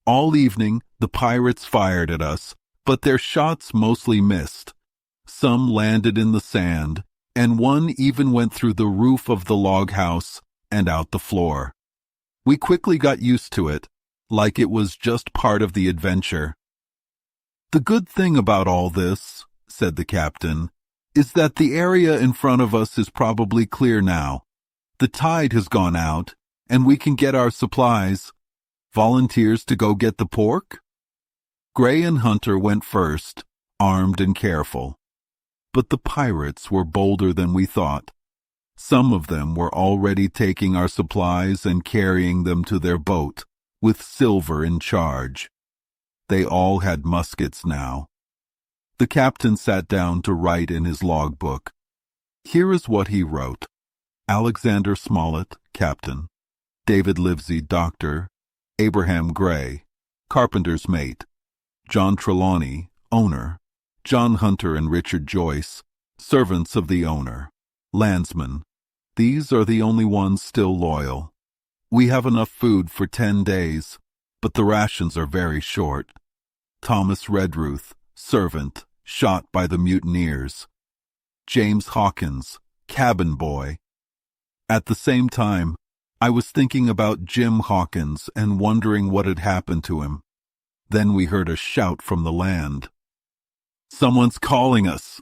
A: All evening, the pirates fired at us, but their shots mostly missed. Some landed in the sand, and one even went through the roof of the log house and out the floor. We quickly got used to it, like it was just part of the adventure. The good thing about all this, said the captain, is that the area in front of us is probably clear now. The tide has gone out, and we can get our supplies. Volunteers to go get the pork? Gray and Hunter went first, armed and careful. But the pirates were bolder than we thought. Some of them were already taking our supplies and carrying them to their boat, with Silver in charge. They all had muskets now. The captain sat down to write in his logbook. Here is what he wrote. Alexander Smollett, captain. David Livesey, doctor. Abraham Gray, carpenter's mate. John Trelawney, owner. John Hunter and Richard Joyce, servants of the owner. Landsmen. These are the only ones still loyal. We have enough food for 10 days, but the rations are very short. Thomas Redruth, servant, shot by the mutineers. James Hawkins, cabin boy. At the same time, I was thinking about Jim Hawkins and wondering what had happened to him. Then we heard a shout from the land. Someone's calling us,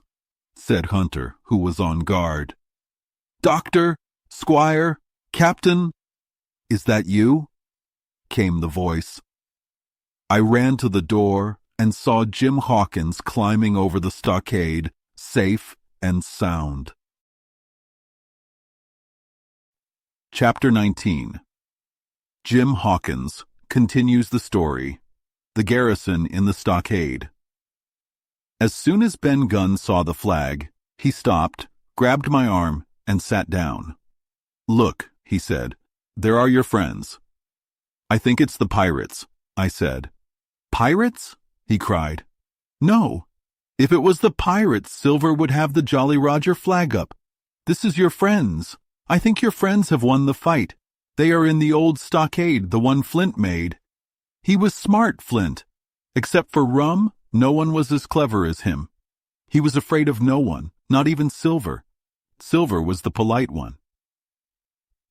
A: said Hunter, who was on guard. Doctor, Squire, Captain, is that you? Came the voice. I ran to the door and saw Jim Hawkins climbing over the stockade, safe and sound. Chapter 19. Jim Hawkins continues the story. The garrison in the stockade. As soon as Ben Gunn saw the flag, he stopped, grabbed my arm, and sat down. Look, he said, there are your friends. I think it's the pirates, I said. Pirates? He cried. No. If it was the pirates, Silver would have the Jolly Roger flag up. This is your friends. I think your friends have won the fight. They are in the old stockade, the one Flint made. He was smart, Flint. Except for rum, no one was as clever as him. He was afraid of no one, not even Silver. Silver was the polite one.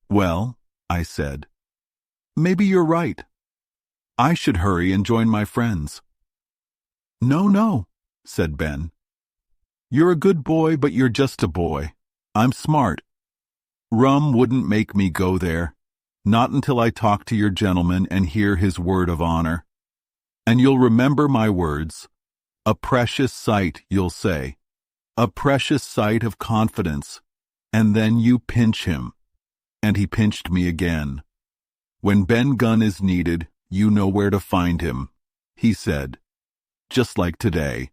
A: Well, I said, maybe you're right. I should hurry and join my friends. No, said Ben. You're a good boy, but you're just a boy. I'm smart. Rum wouldn't make me go there. Not until I talk to your gentleman and hear his word of honor. And you'll remember my words. A precious sight, you'll say. A precious sight of confidence. And then you pinch him. And he pinched me again. When Ben Gunn is needed, you know where to find him, he said. Just like today.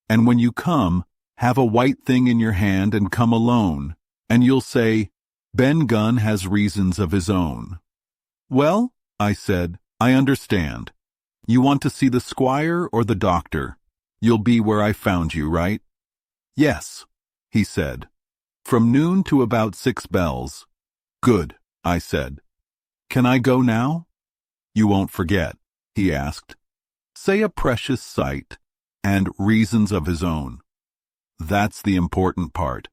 A: And when you come, have a white thing in your hand and come alone. And you'll say, Ben Gunn has reasons of his own. Well, I said, I understand. You want to see the squire or the doctor? You'll be where I found you, right? Yes, he said. From noon to about 6 bells. Good, I said. Can I go now? You won't forget, he asked. Say a precious sight and reasons of his own. That's the important part.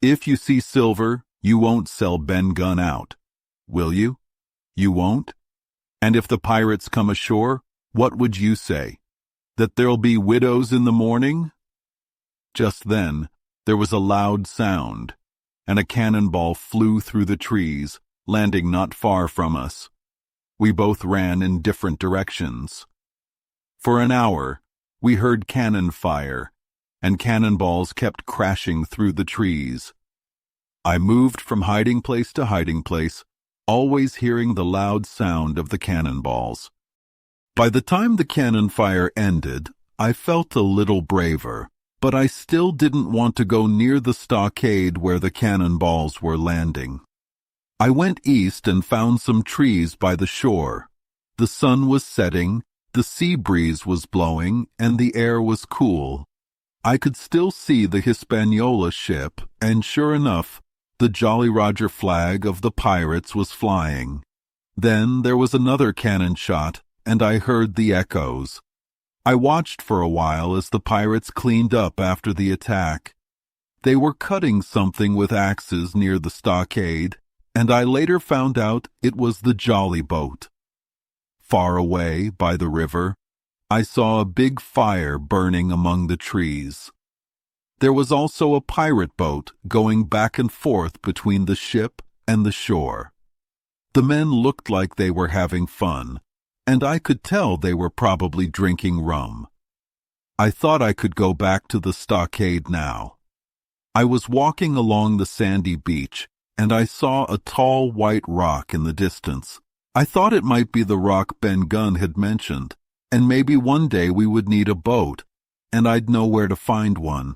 A: If you see silver, you won't sell Ben Gunn out, will you? You won't? And if the pirates come ashore, what would you say? That there'll be widows in the morning? Just then, there was a loud sound, and a cannonball flew through the trees, landing not far from us. We both ran in different directions. For an hour, we heard cannon fire, and cannonballs kept crashing through the trees. I moved from hiding place to hiding place, always hearing the loud sound of the cannonballs. By the time the cannon fire ended, I felt a little braver, but I still didn't want to go near the stockade where the cannonballs were landing. I went east and found some trees by the shore. The sun was setting, the sea breeze was blowing, and the air was cool. I could still see the Hispaniola ship, and sure enough, the Jolly Roger flag of the pirates was flying. Then there was another cannon shot, and I heard the echoes. I watched for a while as the pirates cleaned up after the attack. They were cutting something with axes near the stockade, and I later found out it was the Jolly boat. Far away, by the river, I saw a big fire burning among the trees. There was also a pirate boat going back and forth between the ship and the shore. The men looked like they were having fun, and I could tell they were probably drinking rum. I thought I could go back to the stockade now. I was walking along the sandy beach, and I saw a tall white rock in the distance. I thought it might be the rock Ben Gunn had mentioned, and maybe one day we would need a boat, and I'd know where to find one.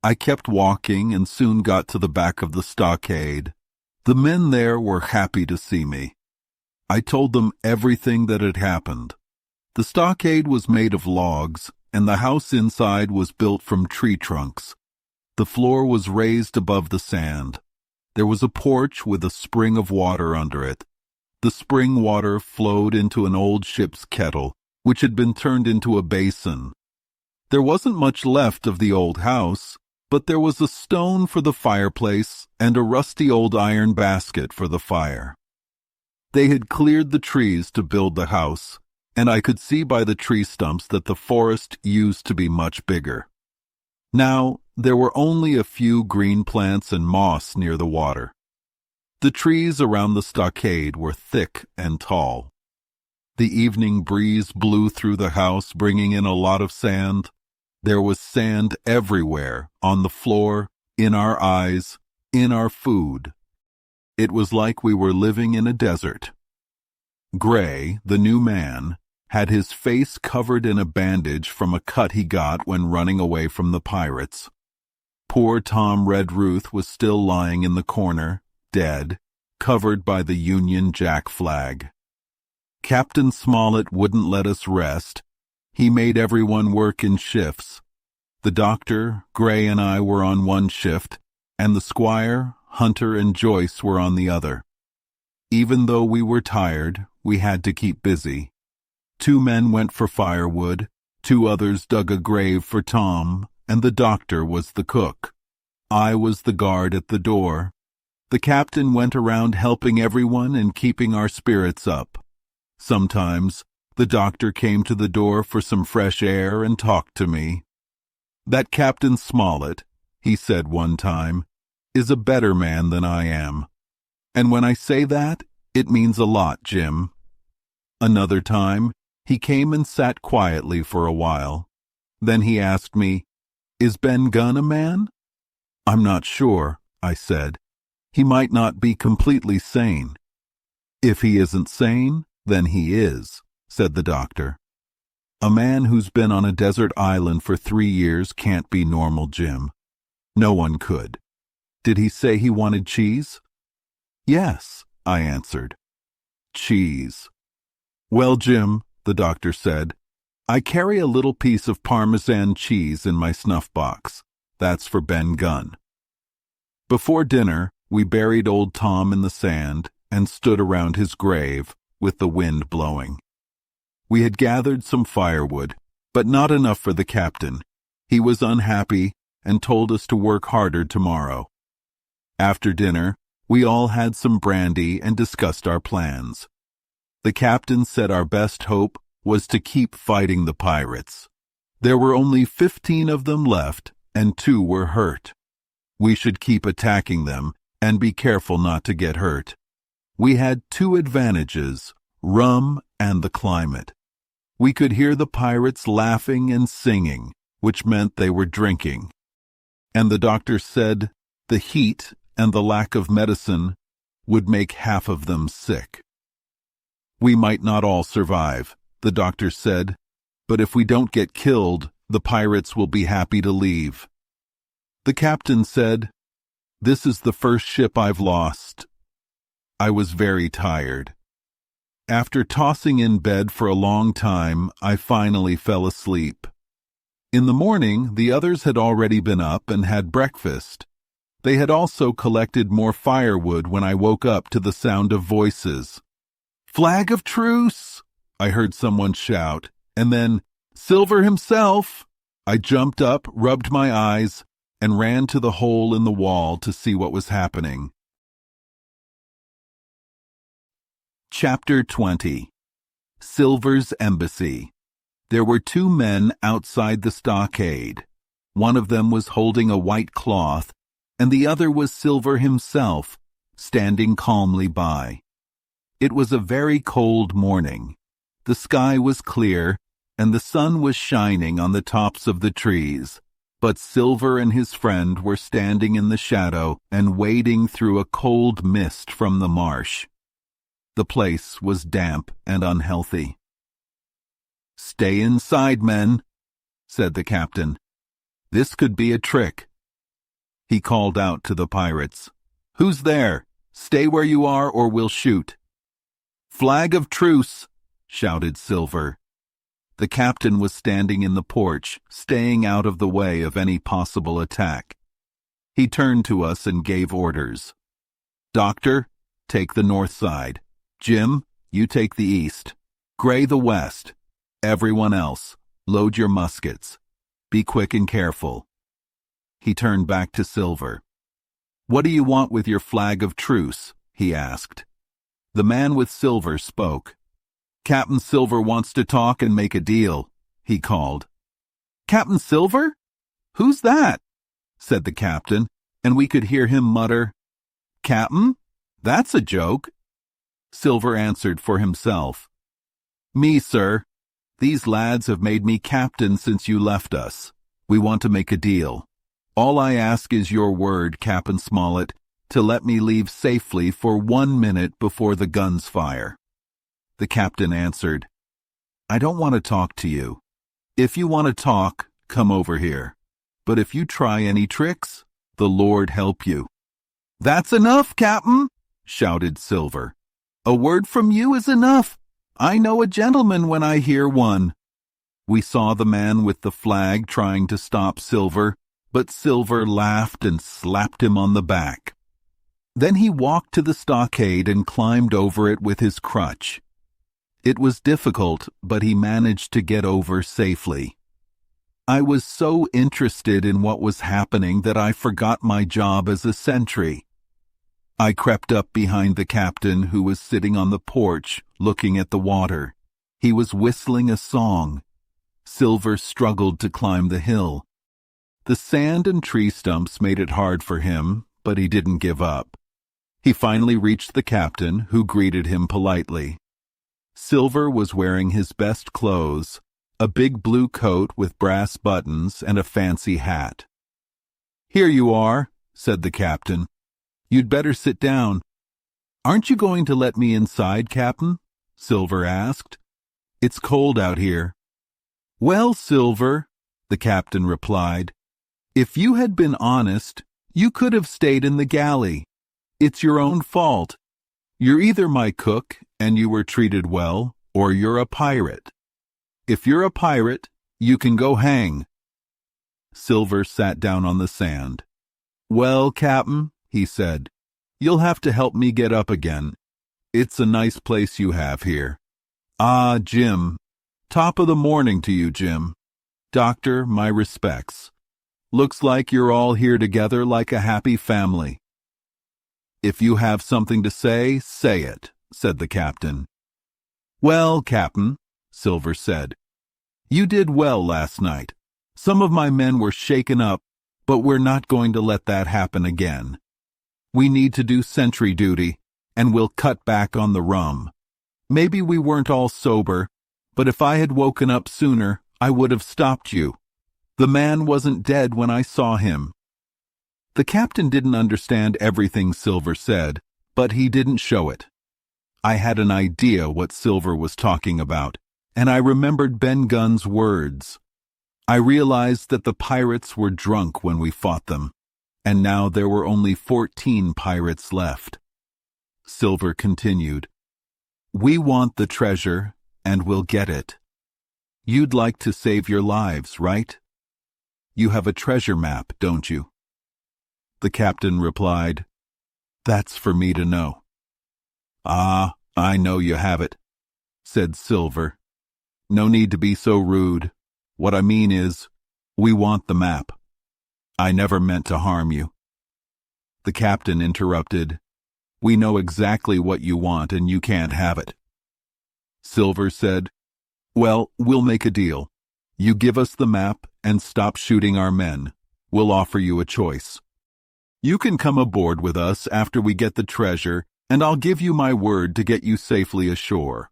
A: I kept walking and soon got to the back of the stockade. The men there were happy to see me. I told them everything that had happened. The stockade was made of logs, and the house inside was built from tree trunks. The floor was raised above the sand. There was a porch with a spring of water under it. The spring water flowed into an old ship's kettle, which had been turned into a basin. There wasn't much left of the old house, but there was a stone for the fireplace and a rusty old iron basket for the fire. They had cleared the trees to build the house, and I could see by the tree stumps that the forest used to be much bigger. Now, there were only a few green plants and moss near the water. The trees around the stockade were thick and tall. The evening breeze blew through the house, bringing in a lot of sand. There was sand everywhere, on the floor, in our eyes, in our food. It was like we were living in a desert. Gray, the new man, had his face covered in a bandage from a cut he got when running away from the pirates. Poor Tom Redruth was still lying in the corner, dead, covered by the Union Jack flag. Captain Smollett wouldn't let us rest. He made everyone work in shifts. The doctor, Gray, and I were on one shift, and the squire, Hunter, and Joyce were on the other. Even though we were tired, we had to keep busy. 2 men went for firewood, 2 others dug a grave for Tom, and the doctor was the cook. I was the guard at the door. The captain went around helping everyone and keeping our spirits up. Sometimes, the doctor came to the door for some fresh air and talked to me. That Captain Smollett, he said one time, is a better man than I am. And when I say that, it means a lot, Jim. Another time, he came and sat quietly for a while. Then he asked me, "Is Ben Gunn a man?" "I'm not sure," I said. "He might not be completely sane." "If he isn't sane, then he is," said the doctor. "A man who's been on a desert island for 3 years can't be normal, Jim. No one could." "Did he say he wanted cheese?" Yes, I answered. Cheese. Well, Jim, the doctor said, I carry a little piece of Parmesan cheese in my snuff box. That's for Ben Gunn. Before dinner, we buried old Tom in the sand and stood around his grave with the wind blowing. We had gathered some firewood, but not enough for the captain. He was unhappy and told us to work harder tomorrow. After dinner, we all had some brandy and discussed our plans. The captain said our best hope was to keep fighting the pirates. There were only 15 of them left, and 2 were hurt. We should keep attacking them and be careful not to get hurt. We had 2 advantages, rum and the climate. We could hear the pirates laughing and singing, which meant they were drinking. And the doctor said the heat and the lack of medicine would make half of them sick. We might not all survive, the doctor said, but if we don't get killed, the pirates will be happy to leave. The captain said, "This is the first ship I've lost." I was very tired. After tossing in bed for a long time, I finally fell asleep. In the morning, the others had already been up and had breakfast. They had also collected more firewood when I woke up to the sound of voices. "Flag of truce!" I heard someone shout, and then, "Silver himself!" I jumped up, rubbed my eyes, and ran to the hole in the wall to see what was happening. Chapter 20. Silver's Embassy. There were 2 men outside the stockade. One of them was holding a white cloth, and the other was Silver himself, standing calmly by. It was a very cold morning. The sky was clear, and the sun was shining on the tops of the trees, but Silver and his friend were standing in the shadow and wading through a cold mist from the marsh. The place was damp and unhealthy. "Stay inside, men," said the captain. "This could be a trick." He called out to the pirates, "Who's there? Stay where you are or we'll shoot." "Flag of truce," shouted Silver. The captain was standing in the porch, staying out of the way of any possible attack. He turned to us and gave orders. "Doctor, take the north side. Jim, you take the east. Gray the west. Everyone else, load your muskets. Be quick and careful." He turned back to Silver. "What do you want with your flag of truce?" he asked. The man with Silver spoke. "Captain Silver wants to talk and make a deal," he called. "Captain Silver? Who's that?" said the captain, and we could hear him mutter, "Captain? That's a joke." Silver answered for himself. "Me, sir. These lads have made me captain since you left us. We want to make a deal. All I ask is your word, Captain Smollett, to let me leave safely for 1 minute before the guns fire." The captain answered, "I don't want to talk to you. If you want to talk, come over here. But if you try any tricks, the Lord help you." "That's enough, Captain," shouted Silver. "A word from you is enough. I know a gentleman when I hear one." We saw the man with the flag trying to stop Silver, but Silver laughed and slapped him on the back. Then he walked to the stockade and climbed over it with his crutch. It was difficult, but he managed to get over safely. I was so interested in what was happening that I forgot my job as a sentry. I crept up behind the captain, who was sitting on the porch looking at the water. He was whistling a song. Silver struggled to climb the hill. The sand and tree stumps made it hard for him, but he didn't give up. He finally reached the captain, who greeted him politely. Silver was wearing his best clothes, a big blue coat with brass buttons and a fancy hat. "Here you are," said the captain. "You'd better sit down." "Aren't you going to let me inside, Captain?" Silver asked. "It's cold out here." "Well, Silver," the captain replied, "if you had been honest, you could have stayed in the galley. It's your own fault. You're either my cook and you were treated well, or you're a pirate. If you're a pirate, you can go hang." Silver sat down on the sand. "Well, Cap'n," he said, "you'll have to help me get up again. It's a nice place you have here." "Ah, Jim. Top of the morning to you, Jim. Doctor, my respects. Looks like you're all here together like a happy family." "If you have something to say it," said the captain. "Well, Captain," Silver said, "you did well last night. Some of my men were shaken up, but we're not going to let that happen again. We need to do sentry duty, and we'll cut back on the rum. Maybe we weren't all sober, but if I had woken up sooner, I would have stopped you. The man wasn't dead when I saw him." The captain didn't understand everything Silver said, but he didn't show it. I had an idea what Silver was talking about, and I remembered Ben Gunn's words. I realized that the pirates were drunk when we fought them, and now there were only 14 pirates left. Silver continued, "We want the treasure, and we'll get it. You'd like to save your lives, right? You have a treasure map, don't you?" The captain replied, "That's for me to know." "Ah, I know you have it," said Silver. "No need to be so rude. What I mean is, we want the map. I never meant to harm you." The captain interrupted, "We know exactly what you want and you can't have it." Silver said, "Well, we'll make a deal. You give us the map and stop shooting our men. We'll offer you a choice. You can come aboard with us after we get the treasure, and I'll give you my word to get you safely ashore.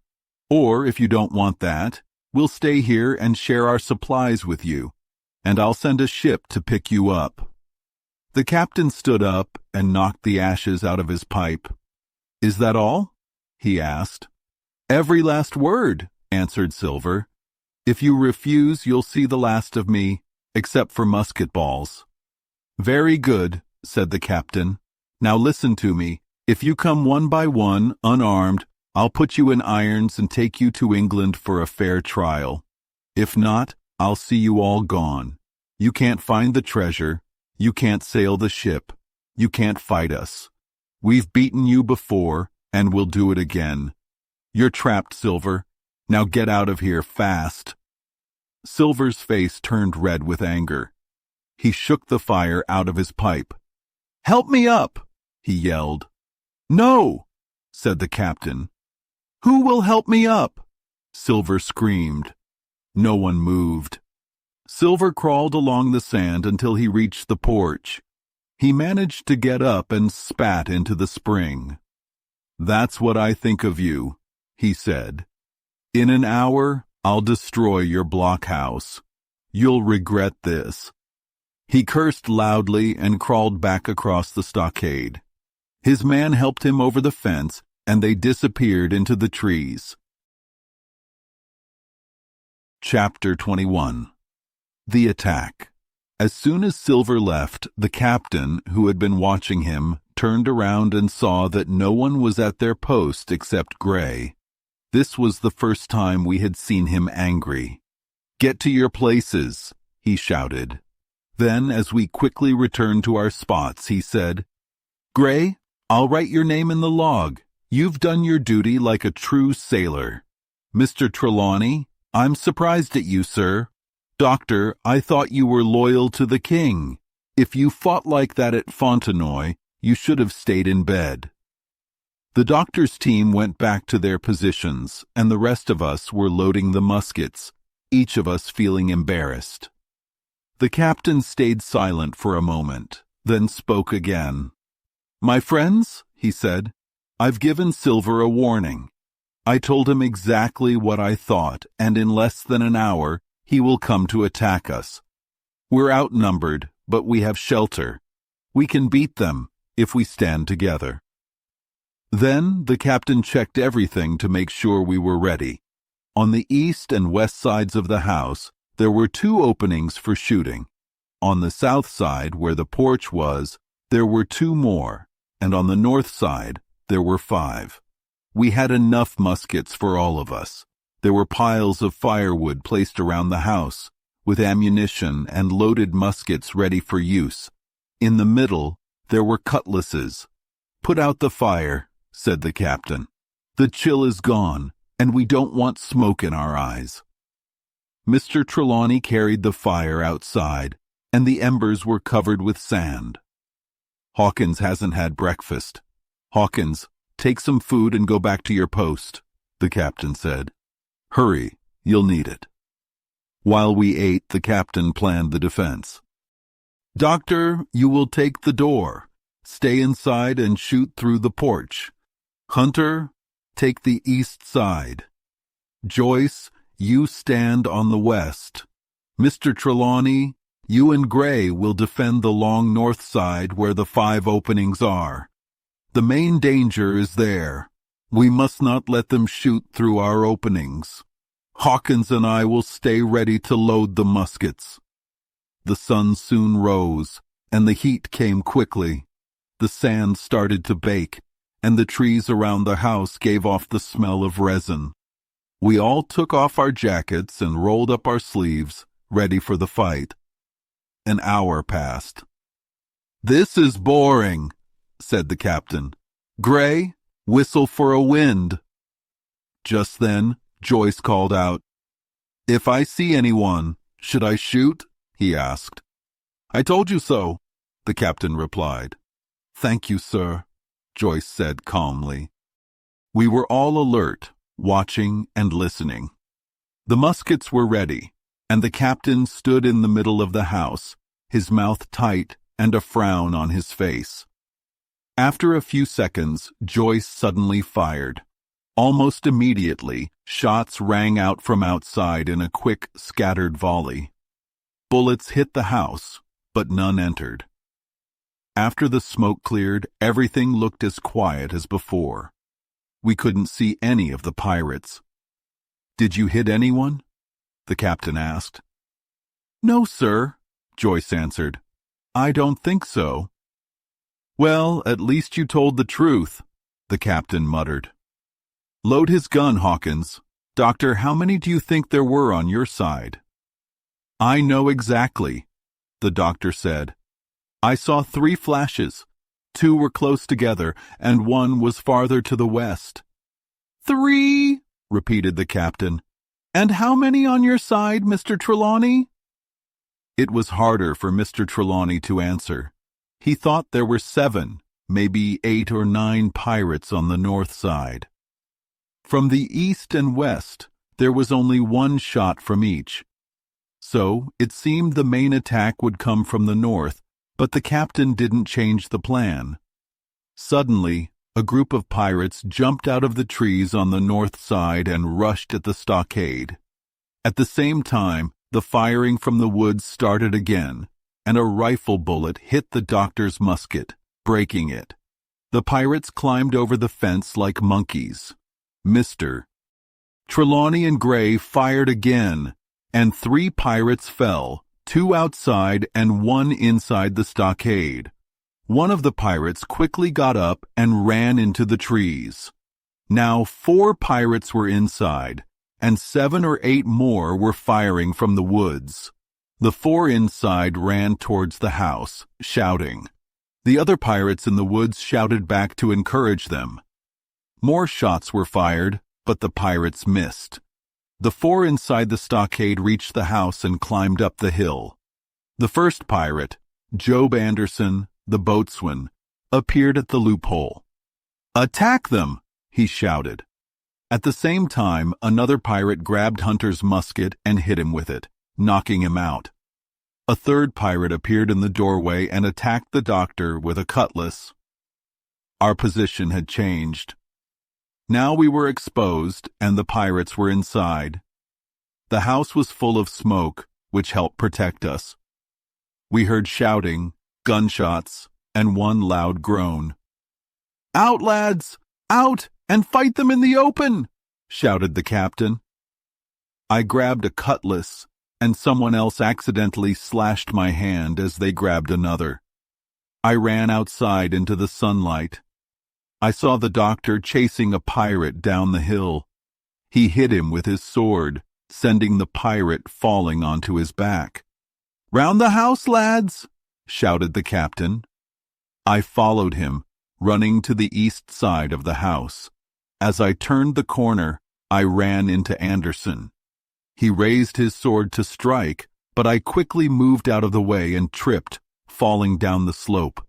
A: Or if you don't want that, we'll stay here and share our supplies with you, and I'll send a ship to pick you up." The captain stood up and knocked the ashes out of his pipe. "Is that all?" he asked. "Every last word," answered Silver. "If you refuse, you'll see the last of me, except for musket balls." "Very good," said the captain. "Now listen to me. If you come one by one, unarmed, I'll put you in irons and take you to England for a fair trial. If not, I'll see you all gone. You can't find the treasure. You can't sail the ship. You can't fight us. We've beaten you before, and we'll do it again. You're trapped, Silver. Now get out of here fast." Silver's face turned red with anger. He shook the fire out of his pipe. "Help me up!" he yelled. "No!" said the captain. "Who will help me up?" Silver screamed. No one moved. Silver crawled along the sand until he reached the porch. He managed to get up and spat into the spring. "That's what I think of you," he said. "In an hour, I'll destroy your blockhouse. You'll regret this." He cursed loudly and crawled back across the stockade. His man helped him over the fence, and they disappeared into the trees. Chapter 21. The Attack. As soon as Silver left, the captain, who had been watching him, turned around and saw that no one was at their post except Gray. This was the first time we had seen him angry. "Get to your places," he shouted. Then, as we quickly returned to our spots, he said, "Gray, I'll write your name in the log. You've done your duty like a true sailor. Mr. Trelawney, I'm surprised at you, sir. Doctor, I thought you were loyal to the king. If you fought like that at Fontenoy, you should have stayed in bed." The doctor's team went back to their positions, and the rest of us were loading the muskets, each of us feeling embarrassed. The captain stayed silent for a moment, then spoke again. "My friends," he said, "I've given Silver a warning. I told him exactly what I thought, and in less than an hour, he will come to attack us. We're outnumbered, but we have shelter. We can beat them if we stand together." Then the captain checked everything to make sure we were ready. On the east and west sides of the house, there were 2 openings for shooting. On the south side, where the porch was, there were 2 more, and on the north side there were 5. We had enough muskets for all of us. There were piles of firewood placed around the house, with ammunition and loaded muskets ready for use. In the middle, there were cutlasses. "Put out the fire," said the captain. "The chill is gone, and we don't want smoke in our eyes." Mr. Trelawney carried the fire outside, and the embers were covered with sand. "Hawkins hasn't had breakfast. Hawkins, take some food and go back to your post," the captain said. "Hurry, you'll need it." While we ate, the captain planned the defense. "Doctor, you will take the door. Stay inside and shoot through the porch. Hunter, take the east side. Joyce, you stand on the west. Mr. Trelawney, you and Gray will defend the long north side where the 5 openings are. The main danger is there. We must not let them shoot through our openings. Hawkins and I will stay ready to load the muskets." The sun soon rose, and the heat came quickly. The sand started to bake, and the trees around the house gave off the smell of resin. We all took off our jackets and rolled up our sleeves, ready for the fight. An hour passed. "This is boring," said the captain. "Gray, whistle for a wind." Just then, Joyce called out, "If I see anyone, should I shoot?" he asked. "I told you so," the captain replied. "Thank you, sir," Joyce said calmly. We were all alert, watching and listening. The muskets were ready, and the captain stood in the middle of the house, his mouth tight and a frown on his face. After a few seconds, Joyce suddenly fired. Almost immediately, shots rang out from outside in a quick, scattered volley. Bullets hit the house, but none entered. After the smoke cleared, everything looked as quiet as before. We couldn't see any of the pirates. "Did you hit anyone?" the captain asked. "No, sir," Joyce answered. "I don't think so." "Well, at least you told the truth," the captain muttered. "Load his gun, Hawkins. Doctor, how many do you think there were on your side?" "I know exactly," the doctor said. "I saw 3 flashes. 2 were close together, and 1 was farther to the west." "3," repeated the captain. "And how many on your side, Mr. Trelawney?" It was harder for Mr. Trelawney to answer. He thought there were 7, maybe 8 or 9 pirates on the north side. From the east and west, there was only 1 shot from each. So it seemed the main attack would come from the north, but the captain didn't change the plan. Suddenly, a group of pirates jumped out of the trees on the north side and rushed at the stockade. At the same time, the firing from the woods started again, and a rifle bullet hit the doctor's musket, breaking it. The pirates climbed over the fence like monkeys. Mr. Trelawney and Gray fired again, and 3 pirates fell, 2 outside and 1 inside the stockade. One of the pirates quickly got up and ran into the trees. Now 4 pirates were inside, and 7 or 8 more were firing from the woods. The 4 inside ran towards the house, shouting. The other pirates in the woods shouted back to encourage them. More shots were fired, but the pirates missed. The 4 inside the stockade reached the house and climbed up the hill. The first pirate, Job Anderson, the boatswain, appeared at the loophole. "Attack them!" he shouted. At the same time, another pirate grabbed Hunter's musket and hit him with it, knocking him out. A third pirate appeared in the doorway and attacked the doctor with a cutlass. Our position had changed. Now we were exposed, and the pirates were inside. The house was full of smoke, which helped protect us. We heard shouting, gunshots, and one loud groan. "Out, lads! Out, and fight them in the open!" shouted the captain. I grabbed a cutlass, and someone else accidentally slashed my hand as they grabbed another. I ran outside into the sunlight. I saw the doctor chasing a pirate down the hill. He hit him with his sword, sending the pirate falling onto his back. "Round the house, lads!" shouted the captain. I followed him, running to the east side of the house. As I turned the corner, I ran into Anderson. He raised his sword to strike, but I quickly moved out of the way and tripped, falling down the slope.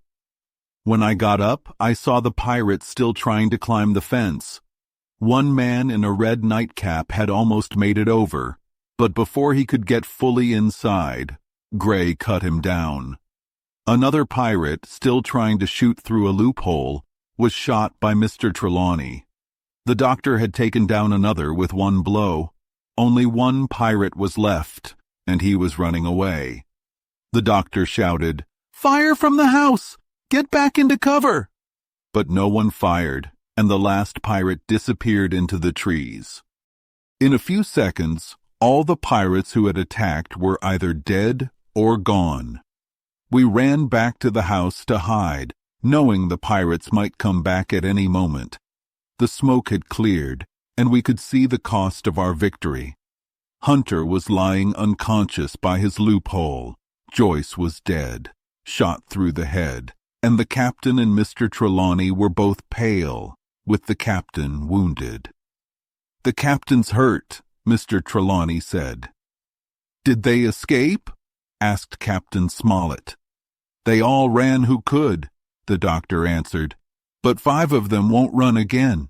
A: When I got up, I saw the pirate still trying to climb the fence. One man in a red nightcap had almost made it over, but before he could get fully inside, Gray cut him down. Another pirate, still trying to shoot through a loophole, was shot by Mr. Trelawney. The doctor had taken down another with one blow. Only one pirate was left, and he was running away. The doctor shouted, "Fire from the house! Get back into cover!" But no one fired, and the last pirate disappeared into the trees. In a few seconds, all the pirates who had attacked were either dead or gone. We ran back to the house to hide, knowing the pirates might come back at any moment. The smoke had cleared, and we could see the cost of our victory. Hunter was lying unconscious by his loophole. Joyce was dead, shot through the head, and the captain and Mr. Trelawney were both pale, with the captain wounded. "The captain's hurt," Mr. Trelawney said. "Did they escape?" asked Captain Smollett. "They all ran who could," the doctor answered, "but 5 of them won't run again."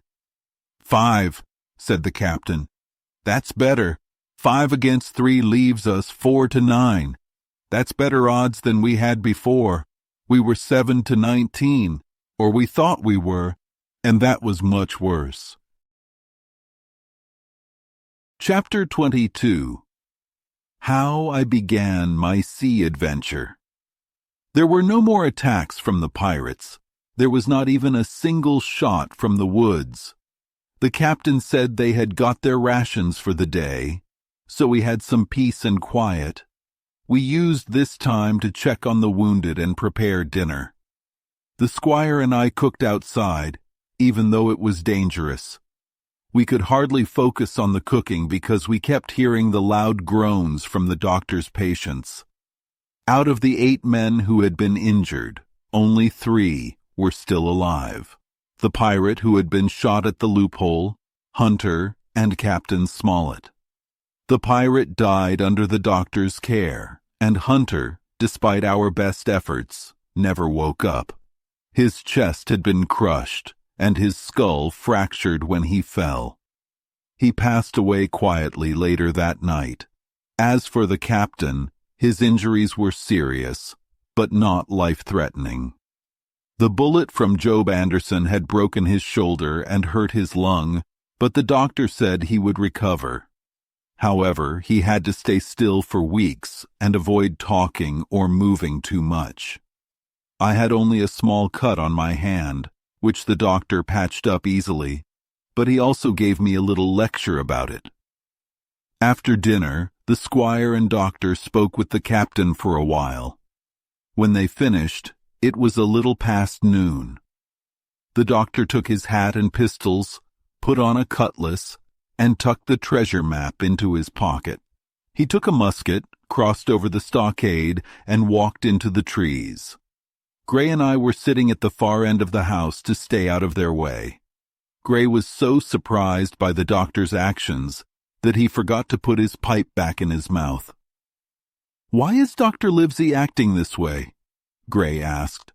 A: "5," said the captain. "That's better. 5 against 3 leaves us 4-9. That's better odds than we had before. We were 7-19, or we thought we were, and that was much worse." Chapter 22. How I Began My Sea Adventure. There were no more attacks from the pirates. There was not even a single shot from the woods. The captain said they had got their rations for the day, so we had some peace and quiet. We used this time to check on the wounded and prepare dinner. The squire and I cooked outside, even though it was dangerous. We could hardly focus on the cooking because we kept hearing the loud groans from the doctor's patients. Out of the 8 men who had been injured, only 3 were still alive. The pirate who had been shot at the loophole, Hunter, and Captain Smollett. The pirate died under the doctor's care, and Hunter, despite our best efforts, never woke up. His chest had been crushed, and his skull fractured when he fell. He passed away quietly later that night. As for the captain, his injuries were serious, but not life-threatening. The bullet from Job Anderson had broken his shoulder and hurt his lung, but the doctor said he would recover. However, he had to stay still for weeks and avoid talking or moving too much. I had only a small cut on my hand, which the doctor patched up easily, but he also gave me a little lecture about it. After dinner, the squire and doctor spoke with the captain for a while. When they finished, it was a little past noon. The doctor took his hat and pistols, put on a cutlass, and tucked the treasure map into his pocket. He took a musket, crossed over the stockade, and walked into the trees. Gray and I were sitting at the far end of the house to stay out of their way. Gray was so surprised by the doctor's actions that he forgot to put his pipe back in his mouth. "Why is Dr. Livesey acting this way?" Gray asked.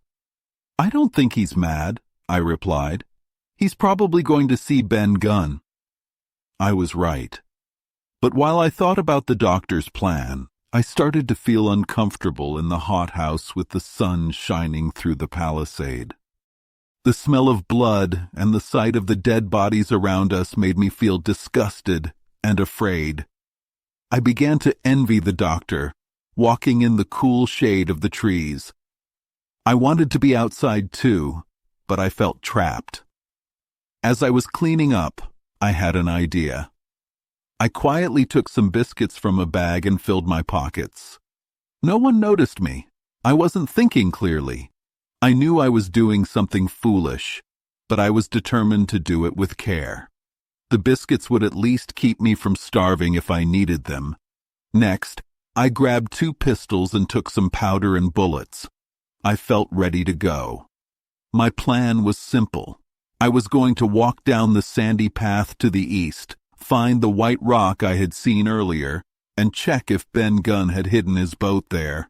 A: "I don't think he's mad," I replied. "He's probably going to see Ben Gunn." I was right. But while I thought about the doctor's plan, I started to feel uncomfortable in the hothouse with the sun shining through the palisade. The smell of blood and the sight of the dead bodies around us made me feel disgusted and afraid. I began to envy the doctor, walking in the cool shade of the trees. I wanted to be outside too, but I felt trapped. As I was cleaning up, I had an idea. I quietly took some biscuits from a bag and filled my pockets. No one noticed me. I wasn't thinking clearly. I knew I was doing something foolish, but I was determined to do it with care. The biscuits would at least keep me from starving if I needed them. Next, I grabbed 2 pistols and took some powder and bullets. I felt ready to go. My plan was simple. I was going to walk down the sandy path to the east, find the white rock I had seen earlier, and check if Ben Gunn had hidden his boat there.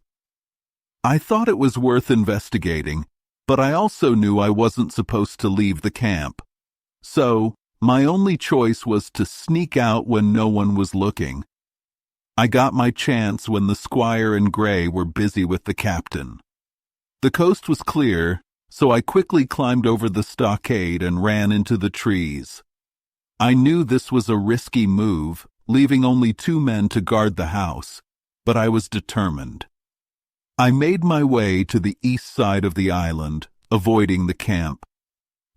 A: I thought it was worth investigating, but I also knew I wasn't supposed to leave the camp. So, my only choice was to sneak out when no one was looking. I got my chance when the squire and Gray were busy with the captain. The coast was clear, so I quickly climbed over the stockade and ran into the trees. I knew this was a risky move, leaving only 2 men to guard the house, but I was determined. I made my way to the east side of the island, avoiding the camp.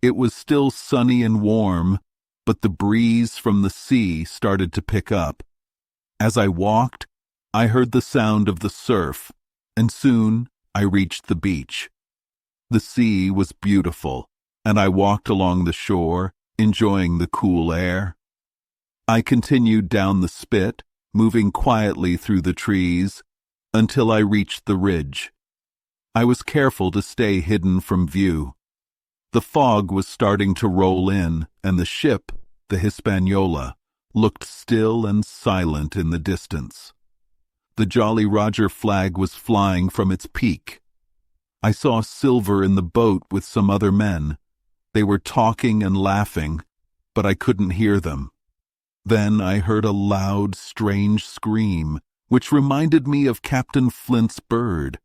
A: It was still sunny and warm, but the breeze from the sea started to pick up. As I walked, I heard the sound of the surf, and soon I reached the beach. The sea was beautiful, and I walked along the shore, enjoying the cool air. I continued down the spit, moving quietly through the trees, until I reached the ridge. I was careful to stay hidden from view. The fog was starting to roll in, and the ship, the Hispaniola, looked still and silent in the distance. The Jolly Roger flag was flying from its peak. I saw Silver in the boat with some other men. They were talking and laughing, but I couldn't hear them. Then I heard a loud, strange scream, which reminded me of Captain Flint's bird.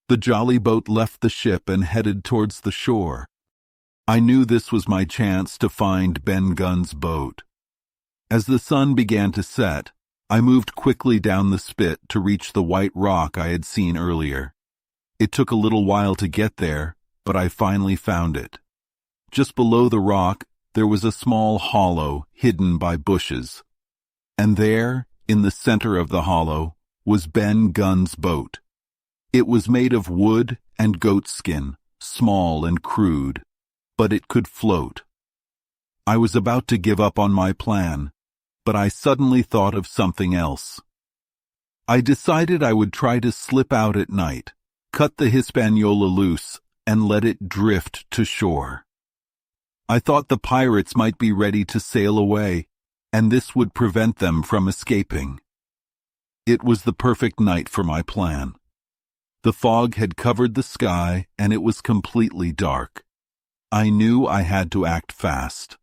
A: The jolly boat left the ship and headed towards the shore. I knew this was my chance to find Ben Gunn's boat. As the sun began to set, I moved quickly down the spit to reach the white rock I had seen earlier. It took a little while to get there, but I finally found it. Just below the rock, there was a small hollow hidden by bushes. And there, in the center of the hollow, was Ben Gunn's boat. It was made of wood and goatskin, small and crude, but it could float. I was about to give up on my plan, but I suddenly thought of something else. I decided I would try to slip out at night, cut the Hispaniola loose, and let it drift to shore. I thought the pirates might be ready to sail away, and this would prevent them from escaping. It was the perfect night for my plan. The fog had covered the sky, and it was completely dark. I knew I had to act fast.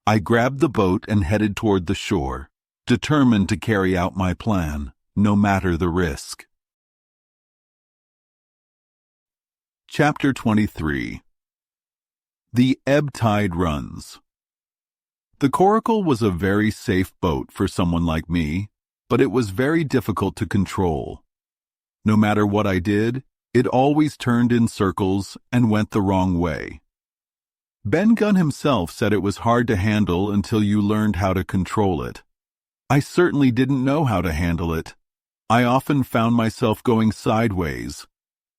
A: I grabbed the boat and headed toward the shore, determined to carry out my plan, no matter the risk. Chapter 23. The Ebb Tide Runs. The Coracle was a very safe boat for someone like me, but it was very difficult to control. No matter what I did, it always turned in circles and went the wrong way. Ben Gunn himself said it was hard to handle until you learned how to control it. I certainly didn't know how to handle it. I often found myself going sideways,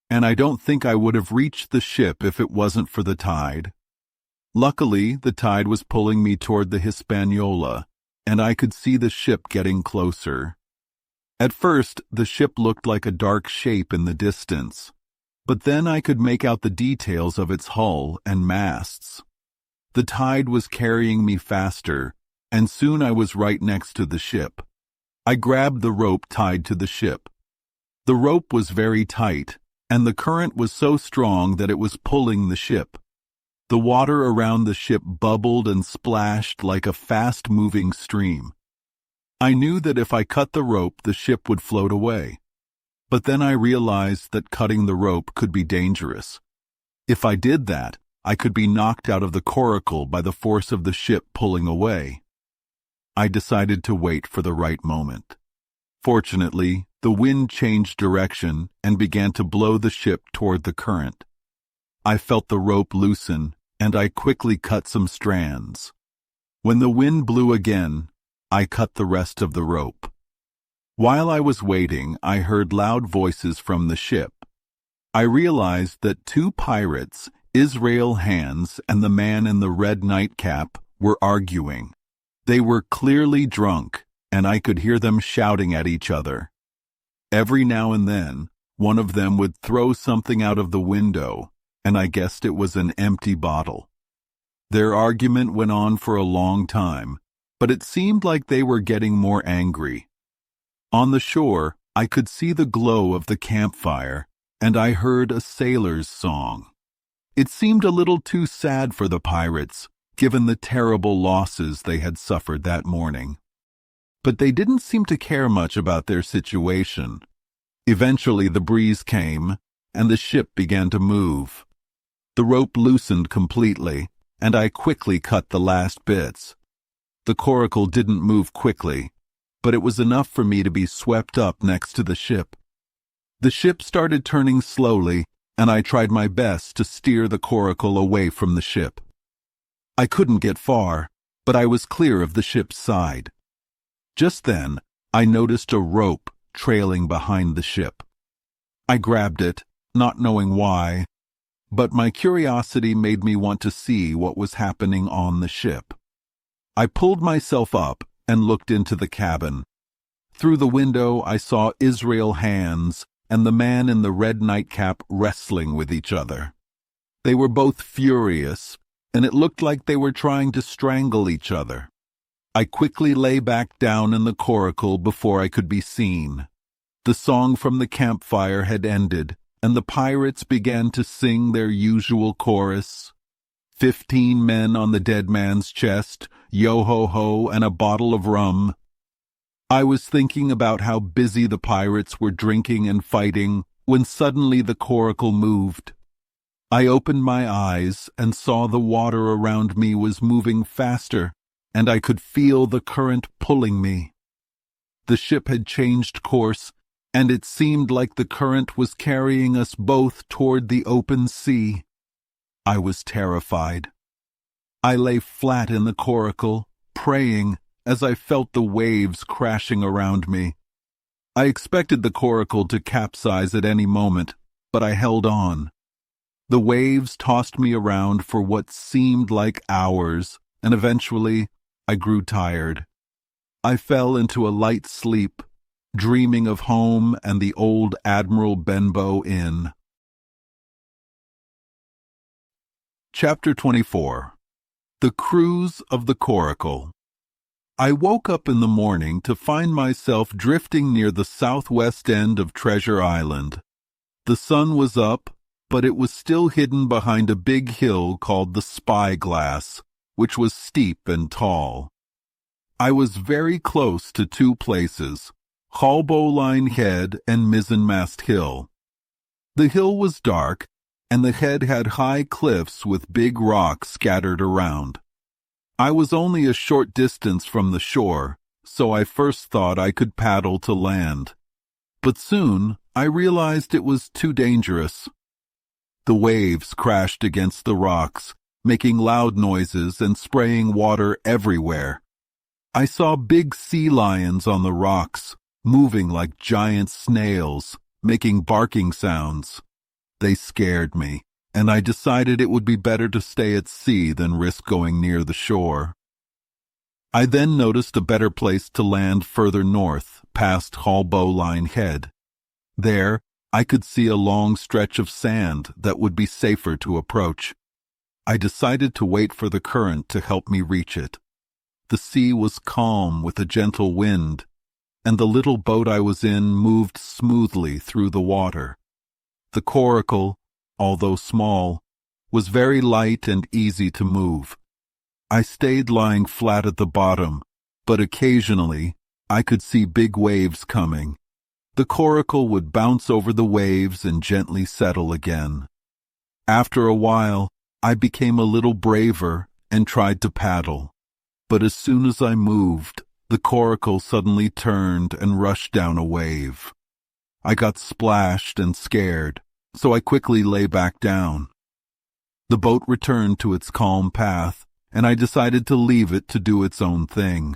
A: and I don't think I would have reached the ship if it wasn't for the tide. Luckily, the tide was pulling me toward the Hispaniola, and I could see the ship getting closer. At first, the ship looked like a dark shape in the distance, but then I could make out the details of its hull and masts. The tide was carrying me faster, and soon I was right next to the ship. I grabbed the rope tied to the ship. The rope was very tight, and the current was so strong that it was pulling the ship. The water around the ship bubbled and splashed like a fast-moving stream. I knew that if I cut the rope, the ship would float away. But then I realized that cutting the rope could be dangerous. If I did that, I could be knocked out of the coracle by the force of the ship pulling away. I decided to wait for the right moment. Fortunately, the wind changed direction and began to blow the ship toward the current. I felt the rope loosen, and I quickly cut some strands. When the wind blew again, I cut the rest of the rope. While I was waiting, I heard loud voices from the ship. I realized that two pirates, Israel Hands and the man in the red nightcap, were arguing. They were clearly drunk, and I could hear them shouting at each other. Every now and then, one of them would throw something out of the window, and I guessed it was an empty bottle. Their argument went on for a long time, but it seemed like they were getting more angry. On the shore, I could see the glow of the campfire, and I heard a sailor's song. It seemed a little too sad for the pirates, given the terrible losses they had suffered that morning. But they didn't seem to care much about their situation. Eventually the breeze came, and the ship began to move. The rope loosened completely, and I quickly cut the last bits. The coracle didn't move quickly, but it was enough for me to be swept up next to the ship. The ship started turning slowly, and I tried my best to steer the coracle away from the ship. I couldn't get far, but I was clear of the ship's side. Just then, I noticed a rope trailing behind the ship. I grabbed it, not knowing why, but my curiosity made me want to see what was happening on the ship. I pulled myself up and looked into the cabin. Through the window, I saw Israel Hands and the man in the red nightcap wrestling with each other. They were both furious, and it looked like they were trying to strangle each other. I quickly lay back down in the coracle before I could be seen. The song from the campfire had ended, and the pirates began to sing their usual chorus. 15 men on the dead man's chest, yo-ho-ho, and a bottle of rum. I was thinking about how busy the pirates were drinking and fighting when suddenly the coracle moved. I opened my eyes and saw the water around me was moving faster, and I could feel the current pulling me. The ship had changed course, and it seemed like the current was carrying us both toward the open sea. I was terrified. I lay flat in the coracle, praying as I felt the waves crashing around me. I expected the coracle to capsize at any moment, but I held on. The waves tossed me around for what seemed like hours, and eventually I grew tired. I fell into a light sleep, dreaming of home and the old Admiral Benbow Inn. Chapter 24. The Cruise of the Coracle. I woke up in the morning to find myself drifting near the southwest end of Treasure Island. The sun was up, but it was still hidden behind a big hill called the Spyglass, which was steep and tall. I was very close to two places, Haulbowline Head and Mizzenmast Hill. The hill was dark, and the head had high cliffs with big rocks scattered around. I was only a short distance from the shore, so I first thought I could paddle to land. But soon I realized it was too dangerous. The waves crashed against the rocks, making loud noises and spraying water everywhere. I saw big sea lions on the rocks, moving like giant snails, making barking sounds. They scared me, and I decided it would be better to stay at sea than risk going near the shore. I then noticed a better place to land further north, past Haulbowline Head. There, I could see a long stretch of sand that would be safer to approach. I decided to wait for the current to help me reach it. The sea was calm with a gentle wind, and the little boat I was in moved smoothly through the water. The coracle, although small, was very light and easy to move. I stayed lying flat at the bottom, but occasionally I could see big waves coming. The coracle would bounce over the waves and gently settle again. After a while, I became a little braver and tried to paddle. But as soon as I moved, the coracle suddenly turned and rushed down a wave. I got splashed and scared, so I quickly lay back down. The boat returned to its calm path, and I decided to leave it to do its own thing.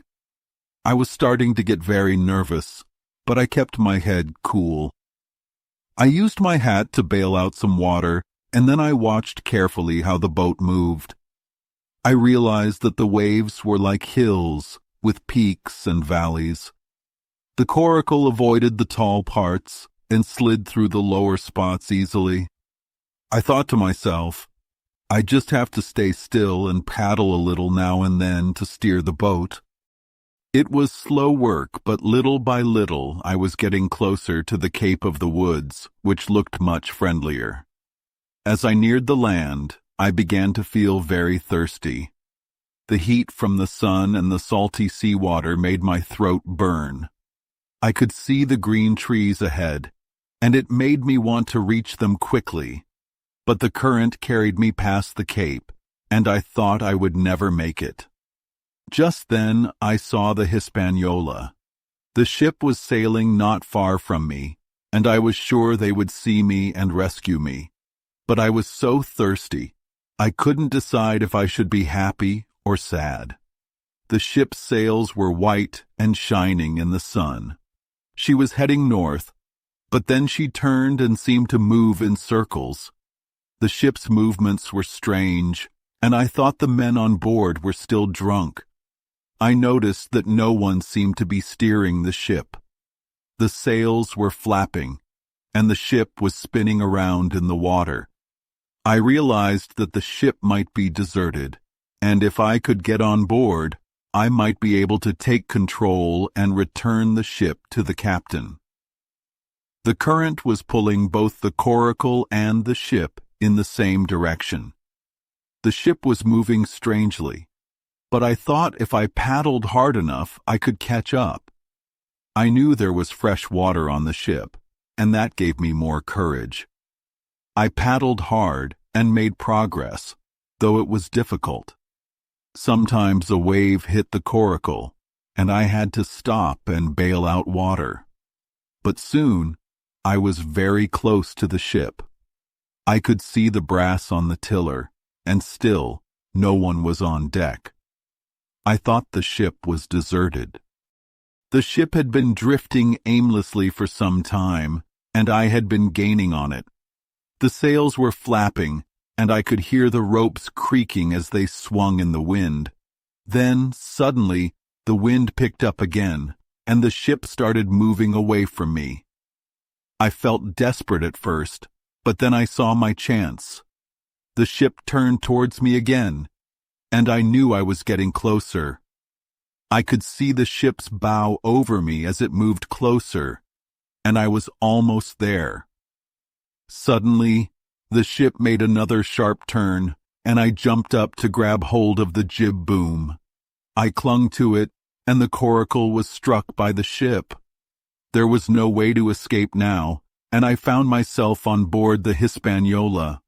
A: I was starting to get very nervous, but I kept my head cool. I used my hat to bail out some water, and then I watched carefully how the boat moved. I realized that the waves were like hills, with peaks and valleys. The coracle avoided the tall parts and slid through the lower spots easily. I thought to myself, I just have to stay still and paddle a little now and then to steer the boat. It was slow work, but little by little I was getting closer to the Cape of the Woods, which looked much friendlier. As I neared the land, I began to feel very thirsty. The heat from the sun and the salty seawater made my throat burn. I could see the green trees ahead, and it made me want to reach them quickly. But the current carried me past the cape, and I thought I would never make it. Just then I saw the Hispaniola. The ship was sailing not far from me, and I was sure they would see me and rescue me. But I was so thirsty, I couldn't decide if I should be happy or sad. The ship's sails were white and shining in the sun. She was heading north, but then she turned and seemed to move in circles. The ship's movements were strange, and I thought the men on board were still drunk. I noticed that no one seemed to be steering the ship. The sails were flapping, and the ship was spinning around in the water. I realized that the ship might be deserted, and if I could get on board, I might be able to take control and return the ship to the captain. The current was pulling both the coracle and the ship in the same direction. The ship was moving strangely, but I thought if I paddled hard enough, I could catch up. I knew there was fresh water on the ship, and that gave me more courage. I paddled hard and made progress, though it was difficult. Sometimes a wave hit the coracle, and I had to stop and bail out water. But soon, I was very close to the ship. I could see the brass on the tiller, and still, no one was on deck. I thought the ship was deserted. The ship had been drifting aimlessly for some time, and I had been gaining on it. The sails were flapping, and I could hear the ropes creaking as they swung in the wind. Then, suddenly, the wind picked up again, and the ship started moving away from me. I felt desperate at first, but then I saw my chance. The ship turned towards me again, and I knew I was getting closer. I could see the ship's bow over me as it moved closer, and I was almost there. Suddenly, the ship made another sharp turn, and I jumped up to grab hold of the jib boom. I clung to it, and the coracle was struck by the ship. There was no way to escape now, and I found myself on board the Hispaniola.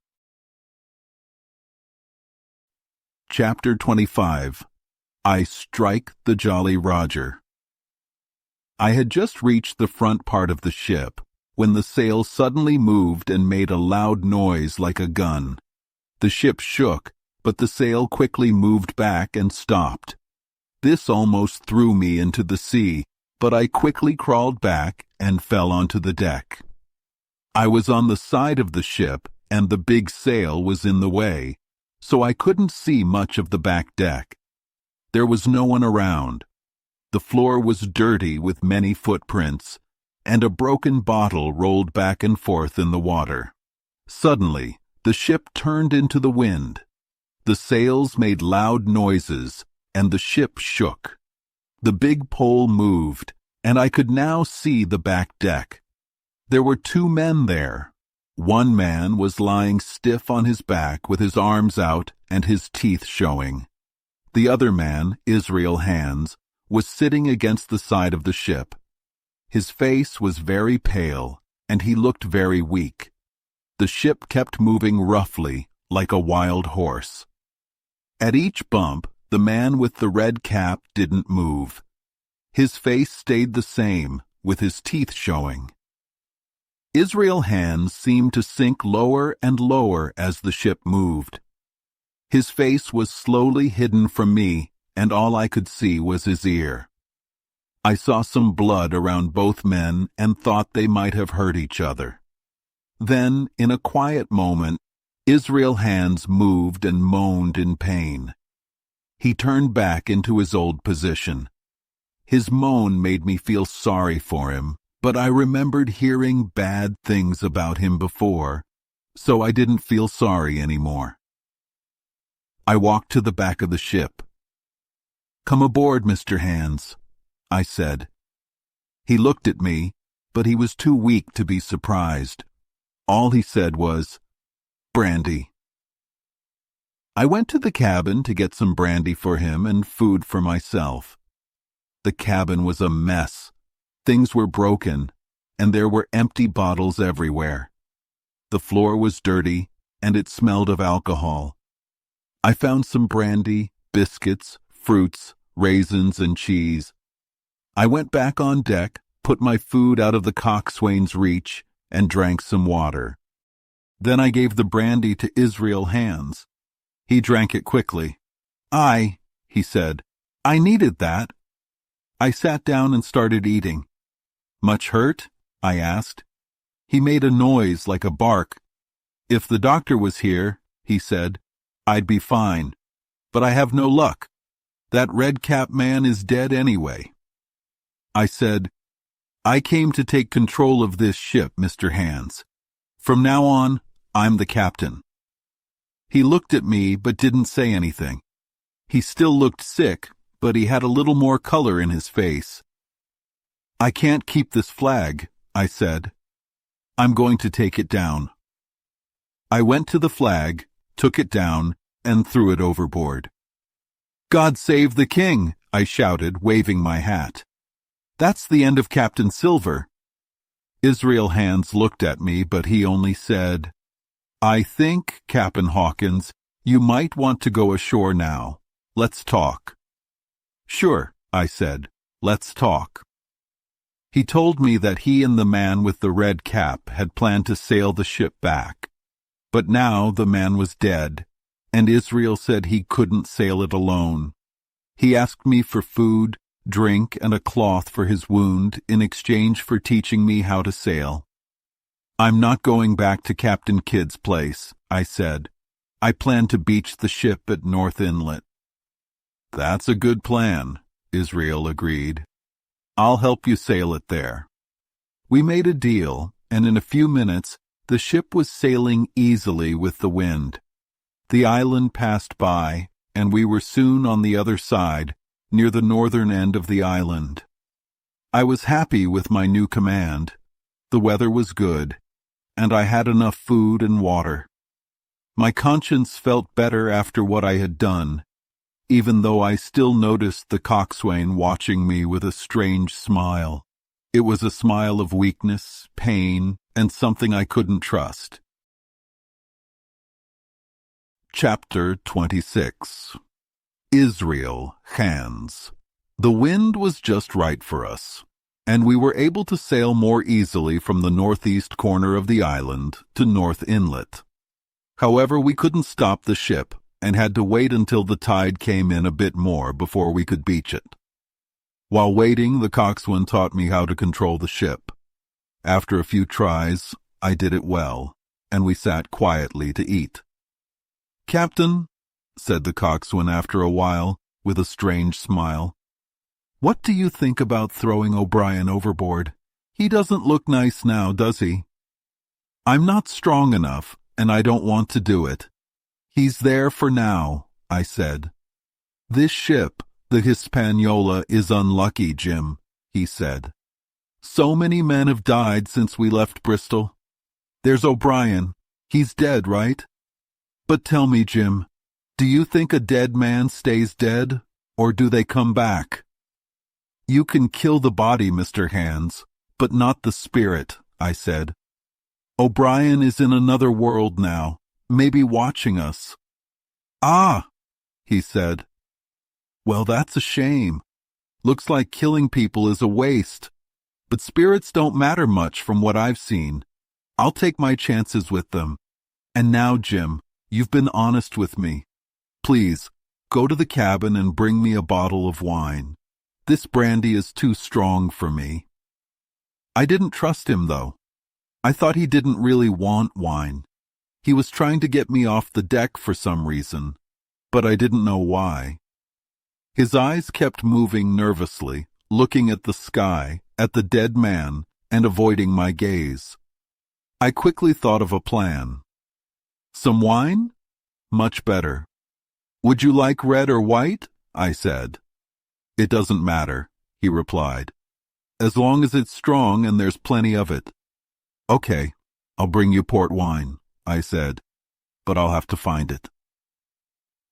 A: Chapter 25. I Strike the Jolly Roger. I had just reached the front part of the ship when the sail suddenly moved and made a loud noise like a gun. The ship shook, but the sail quickly moved back and stopped. This almost threw me into the sea, but I quickly crawled back and fell onto the deck. I was on the side of the ship, and the big sail was in the way, so I couldn't see much of the back deck. There was no one around. The floor was dirty with many footprints, and a broken bottle rolled back and forth in the water. Suddenly, the ship turned into the wind. The sails made loud noises, and the ship shook. The big pole moved, and I could now see the back deck. There were 2 men there. One man was lying stiff on his back with his arms out and his teeth showing. The other man, Israel Hands, was sitting against the side of the ship. His face was very pale, and he looked very weak. The ship kept moving roughly, like a wild horse. At each bump, the man with the red cap didn't move. His face stayed the same, with his teeth showing. Israel Hands seemed to sink lower and lower as the ship moved. His face was slowly hidden from me, and all I could see was his ear. I saw some blood around both men and thought they might have hurt each other. Then, in a quiet moment, Israel's hands moved and moaned in pain. He turned back into his old position. His moan made me feel sorry for him, but I remembered hearing bad things about him before, so I didn't feel sorry anymore. I walked to the back of the ship. "Come aboard, Mr. Hands," I said. He looked at me, but he was too weak to be surprised. All he said was, "Brandy." I went to the cabin to get some brandy for him and food for myself. The cabin was a mess. Things were broken, and there were empty bottles everywhere. The floor was dirty, and it smelled of alcohol. I found some brandy, biscuits, fruits, raisins, and cheese. I went back on deck, put my food out of the coxswain's reach, and drank some water. Then I gave the brandy to Israel's Hands. He drank it quickly. He said, "I needed that." I sat down and started eating. "Much hurt?" I asked. He made a noise like a bark. "If the doctor was here," he said, "I'd be fine. But I have no luck. That red-cap man is dead anyway." I said, "I came to take control of this ship, Mr. Hands. From now on, I'm the captain." He looked at me but didn't say anything. He still looked sick, but he had a little more color in his face. "I can't keep this flag," I said. "I'm going to take it down." I went to the flag, took it down, and threw it overboard. "God save the king!" I shouted, waving my hat. "That's the end of Captain Silver." Israel's Hands looked at me, but he only said, "I think, Captain Hawkins, you might want to go ashore now. Let's talk." "Sure," I said. "Let's talk." He told me that he and the man with the red cap had planned to sail the ship back. But now the man was dead, and Israel said he couldn't sail it alone. He asked me for food, drink, and a cloth for his wound in exchange for teaching me how to sail. "I'm not going back to Captain Kidd's place," I said. "I plan to beach the ship at North Inlet." "That's a good plan," Israel agreed. "I'll help you sail it there." We made a deal, and in a few minutes the ship was sailing easily with the wind. The island passed by, and we were soon on the other side, near the northern end of the island. I was happy with my new command. The weather was good, and I had enough food and water. My conscience felt better after what I had done, even though I still noticed the coxswain watching me with a strange smile. It was a smile of weakness, pain, and something I couldn't trust. Chapter 26. Israel's Hands. The wind was just right for us, and we were able to sail more easily from the northeast corner of the island to North Inlet. However, we couldn't stop the ship and had to wait until the tide came in a bit more before we could beach it. While waiting, the coxswain taught me how to control the ship. After a few tries, I did it well, and we sat quietly to eat. "Captain," said the coxswain after a while, with a strange smile, "what do you think about throwing O'Brien overboard? He doesn't look nice now, does he?" "I'm not strong enough, and I don't want to do it. He's there for now," I said. "This ship, the Hispaniola, is unlucky, Jim," he said. "So many men have died since we left Bristol. There's O'Brien. He's dead, right? But tell me, Jim, do you think a dead man stays dead, or do they come back?" "You can kill the body, Mr. Hands, but not the spirit," I said. "O'Brien is in another world now, maybe watching us." "Ah," he said. "Well, that's a shame. Looks like killing people is a waste. But spirits don't matter much from what I've seen. I'll take my chances with them. And now, Jim, you've been honest with me. Please, go to the cabin and bring me a bottle of wine. This brandy is too strong for me." I didn't trust him, though. I thought he didn't really want wine. He was trying to get me off the deck for some reason, but I didn't know why. His eyes kept moving nervously, looking at the sky, at the dead man, and avoiding my gaze. I quickly thought of a plan. Some wine? Much better. Would you like red or white? I said. It doesn't matter, he replied. As long as it's strong and there's plenty of it. Okay, I'll bring you port wine, I said, but I'll have to find it.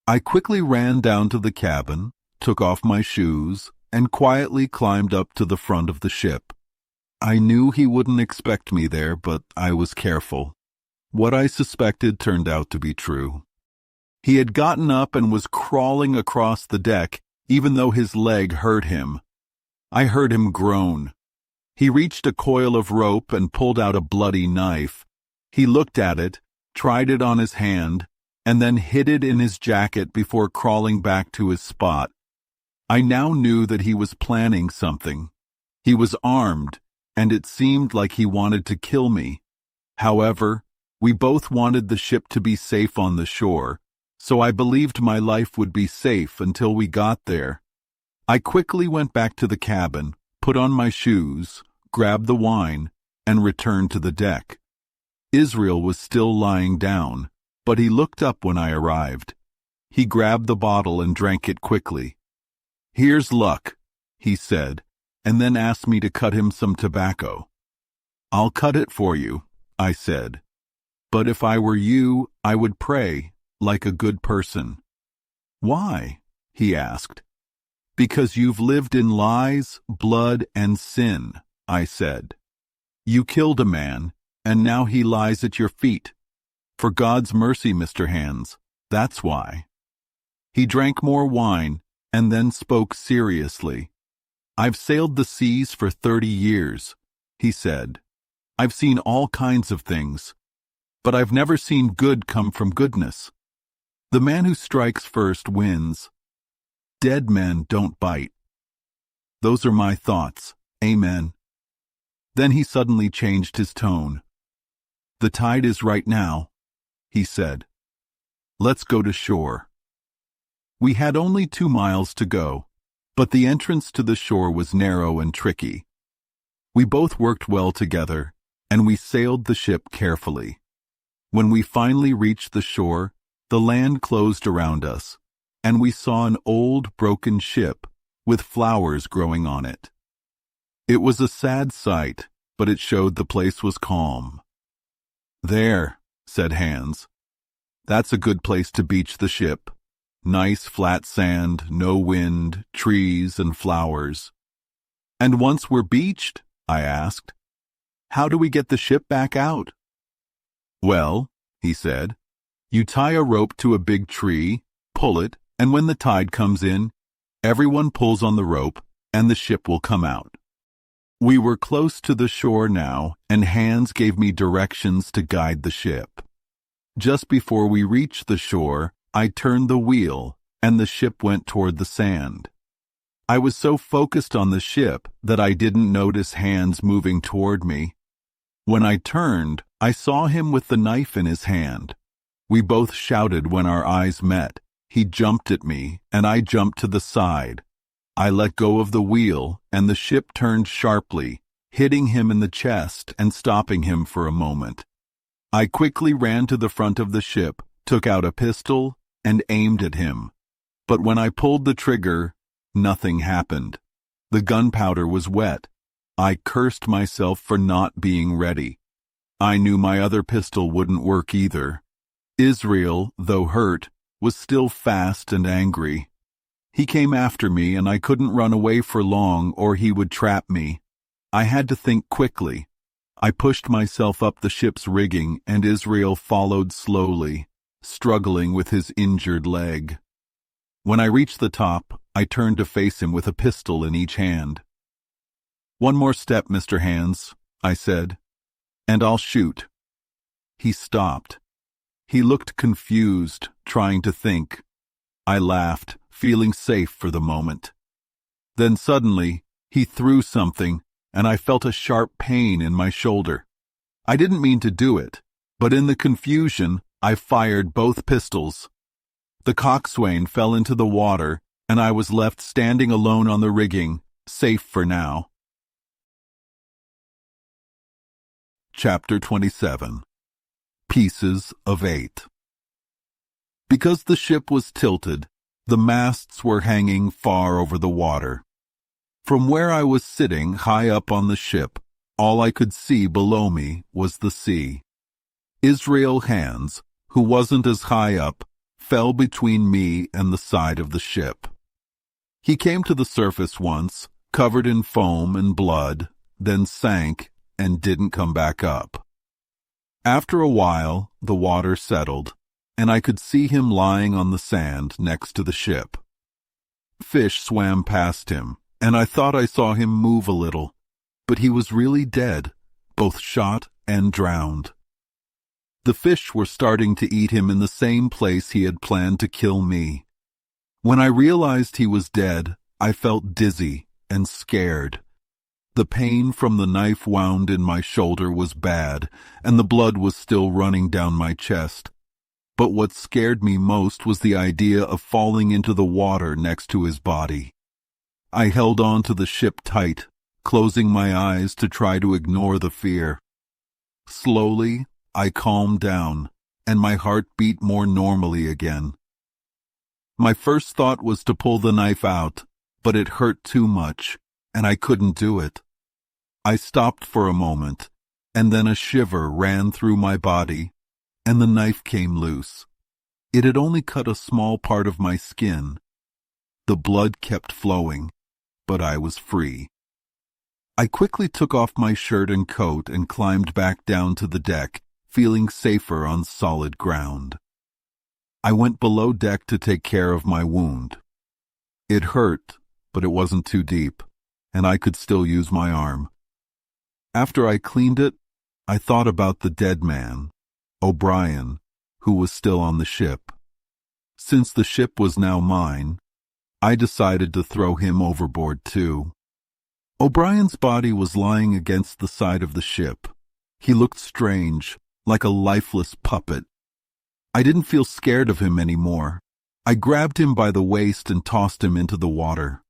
A: I quickly ran down to the cabin, took off my shoes, and quietly climbed up to the front of the ship. I knew he wouldn't expect me there, but I was careful. What I suspected turned out to be true. He had gotten up and was crawling across the deck, even though his leg hurt him. I heard him groan. He reached a coil of rope and pulled out a bloody knife. He looked at it, tried it on his hand, and then hid it in his jacket before crawling back to his spot. I now knew that he was planning something. He was armed, and it seemed like he wanted to kill me. However, we both wanted the ship to be safe on the shore, so I believed my life would be safe until we got there. I quickly went back to the cabin, put on my shoes, grabbed the wine, and returned to the deck. Israel was still lying down, but he looked up when I arrived. He grabbed the bottle and drank it quickly. "Here's luck," he said, and then asked me to cut him some tobacco. "I'll cut it for you," I said. "But if I were you, I would pray, like a good person." "Why?" he asked. "Because you've lived in lies, blood, and sin," I said. "You killed a man, and now he lies at your feet. For God's mercy, Mr. Hands, that's why." He drank more wine, and then spoke seriously. "I've sailed the seas for 30 years, he said. "I've seen all kinds of things, but I've never seen good come from goodness. The man who strikes first wins. Dead men don't bite. Those are my thoughts. Amen." Then he suddenly changed his tone. "The tide is right now," he said. "Let's go to shore." We had only 2 miles to go, but the entrance to the shore was narrow and tricky. We both worked well together, and we sailed the ship carefully. When we finally reached the shore, the land closed around us, and we saw an old, broken ship with flowers growing on it. It was a sad sight, but it showed the place was calm. "There," said Hans. "That's a good place to beach the ship. Nice flat sand, no wind, trees, and flowers." "And once we're beached," I asked, "how do we get the ship back out?" "Well," he said, "you tie a rope to a big tree, pull it, and when the tide comes in, everyone pulls on the rope, and the ship will come out." We were close to the shore now, and Hans gave me directions to guide the ship. Just before we reached the shore, I turned the wheel, and the ship went toward the sand. I was so focused on the ship that I didn't notice Hans moving toward me. When I turned, I saw him with the knife in his hand. We both shouted when our eyes met. He jumped at me, and I jumped to the side. I let go of the wheel, and the ship turned sharply, hitting him in the chest and stopping him for a moment. I quickly ran to the front of the ship, took out a pistol, and aimed at him. But when I pulled the trigger, nothing happened. The gunpowder was wet. I cursed myself for not being ready. I knew my other pistol wouldn't work either. Israel, though hurt, was still fast and angry. He came after me, and I couldn't run away for long or he would trap me. I had to think quickly. I pushed myself up the ship's rigging, and Israel followed slowly, struggling with his injured leg. When I reached the top, I turned to face him with a pistol in each hand. "One more step, Mr. Hands," I said, "and I'll shoot." He stopped. He looked confused, trying to think. I laughed, feeling safe for the moment. Then suddenly, he threw something, and I felt a sharp pain in my shoulder. I didn't mean to do it, but in the confusion, I fired both pistols. The coxswain fell into the water, and I was left standing alone on the rigging, safe for now. Chapter 27. Pieces of 8. Because the ship was tilted, the masts were hanging far over the water. From where I was sitting high up on the ship, all I could see below me was the sea. Israel Hands, who wasn't as high up, fell between me and the side of the ship. He came to the surface once, covered in foam and blood, then sank and didn't come back up. After a while, the water settled, and I could see him lying on the sand next to the ship. Fish swam past him, and I thought I saw him move a little, but he was really dead, both shot and drowned. The fish were starting to eat him in the same place he had planned to kill me. When I realized he was dead, I felt dizzy and scared. The pain from the knife wound in my shoulder was bad, and the blood was still running down my chest. But what scared me most was the idea of falling into the water next to his body. I held on to the ship tight, closing my eyes to try to ignore the fear. Slowly, I calmed down, and my heart beat more normally again. My first thought was to pull the knife out, but it hurt too much, and I couldn't do it. I stopped for a moment, and then a shiver ran through my body, and the knife came loose. It had only cut a small part of my skin. The blood kept flowing, but I was free. I quickly took off my shirt and coat and climbed back down to the deck, feeling safer on solid ground. I went below deck to take care of my wound. It hurt, but it wasn't too deep, and I could still use my arm. After I cleaned it, I thought about the dead man, O'Brien, who was still on the ship. Since the ship was now mine, I decided to throw him overboard too. O'Brien's body was lying against the side of the ship. He looked strange, like a lifeless puppet. I didn't feel scared of him anymore. I grabbed him by the waist and tossed him into the water.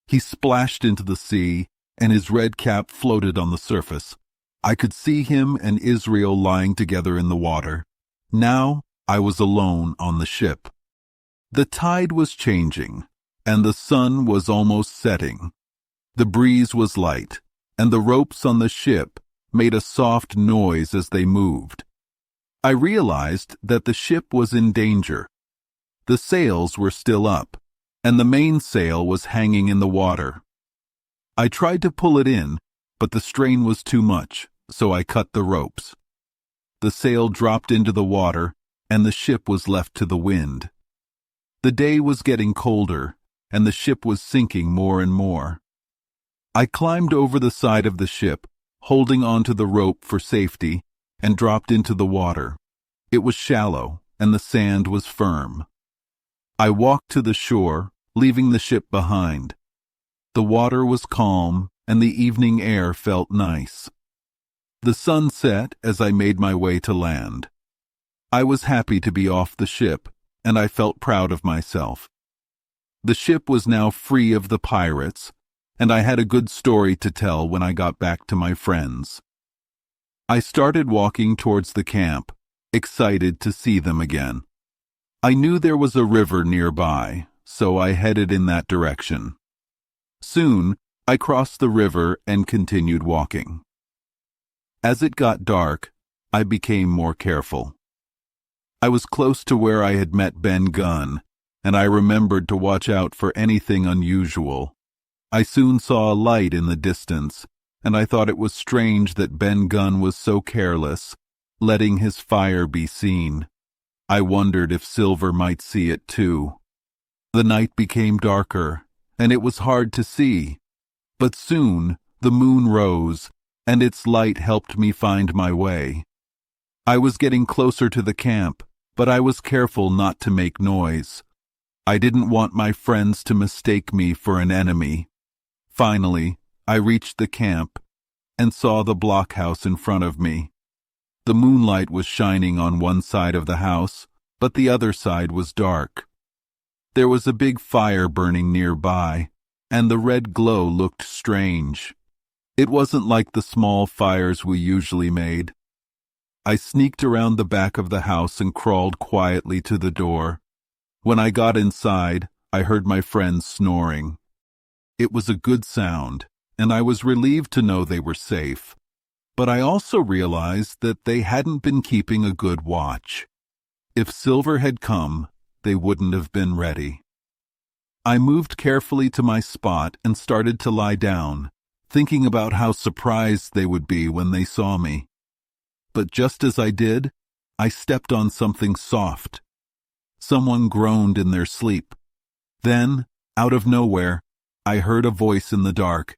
A: He splashed into the sea, and his red cap floated on the surface. I could see him and Israel lying together in the water. Now I was alone on the ship. The tide was changing, and the sun was almost setting. The breeze was light, and the ropes on the ship made a soft noise as they moved. I realized that the ship was in danger. The sails were still up, and the mainsail was hanging in the water. I tried to pull it in, but the strain was too much, so I cut the ropes. The sail dropped into the water, and the ship was left to the wind. The day was getting colder, and the ship was sinking more and more. I climbed over the side of the ship, holding onto the rope for safety, and dropped into the water. It was shallow, and the sand was firm. I walked to the shore, leaving the ship behind. The water was calm, and the evening air felt nice. The sun set as I made my way to land. I was happy to be off the ship, and I felt proud of myself. The ship was now free of the pirates, and I had a good story to tell when I got back to my friends. I started walking towards the camp, excited to see them again. I knew there was a river nearby, so I headed in that direction. Soon, I crossed the river and continued walking. As it got dark, I became more careful. I was close to where I had met Ben Gunn, and I remembered to watch out for anything unusual. I soon saw a light in the distance, and I thought it was strange that Ben Gunn was so careless, letting his fire be seen. I wondered if Silver might see it too. The night became darker, and it was hard to see. But soon the moon rose, and its light helped me find my way. I was getting closer to the camp, but I was careful not to make noise. I didn't want my friends to mistake me for an enemy. Finally, I reached the camp and saw the blockhouse in front of me. The moonlight was shining on one side of the house, but the other side was dark. There was a big fire burning nearby, and the red glow looked strange. It wasn't like the small fires we usually made. I sneaked around the back of the house and crawled quietly to the door. When I got inside, I heard my friends snoring. It was a good sound, and I was relieved to know they were safe. But I also realized that they hadn't been keeping a good watch. If Silver had come, they wouldn't have been ready. I moved carefully to my spot and started to lie down, thinking about how surprised they would be when they saw me. But just as I did, I stepped on something soft. Someone groaned in their sleep. Then, out of nowhere, I heard a voice in the dark.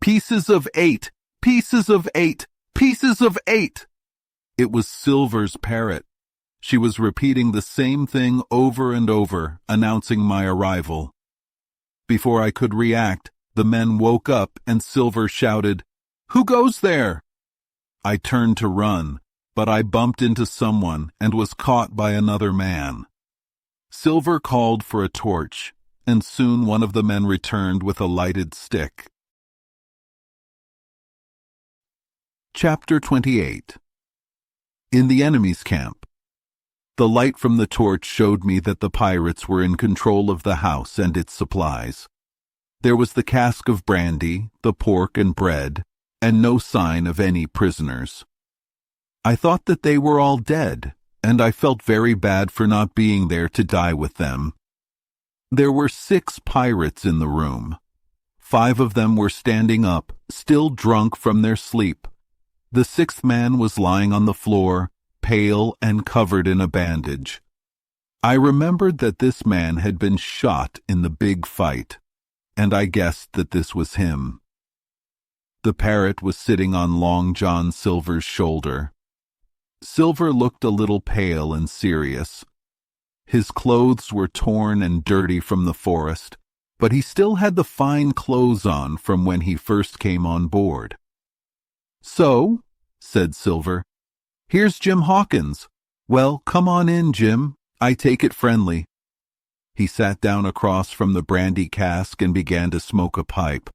A: "Pieces of 8! Pieces of 8! Pieces of 8!" It was Silver's parrot. She was repeating the same thing over and over, announcing my arrival. Before I could react, the men woke up and Silver shouted, "Who goes there?" I turned to run, but I bumped into someone and was caught by another man. Silver called for a torch, and soon one of the men returned with a lighted stick. Chapter 28. In the enemy's camp. The light from the torch showed me that the pirates were in control of the house and its supplies. There was the cask of brandy, the pork and bread, and no sign of any prisoners. I thought that they were all dead, and I felt very bad for not being there to die with them. There were 6 pirates in the room. 5 of them were standing up, still drunk from their sleep. The 6th man was lying on the floor, pale and covered in a bandage. I remembered that this man had been shot in the big fight, and I guessed that this was him. The parrot was sitting on Long John Silver's shoulder. Silver looked a little pale and serious. His clothes were torn and dirty from the forest, but he still had the fine clothes on from when he first came on board. "So," said Silver, "here's Jim Hawkins. Well, come on in, Jim. I take it friendly." He sat down across from the brandy cask and began to smoke a pipe.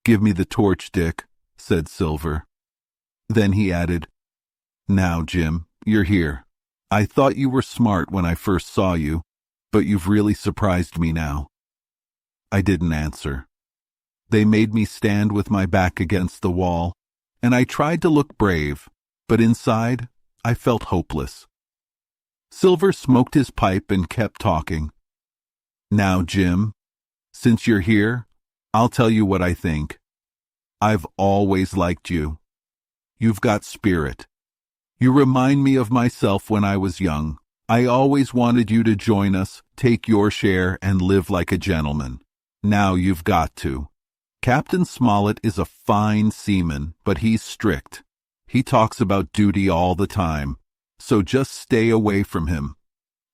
A: "Give me the torch, Dick," said Silver. Then he added, "Now, Jim, you're here. I thought you were smart when I first saw you, but you've really surprised me now." I didn't answer. They made me stand with my back against the wall, and I tried to look brave, but inside I felt hopeless. Silver smoked his pipe and kept talking. "Now, Jim, since you're here, I'll tell you what I think. I've always liked you. You've got spirit. You remind me of myself when I was young. I always wanted you to join us, take your share, and live like a gentleman. Now you've got to. Captain Smollett is a fine seaman, but he's strict. He talks about duty all the time, so just stay away from him.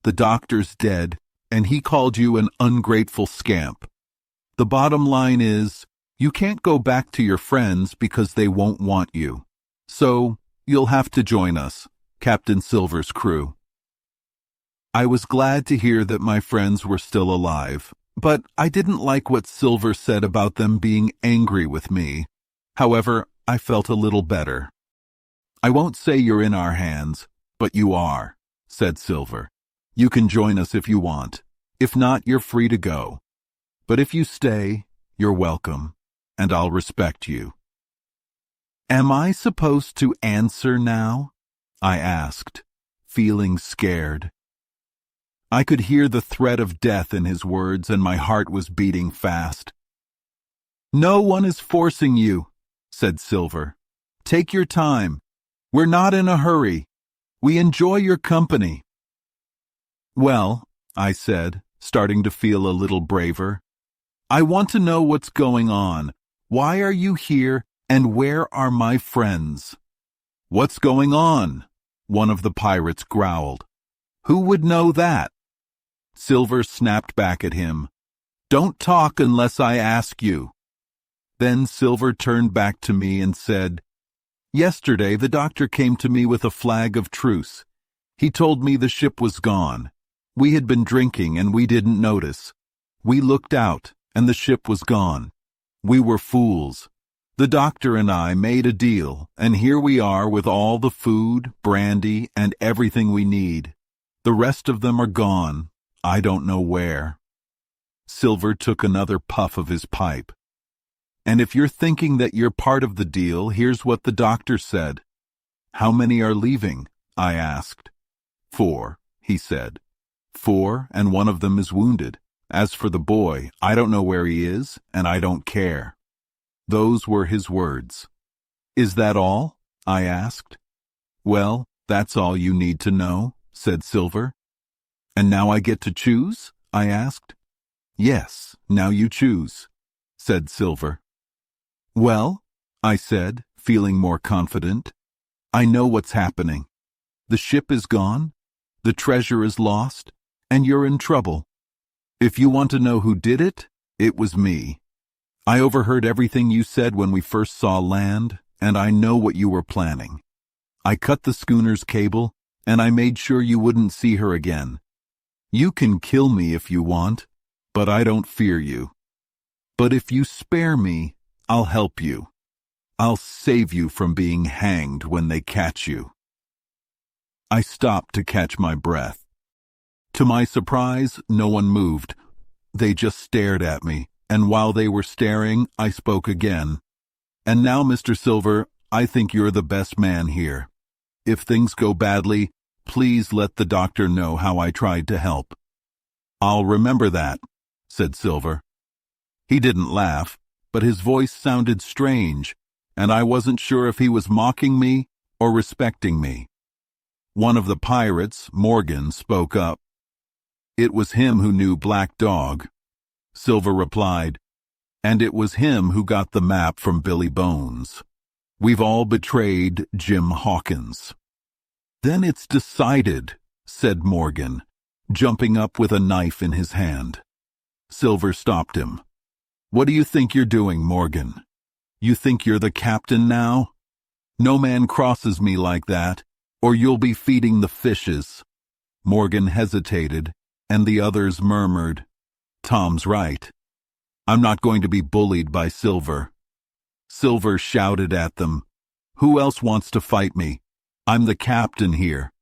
A: The doctor's dead, and he called you an ungrateful scamp. The bottom line is, you can't go back to your friends because they won't want you. So, you'll have to join us, Captain Silver's crew." I was glad to hear that my friends were still alive, but I didn't like what Silver said about them being angry with me. However, I felt a little better. "I won't say you're in our hands, but you are," said Silver. "You can join us if you want. If not, you're free to go. But if you stay, you're welcome, and I'll respect you." "Am I supposed to answer now?" I asked, feeling scared. I could hear the threat of death in his words, and my heart was beating fast. "No one is forcing you," said Silver. "Take your time. We're not in a hurry. We enjoy your company." "Well," I said, starting to feel a little braver, "I want to know what's going on. Why are you here, and where are my friends?" "What's going on?" one of the pirates growled. "Who would know that?" Silver snapped back at him. "Don't talk unless I ask you." Then Silver turned back to me and said, Yesterday, the doctor came to me with a flag of truce. He told me the ship was gone. We had been drinking and we didn't notice. We looked out and the ship was gone. We were fools. The doctor and I made a deal, and here we are with all the food, brandy, and everything we need. The rest of them are gone. I don't know where. Silver took another puff of his pipe. And if you're thinking that you're part of the deal, here's what the doctor said. How many are leaving? I asked. 4, he said. 4, and one of them is wounded. As for the boy, I don't know where he is, and I don't care. Those were his words. Is that all? I asked. Well, that's all you need to know, said Silver. And now I get to choose? I asked. Yes, now you choose, said Silver. Well, I said, feeling more confident, I know what's happening. The ship is gone, the treasure is lost, and you're in trouble. If you want to know who did it, it was me. I overheard everything you said when we first saw land, and I know what you were planning. I cut the schooner's cable, and I made sure you wouldn't see her again. You can kill me if you want, but I don't fear you. But if you spare me, I'll help you. I'll save you from being hanged when they catch you. I stopped to catch my breath. To my surprise, no one moved. They just stared at me, and while they were staring, I spoke again. And now, Mr. Silver, I think you're the best man here. If things go badly, please let the doctor know how I tried to help. I'll remember that, said Silver. He didn't laugh, but his voice sounded strange, and I wasn't sure if he was mocking me or respecting me. One of the pirates, Morgan, spoke up. It was him who knew Black Dog. Silver replied, and it was him who got the map from Billy Bones. We've all betrayed Jim Hawkins. Then it's decided, said Morgan, jumping up with a knife in his hand. Silver stopped him. What do you think you're doing, Morgan? You think you're the captain now? No man crosses me like that, or you'll be feeding the fishes. Morgan hesitated, and the others murmured, Tom's right. I'm not going to be bullied by Silver. Silver shouted at them, Who else wants to fight me? I'm the captain here.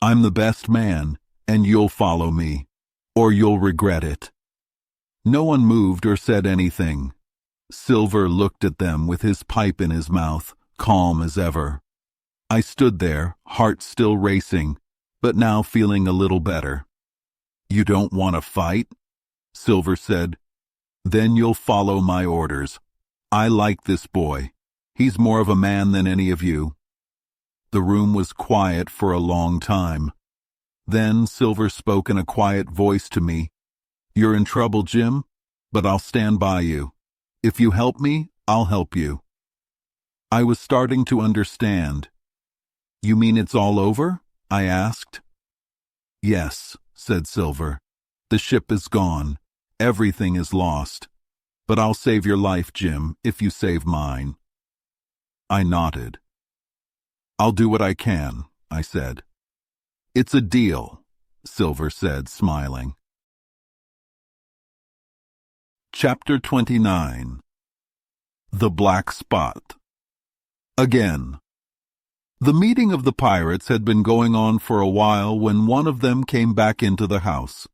A: I'm the best man, and you'll follow me, or you'll regret it. No one moved or said anything. Silver looked at them with his pipe in his mouth, calm as ever. I stood there, heart still racing, but now feeling a little better. You don't want to fight? Silver said. Then you'll follow my orders. I like this boy. He's more of a man than any of you. The room was quiet for a long time. Then Silver spoke in a quiet voice to me. You're in trouble, Jim, but I'll stand by you. If you help me, I'll help you. I was starting to understand. You mean it's all over? I asked. Yes, said Silver. The ship is gone. Everything is lost. But I'll save your life, Jim, if you save mine. I nodded. I'll do what I can, I said. It's a deal, Silver said, smiling. Chapter 29. The Black Spot. Again. The meeting of the pirates had been going on for a while when one of them came back into the house.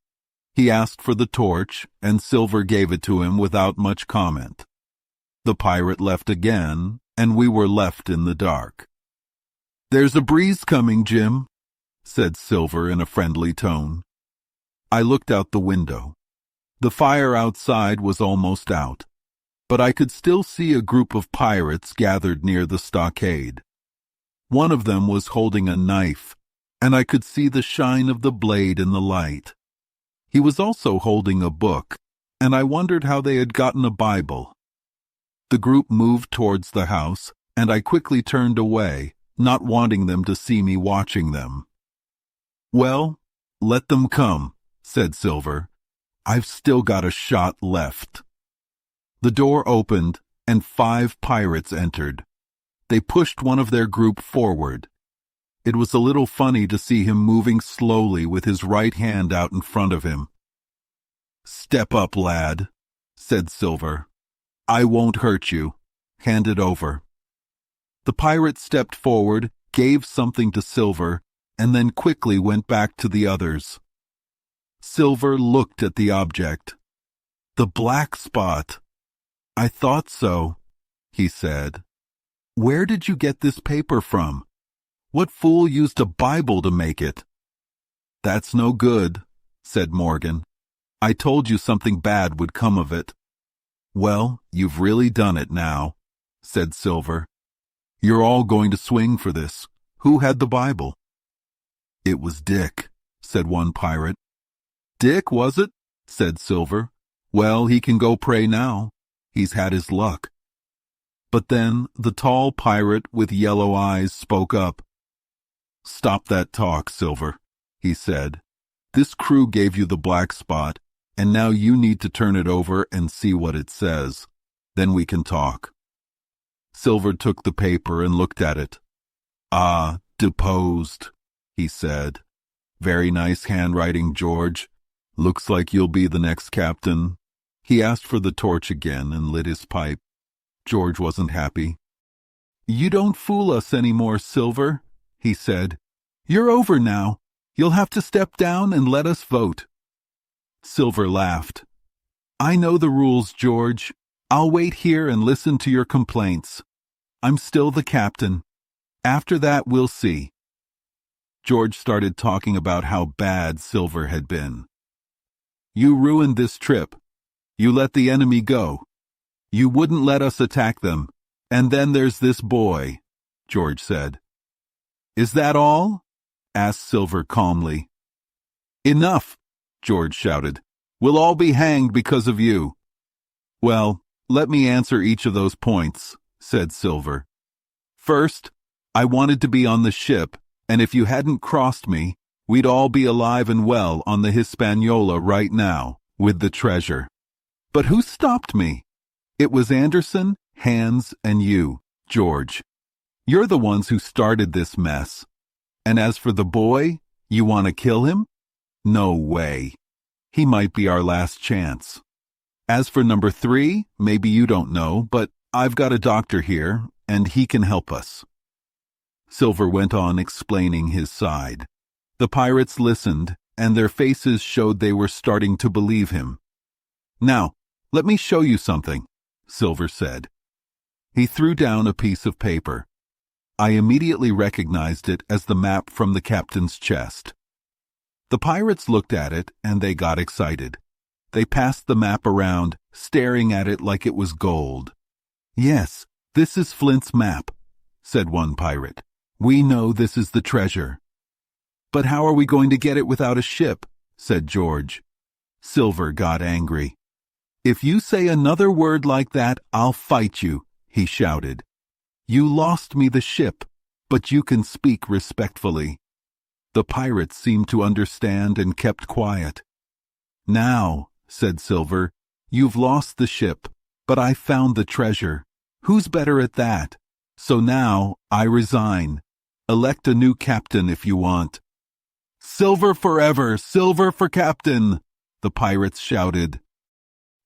A: He asked for the torch, and Silver gave it to him without much comment. The pirate left again, and we were left in the dark. There's a breeze coming, Jim, said Silver in a friendly tone. I looked out the window. The fire outside was almost out, but I could still see a group of pirates gathered near the stockade. One of them was holding a knife, and I could see the shine of the blade in the light. He was also holding a book, and I wondered how they had gotten a Bible. The group moved towards the house, and I quickly turned away, not wanting them to see me watching them. Well, let them come, said Silver. I've still got a shot left. The door opened, and 5 pirates entered. they pushed one of their group forward. It was a little funny to see him moving slowly with his right hand out in front of him. "Step up, lad," said Silver. "I won't hurt you. Hand it over." The pirate stepped forward, gave something to Silver, and then quickly went back to the others. Silver looked at the object. "The black spot." "I thought so," he said. "Where did you get this paper from? What fool used a Bible to make it?" "That's no good," said Morgan. "I told you something bad would come of it." "Well, you've really done it now," said Silver. "You're all going to swing for this. Who had the Bible?" "It was Dick," said one pirate. "Dick, was it?" said Silver. "Well, he can go pray now. He's had his luck." But then the tall pirate with yellow eyes spoke up. "Stop that talk, Silver," he said. "This crew gave you the black spot, and now you need to turn it over and see what it says. Then we can talk." Silver took the paper and looked at it. "Ah, deposed," he said. "Very nice handwriting, George. Looks like you'll be the next captain." He asked for the torch again and lit his pipe. George wasn't happy. "You don't fool us any more, Silver," he said. "You're over now. You'll have to step down and let us vote." Silver laughed. "I know the rules, George. I'll wait here and listen to your complaints. I'm still the captain. After that, we'll see." George started talking about how bad Silver had been. "You ruined this trip. You let the enemy go. You wouldn't let us attack them. And then there's this boy," George said. "Is that all?" asked Silver calmly. "Enough," George shouted. "We'll all be hanged because of you." "Well, let me answer each of those points," said Silver. "First, I wanted to be on the ship, and if you hadn't crossed me, we'd all be alive and well on the Hispaniola right now, with the treasure. But who stopped me? It was Anderson, Hans, and you, George. You're the ones who started this mess. And as for the boy, you want to kill him? No way. He might be our last chance. As for number 3, maybe you don't know, but I've got a doctor here, and he can help us." Silver went on explaining his side. The pirates listened, and their faces showed they were starting to believe him. "Now, let me show you something," Silver said. He threw down a piece of paper. I immediately recognized it as the map from the captain's chest. The pirates looked at it, and they got excited. They passed the map around, staring at it like it was gold. "Yes, this is Flint's map," said one pirate. "We know this is the treasure." "But how are we going to get it without a ship?" said George. Silver got angry. "If you say another word like that, I'll fight you," he shouted. "You lost me the ship, but you can speak respectfully." The pirates seemed to understand and kept quiet. "Now," said Silver, "you've lost the ship, but I found the treasure. Who's better at that? So now I resign. Elect a new captain if you want." "Silver forever! Silver for captain!" the pirates shouted.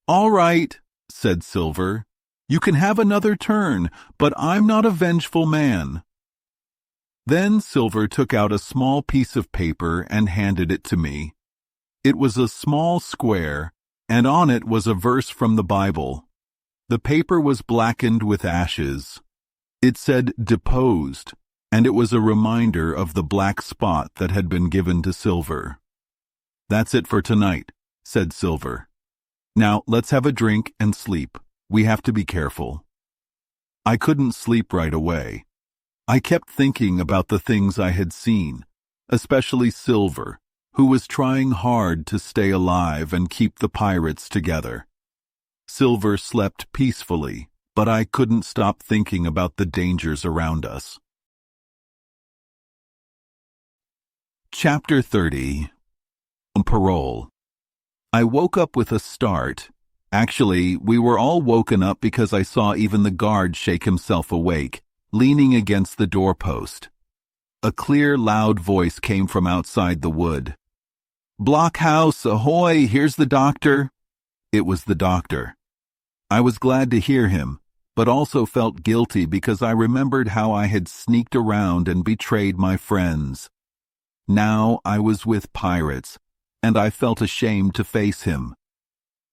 A: "All right," said Silver. "You can have another turn, but I'm not a vengeful man." Then Silver took out a small piece of paper and handed it to me. It was a small square, and on it was a verse from the Bible. The paper was blackened with ashes. It said "deposed," and it was a reminder of the black spot that had been given to Silver. "That's it for tonight," said Silver. "Now let's have a drink and sleep. We have to be careful." I couldn't sleep right away. I kept thinking about the things I had seen, especially Silver, who was trying hard to stay alive and keep the pirates together. Silver slept peacefully, but I couldn't stop thinking about the dangers around us. Chapter 30. Parole. I woke up with a start. Actually, we were all woken up because I saw even the guard shake himself awake, leaning against the doorpost. A clear, loud voice came from outside the wood. "Blockhouse, ahoy, here's the doctor." It was the doctor. I was glad to hear him, but also felt guilty because I remembered how I had sneaked around and betrayed my friends. Now I was with pirates, and I felt ashamed to face him.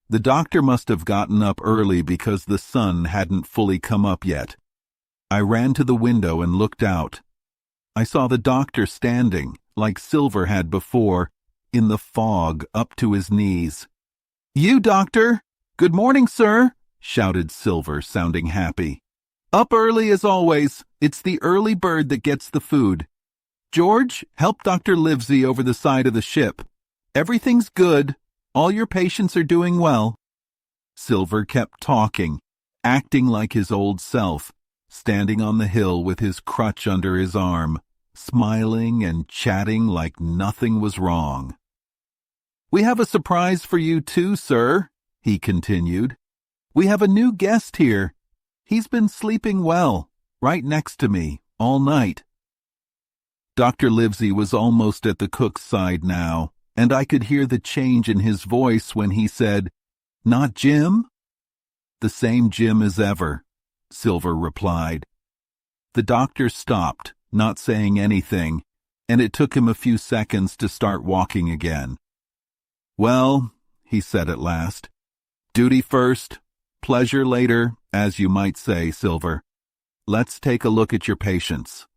A: The doctor must have gotten up early because the sun hadn't fully come up yet. I ran to the window and looked out. I saw the doctor standing, like Silver had before, in the fog up to his knees. "You, doctor! Good morning, sir!" shouted Silver, sounding happy. "Up early as always. It's the early bird that gets the food. George, help Dr. Livesey over the side of the ship. Everything's good. All your patients are doing well." Silver kept talking, acting like his old self, standing on the hill with his crutch under his arm, smiling and chatting like nothing was wrong. "We have a surprise for you too, sir," he continued. "We have a new guest here. He's been sleeping well, right next to me, all night." Dr. Livesey was almost at the cook's side now, and I could hear the change in his voice when he said, "Not Jim?" "The same Jim as ever," Silver replied. The doctor stopped, not saying anything, and it took him a few seconds to start walking again. "Well," he said at last, "duty first, pleasure later, as you might say, Silver. Let's take a look at your patients."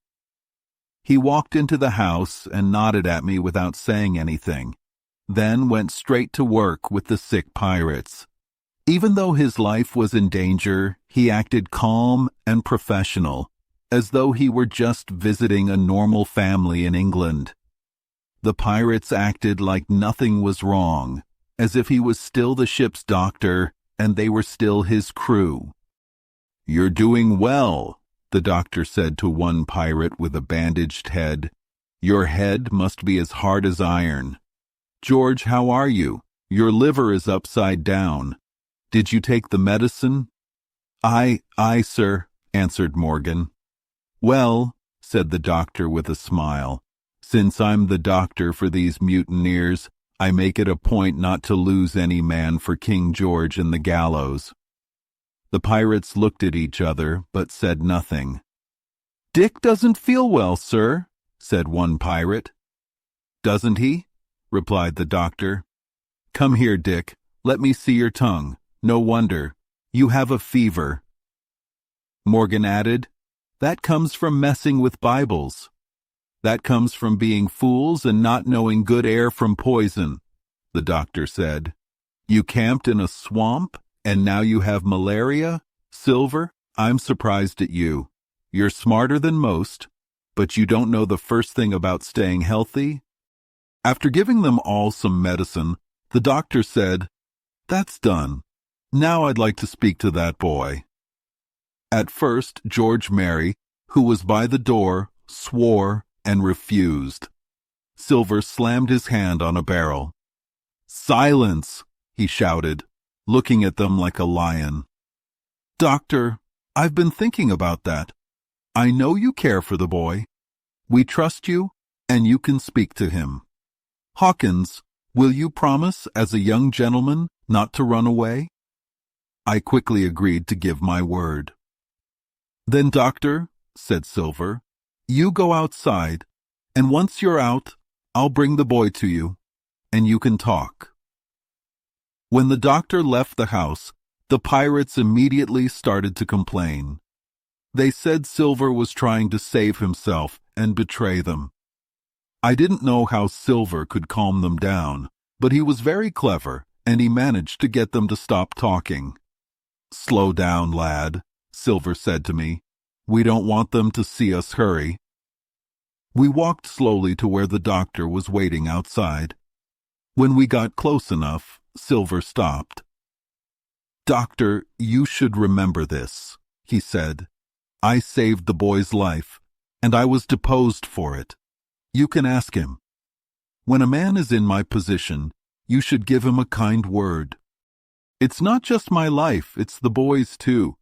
A: He walked into the house and nodded at me without saying anything, then went straight to work with the sick pirates. Even though his life was in danger, he acted calm and professional, as though he were just visiting a normal family in England. The pirates acted like nothing was wrong, as if he was still the ship's doctor and they were still his crew. "You're doing well," the doctor said to one pirate with a bandaged head. "Your head must be as hard as iron. George, how are you? Your liver is upside down. Did you take the medicine?" Aye, sir," answered Morgan. "Well," said the doctor with a smile, "since I'm the doctor for these mutineers, I make it a point not to lose any man for King George and the gallows." The pirates looked at each other, but said nothing. "Dick doesn't feel well, sir," said one pirate. "Doesn't he?" replied the doctor. "Come here, Dick. Let me see your tongue. No wonder. You have a fever." Morgan added, "That comes from messing with Bibles." "That comes from being fools and not knowing good air from poison," the doctor said. "You camped in a swamp, and now you have malaria? Silver, I'm surprised at you. You're smarter than most, but you don't know the first thing about staying healthy." After giving them all some medicine, the doctor said, "That's done. Now I'd like to speak to that boy." At first, George Merry, who was by the door, swore and refused. Silver slammed his hand on a barrel. "Silence!" he shouted, looking at them like a lion. "Doctor, I've been thinking about that. I know you care for the boy. We trust you, and you can speak to him. Hawkins, will you promise as a young gentleman not to run away?" I quickly agreed to give my word. "Then, doctor," said Silver, "you go outside, and once you're out, I'll bring the boy to you, and you can talk." When the doctor left the house, the pirates immediately started to complain. They said Silver was trying to save himself and betray them. I didn't know how Silver could calm them down, but he was very clever, and he managed to get them to stop talking. "Slow down, lad," Silver said to me. "We don't want them to see us hurry." We walked slowly to where the doctor was waiting outside. When we got close enough, Silver stopped. "Doctor, you should remember this," he said. "I saved the boy's life, and I was deposed for it. You can ask him. When a man is in my position, you should give him a kind word. It's not just my life, it's the boy's too.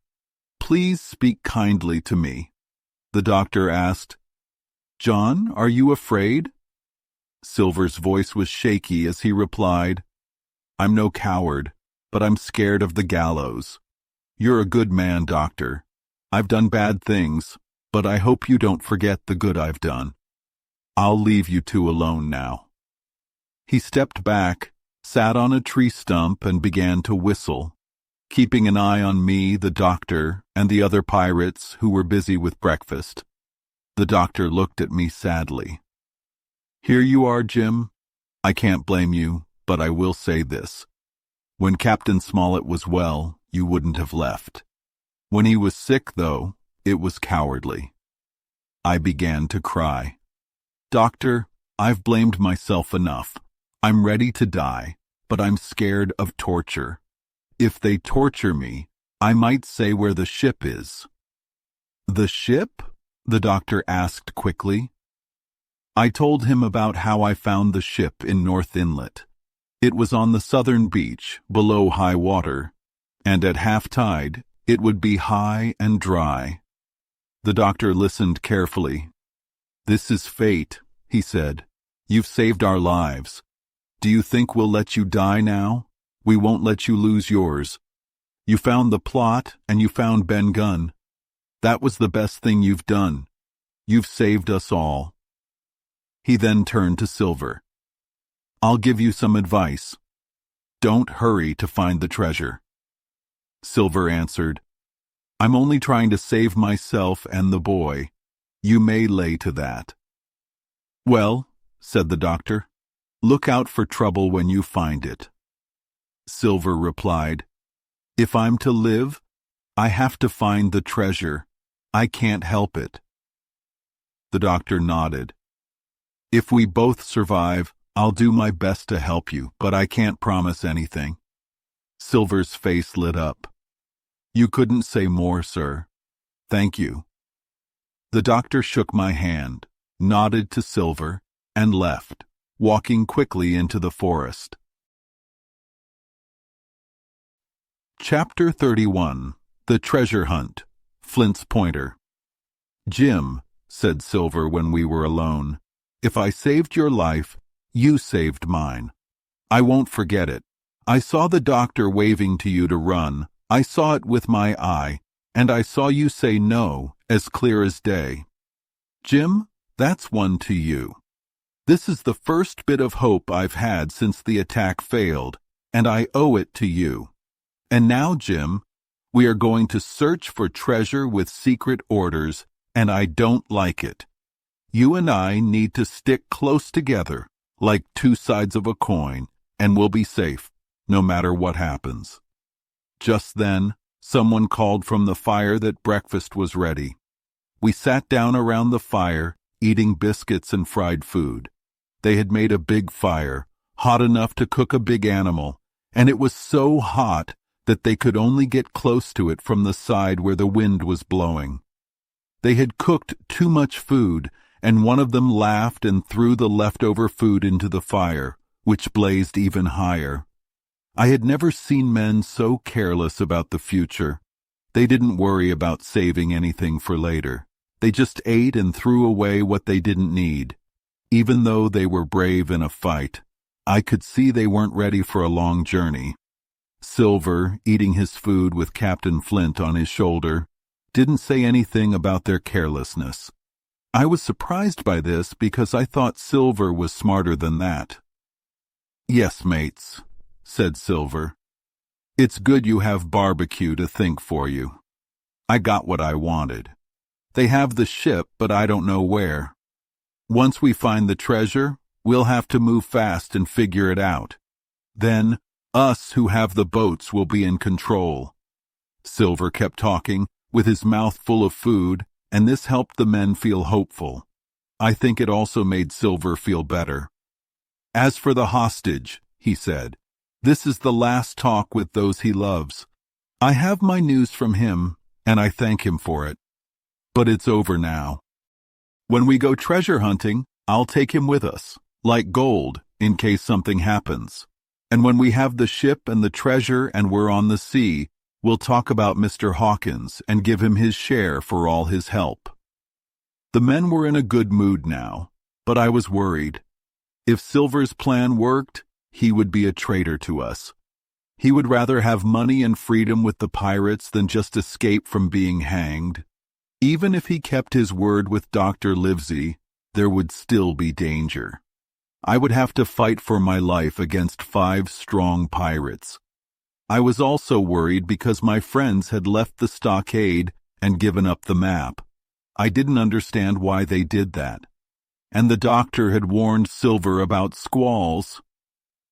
A: Please speak kindly to me. the doctor asked. "John, are you afraid?" Silver's voice was shaky as he replied, "I'm no coward, but I'm scared of the gallows. You're a good man, doctor. I've done bad things, but I hope you don't forget the good I've done. I'll leave you two alone now." He stepped back, sat on a tree stump, and began to whistle, keeping an eye on me, the doctor, and the other pirates who were busy with breakfast. The doctor looked at me sadly. "Here you are, Jim. I can't blame you, but I will say this. When Captain Smollett was well, you wouldn't have left. When he was sick, though, it was cowardly." I began to cry. "Doctor, I've blamed myself enough. I'm ready to die, but I'm scared of torture. If they torture me, I might say where the ship is." "The ship?" the doctor asked quickly. I told him about how I found the ship in North Inlet. It was on the southern beach, below high water, and at half tide it would be high and dry. The doctor listened carefully. "This is fate," he said. "You've saved our lives. Do you think we'll let you die now? We won't let you lose yours. You found the plot, and you found Ben Gunn. That was the best thing you've done. You've saved us all." He then turned to Silver. "I'll give you some advice. Don't hurry to find the treasure." Silver answered, "I'm only trying to save myself and the boy. You may lay to that." "Well," said the doctor, "look out for trouble when you find it." Silver replied, "If I'm to live, I have to find the treasure. I can't help it." The doctor nodded. "If we both survive, I'll do my best to help you, but I can't promise anything." Silver's face lit up. "You couldn't say more, sir. Thank you." The doctor shook my hand, nodded to Silver, and left, walking quickly into the forest. Chapter 31. The Treasure Hunt. Flint's Pointer. "Jim," said Silver when we were alone, "if I saved your life, you saved mine. I won't forget it. I saw the doctor waving to you to run. I saw it with my eye, and I saw you say no, as clear as day. Jim, that's one to you. This is the first bit of hope I've had since the attack failed, and I owe it to you. And now, Jim, we are going to search for treasure with secret orders, and I don't like it. You and I need to stick close together, like two sides of a coin, and we'll be safe, no matter what happens." Just then, someone called from the fire that breakfast was ready. We sat down around the fire, eating biscuits and fried food. They had made a big fire, hot enough to cook a big animal, and it was so hot that they could only get close to it from the side where the wind was blowing. They had cooked too much food, and one of them laughed and threw the leftover food into the fire, which blazed even higher. I had never seen men so careless about the future. They didn't worry about saving anything for later. They just ate and threw away what they didn't need. Even though they were brave in a fight, I could see they weren't ready for a long journey. Silver, eating his food with Captain Flint on his shoulder, didn't say anything about their carelessness. I was surprised by this because I thought Silver was smarter than that. "Yes, mates," said Silver. "It's good you have barbecue to think for you. I got what I wanted. They have the ship, but I don't know where. Once we find the treasure, we'll have to move fast and figure it out. Then, us who have the boats will be in control." Silver kept talking, with his mouth full of food, and this helped the men feel hopeful. I think it also made Silver feel better. "As for the hostage," he said, "this is the last talk with those he loves. I have my news from him, and I thank him for it. But it's over now. When we go treasure hunting, I'll take him with us, like gold, in case something happens. And when we have the ship and the treasure and we're on the sea, we'll talk about Mr. Hawkins and give him his share for all his help." The men were in a good mood now, but I was worried. If Silver's plan worked, he would be a traitor to us. He would rather have money and freedom with the pirates than just escape from being hanged. Even if he kept his word with Dr. Livesey, there would still be danger. I would have to fight for my life against 5 strong pirates. I was also worried because my friends had left the stockade and given up the map. I didn't understand why they did that. And the doctor had warned Silver about squalls.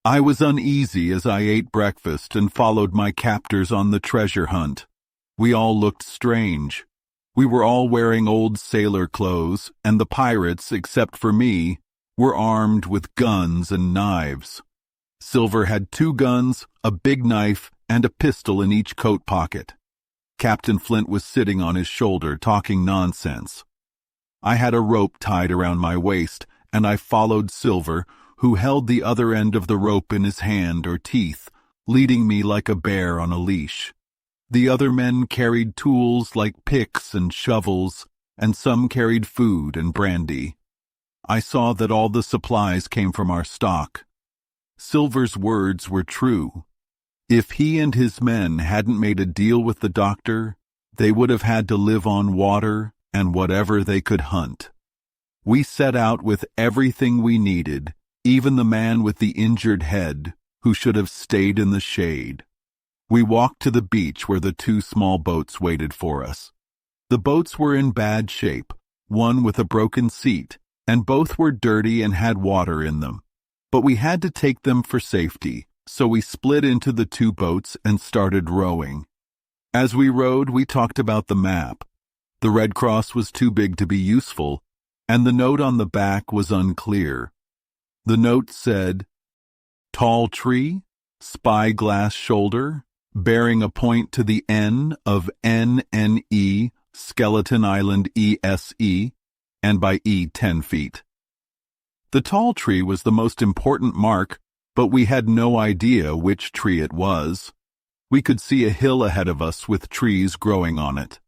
A: I was uneasy as I ate breakfast and followed my captors on the treasure hunt. We all looked strange. We were all wearing old sailor clothes, and the pirates, except for me, were armed with guns and knives. Silver had 2 guns, a big knife, and a pistol in each coat pocket. Captain Flint was sitting on his shoulder, talking nonsense. I had a rope tied around my waist, and I followed Silver, who held the other end of the rope in his hand or teeth, leading me like a bear on a leash. The other men carried tools like picks and shovels, and some carried food and brandy. I saw that all the supplies came from our stock. Silver's words were true. If he and his men hadn't made a deal with the doctor, they would have had to live on water and whatever they could hunt. We set out with everything we needed, even the man with the injured head, who should have stayed in the shade. We walked to the beach where the 2 small boats waited for us. The boats were in bad shape, one with a broken seat, and both were dirty and had water in them. But we had to take them for safety, so we split into the 2 boats and started rowing. As we rowed, we talked about the map. The Red Cross was too big to be useful, and the note on the back was unclear. The note said, "Tall tree, spyglass shoulder, bearing a point to the N of NNE, Skeleton Island ESE, and by E 10 feet. The tall tree was the most important mark, but we had no idea which tree it was. We could see a hill ahead of us with trees growing on it.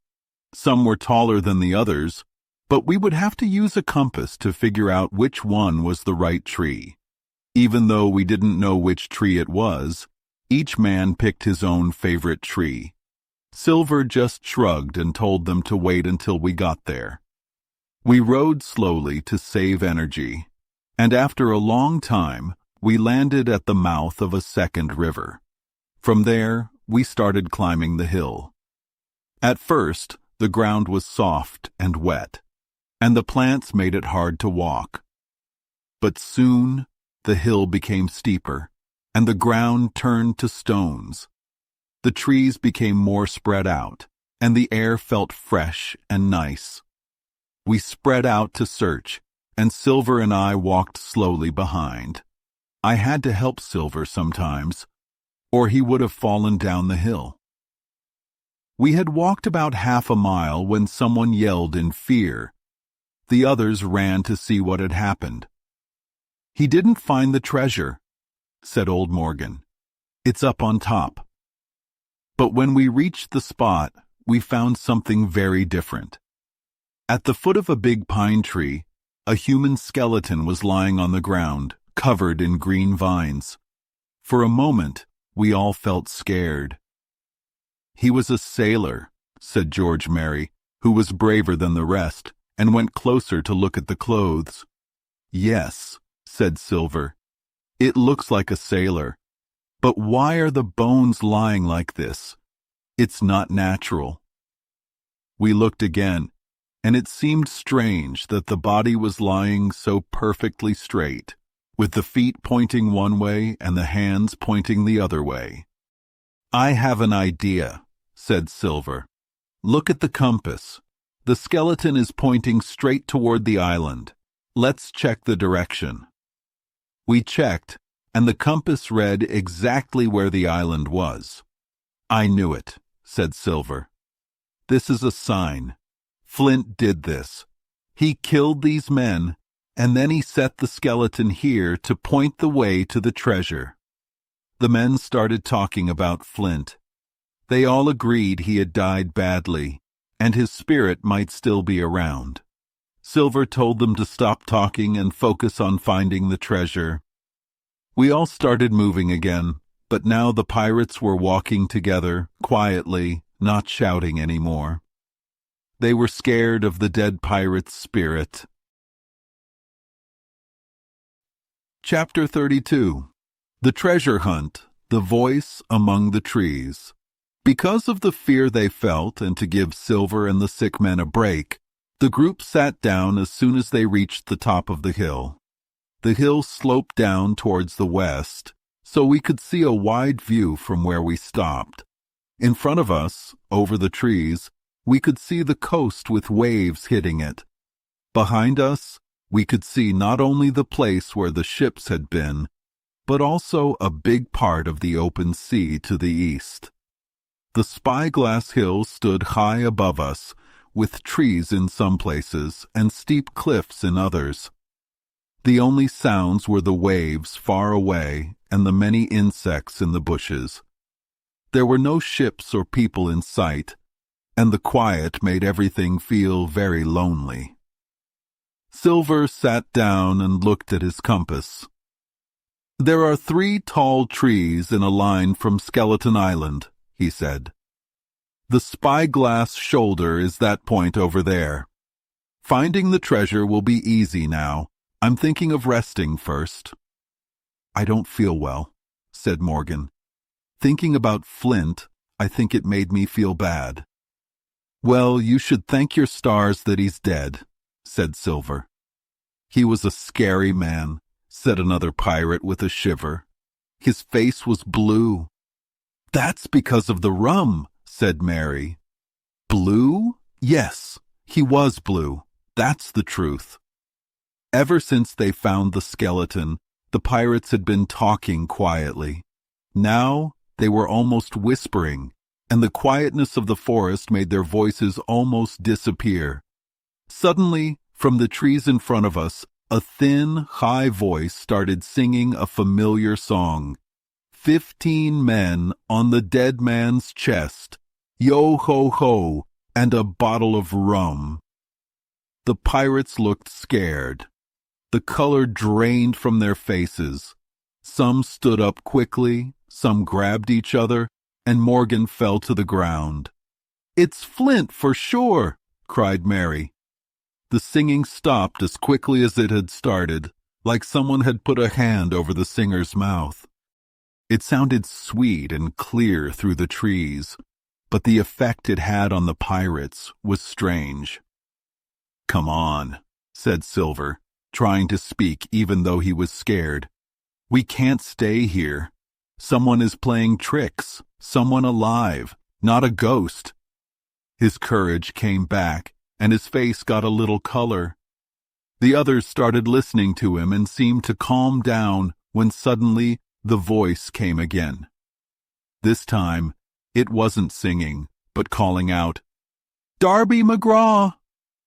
A: Some were taller than the others, but we would have to use a compass to figure out which one was the right tree. Even though we didn't know which tree it was, each man picked his own favorite tree. Silver just shrugged and told them to wait until we got there. We rowed slowly to save energy, and after a long time, we landed at the mouth of a second river. From there, we started climbing the hill. At first, the ground was soft and wet, and the plants made it hard to walk. But soon, the hill became steeper, and the ground turned to stones. The trees became more spread out, and the air felt fresh and nice. We spread out to search, and Silver and I walked slowly behind. I had to help Silver sometimes, or he would have fallen down the hill. We had walked about half a mile when someone yelled in fear. The others ran to see what had happened. "He didn't find the treasure," said old Morgan. "It's up on top." But when we reached the spot, we found something very different. At the foot of a big pine tree, a human skeleton was lying on the ground, covered in green vines. For a moment, we all felt scared. "He was a sailor," said George Merry, who was braver than the rest, and went closer to look at the clothes. "Yes," said Silver. "It looks like a sailor. But why are the bones lying like this? It's not natural." We looked again, and it seemed strange that the body was lying so perfectly straight, with the feet pointing one way and the hands pointing the other way. "I have an idea," said Silver. "Look at the compass. The skeleton is pointing straight toward the island. Let's check the direction." We checked, and the compass read exactly where the island was. "I knew it," said Silver. "This is a sign. Flint did this. He killed these men, and then he set the skeleton here to point the way to the treasure." The men started talking about Flint. They all agreed he had died badly, and his spirit might still be around. Silver told them to stop talking and focus on finding the treasure. We all started moving again, but now the pirates were walking together, quietly, not shouting anymore. They were scared of the dead pirate's spirit. Chapter 32. The Treasure Hunt, the Voice Among the Trees. Because of the fear they felt and to give Silver and the sick men a break, the group sat down as soon as they reached the top of the hill. The hill sloped down towards the west, so we could see a wide view from where we stopped. In front of us, over the trees, we could see the coast with waves hitting it. Behind us, we could see not only the place where the ships had been, but also a big part of the open sea to the east. The spyglass hill stood high above us, with trees in some places and steep cliffs in others. The only sounds were the waves far away and the many insects in the bushes. There were no ships or people in sight, and the quiet made everything feel very lonely. Silver sat down and looked at his compass. "There are 3 tall trees in a line from Skeleton Island," he said. "The spyglass shoulder is that point over there. Finding the treasure will be easy now. I'm thinking of resting first." "I don't feel well," said Morgan. "Thinking about Flint, I think it made me feel bad." "Well, you should thank your stars that he's dead," said Silver. "He was a scary man," said another pirate with a shiver. "His face was blue." "That's because of the rum," said Mary. "Blue? Yes, he was blue. That's the truth." Ever since they found the skeleton, the pirates had been talking quietly. Now they were almost whispering, and the quietness of the forest made their voices almost disappear. Suddenly, from the trees in front of us, a thin, high voice started singing a familiar song. 15 men on the dead man's chest, yo-ho-ho, and a bottle of rum. The pirates looked scared. The color drained from their faces. Some stood up quickly, some grabbed each other, and Morgan fell to the ground. "It's Flint for sure!" cried Mary. The singing stopped as quickly as it had started, like someone had put a hand over the singer's mouth. It sounded sweet and clear through the trees, but the effect it had on the pirates was strange. "Come on," said Silver, trying to speak even though he was scared. "We can't stay here. Someone is playing tricks, someone alive, not a ghost." His courage came back, and his face got a little color. The others started listening to him and seemed to calm down when suddenly the voice came again. This time, it wasn't singing, but calling out, "Darby McGraw!"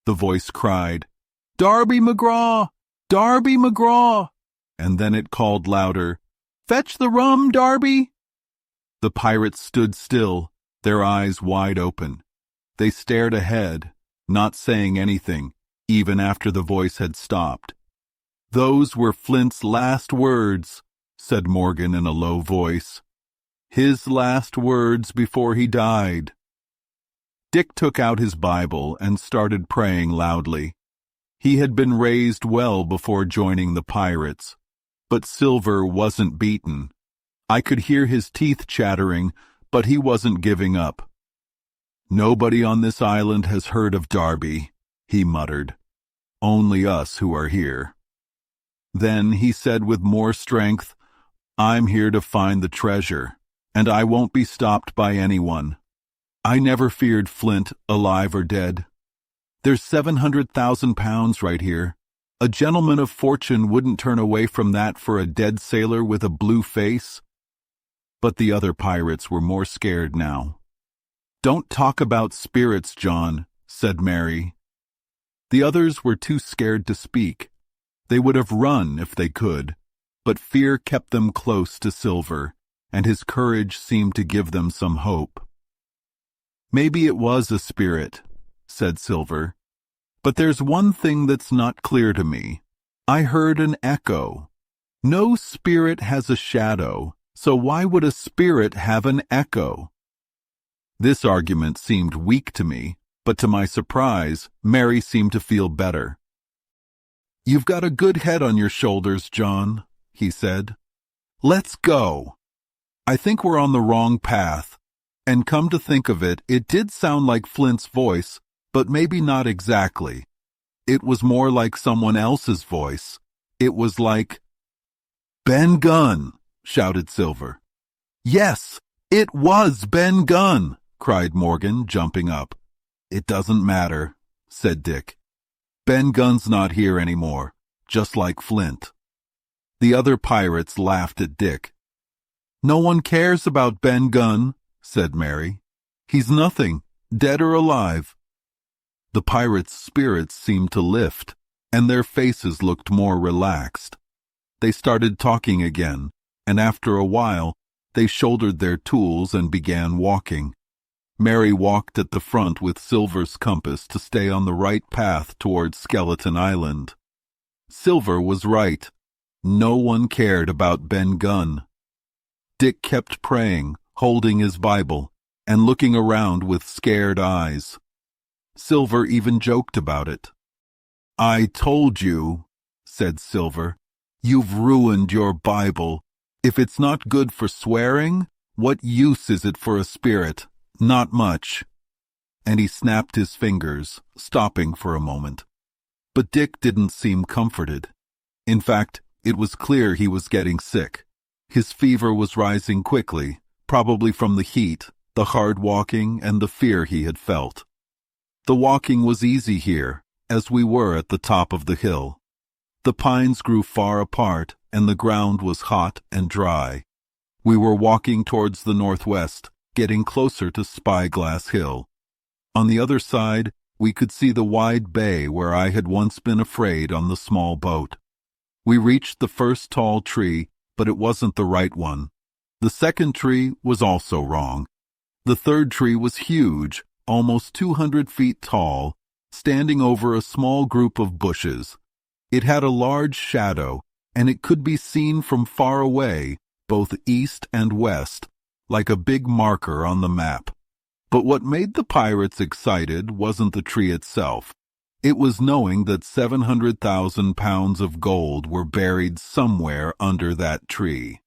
A: The voice cried, "Darby McGraw! Darby McGraw!" And then it called louder, "Fetch the rum, Darby!" The pirates stood still, their eyes wide open. They stared ahead, not saying anything, even after the voice had stopped. "Those were Flint's last words," said Morgan in a low voice. "His last words before he died." Dick took out his Bible and started praying loudly. He had been raised well before joining the pirates, but Silver wasn't beaten. I could hear his teeth chattering, but he wasn't giving up. "Nobody on this island has heard of Darby," he muttered. "Only us who are here." Then he said with more strength, "I'm here to find the treasure, and I won't be stopped by anyone. I never feared Flint, alive or dead. There's 700,000 pounds right here. A gentleman of fortune wouldn't turn away from that for a dead sailor with a blue face." But the other pirates were more scared now. "Don't talk about spirits, John," said Mary. The others were too scared to speak. They would have run if they could, but fear kept them close to Silver, and his courage seemed to give them some hope. "Maybe it was a spirit," said Silver, But there's one thing that's not clear to me. I heard an echo. No spirit has a shadow, so why would a spirit have an echo? This argument seemed weak to me, but to my surprise, Mary seemed to feel better. "You've got a good head on your shoulders, John," he said. "Let's go. I think we're on the wrong path. And come to think of it, it did sound like Flint's voice, but maybe not exactly. It was more like someone else's voice. It was like—" "Ben Gunn!" shouted Silver. "Yes, it was Ben Gunn!" cried Morgan, jumping up. "It doesn't matter," said Dick. "Ben Gunn's not here anymore, just like Flint." The other pirates laughed at Dick. "No one cares about Ben Gunn," said Mary. "He's nothing, dead or alive." The pirates' spirits seemed to lift, and their faces looked more relaxed. They started talking again, and after a while, they shouldered their tools and began walking. Mary walked at the front with Silver's compass to stay on the right path towards Skeleton Island. Silver was right. No one cared about Ben Gunn. Dick kept praying, holding his Bible, and looking around with scared eyes. Silver even joked about it. "I told you," said Silver. "You've ruined your Bible. If it's not good for swearing, what use is it for a spirit? Not much." And he snapped his fingers, stopping for a moment. But Dick didn't seem comforted. In fact, it was clear he was getting sick. His fever was rising quickly, probably from the heat, the hard walking, and the fear he had felt. The walking was easy here, as we were at the top of the hill. The pines grew far apart, and the ground was hot and dry. We were walking towards the northwest, getting closer to Spyglass Hill. On the other side, we could see the wide bay where I had once been afraid on the small boat. We reached the first tall tree, but it wasn't the right one. The second tree was also wrong. The third tree was huge, almost 200 feet tall, standing over a small group of bushes. It had a large shadow, and it could be seen from far away, both east and west, like a big marker on the map. But what made the pirates excited wasn't the tree itself. It was knowing that 700,000 pounds of gold were buried somewhere under that tree.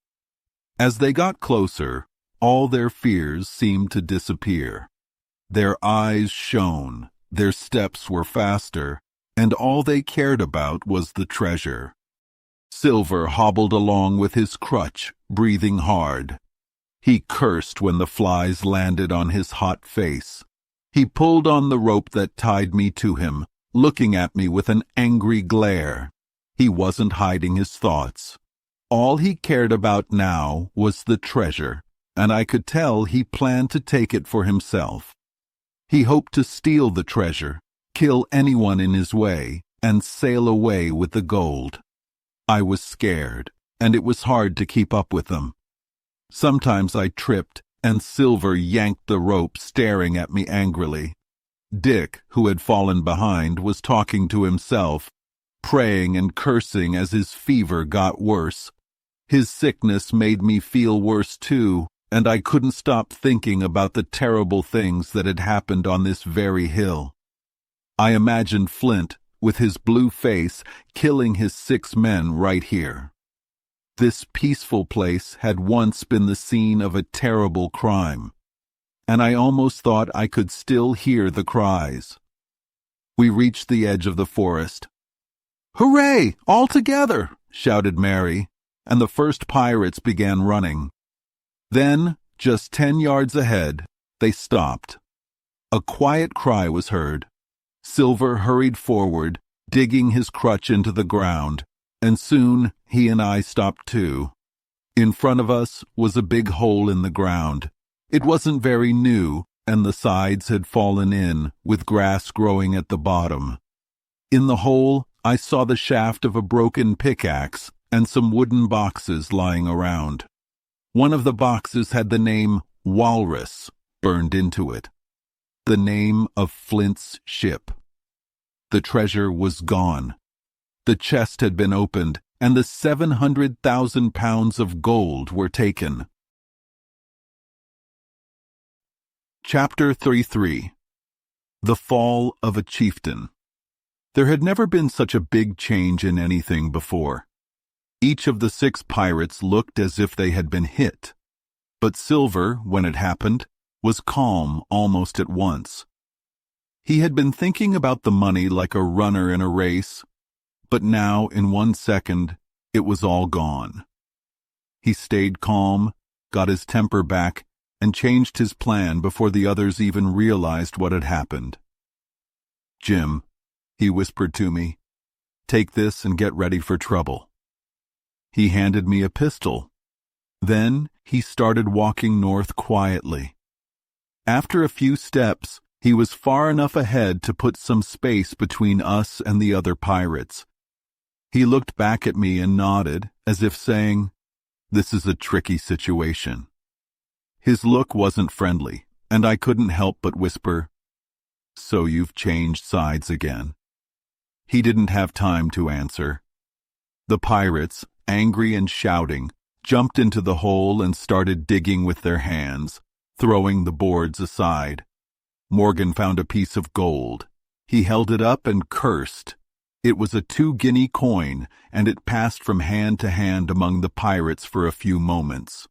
A: As they got closer, all their fears seemed to disappear. Their eyes shone, their steps were faster, and all they cared about was the treasure. Silver hobbled along with his crutch, breathing hard. He cursed when the flies landed on his hot face. He pulled on the rope that tied me to him, looking at me with an angry glare. He wasn't hiding his thoughts. All he cared about now was the treasure, and I could tell he planned to take it for himself. He hoped to steal the treasure, kill anyone in his way, and sail away with the gold. I was scared, and it was hard to keep up with them. Sometimes I tripped, and Silver yanked the rope, staring at me angrily. Dick, who had fallen behind, was talking to himself, praying and cursing as his fever got worse. His sickness made me feel worse too, and I couldn't stop thinking about the terrible things that had happened on this very hill. I imagined Flint, with his blue face, killing his 6 men right here. This peaceful place had once been the scene of a terrible crime, and I almost thought I could still hear the cries. We reached the edge of the forest. "Hooray! All together!" shouted Mary, and the first pirates began running. Then, just 10 yards ahead, they stopped. A quiet cry was heard. Silver hurried forward, digging his crutch into the ground, and soon he and I stopped too. In front of us was a big hole in the ground. It wasn't very new, and the sides had fallen in, with grass growing at the bottom. In the hole, I saw the shaft of a broken pickaxe and some wooden boxes lying around. One of the boxes had the name Walrus burned into it, the name of Flint's ship. The treasure was gone. The chest had been opened, and the 700,000 pounds of gold were taken. Chapter 33. The Fall of a Chieftain. There had never been such a big change in anything before. Each of the 6 pirates looked as if they had been hit. But Silver, when it happened, was calm almost at once. He had been thinking about the money like a runner in a race, but now, in 1 second, it was all gone. He stayed calm, got his temper back, and changed his plan before the others even realized what had happened. "Jim," he whispered to me, "take this and get ready for trouble." He handed me a pistol. Then he started walking north quietly. After a few steps, he was far enough ahead to put some space between us and the other pirates. He looked back at me and nodded, as if saying, "This is a tricky situation." His look wasn't friendly, and I couldn't help but whisper, "So you've changed sides again." He didn't have time to answer. The pirates, angry and shouting, jumped into the hole and started digging with their hands, throwing the boards aside. Morgan found a piece of gold. He held it up and cursed. It was a 2-guinea coin, and it passed from hand to hand among the pirates for a few moments.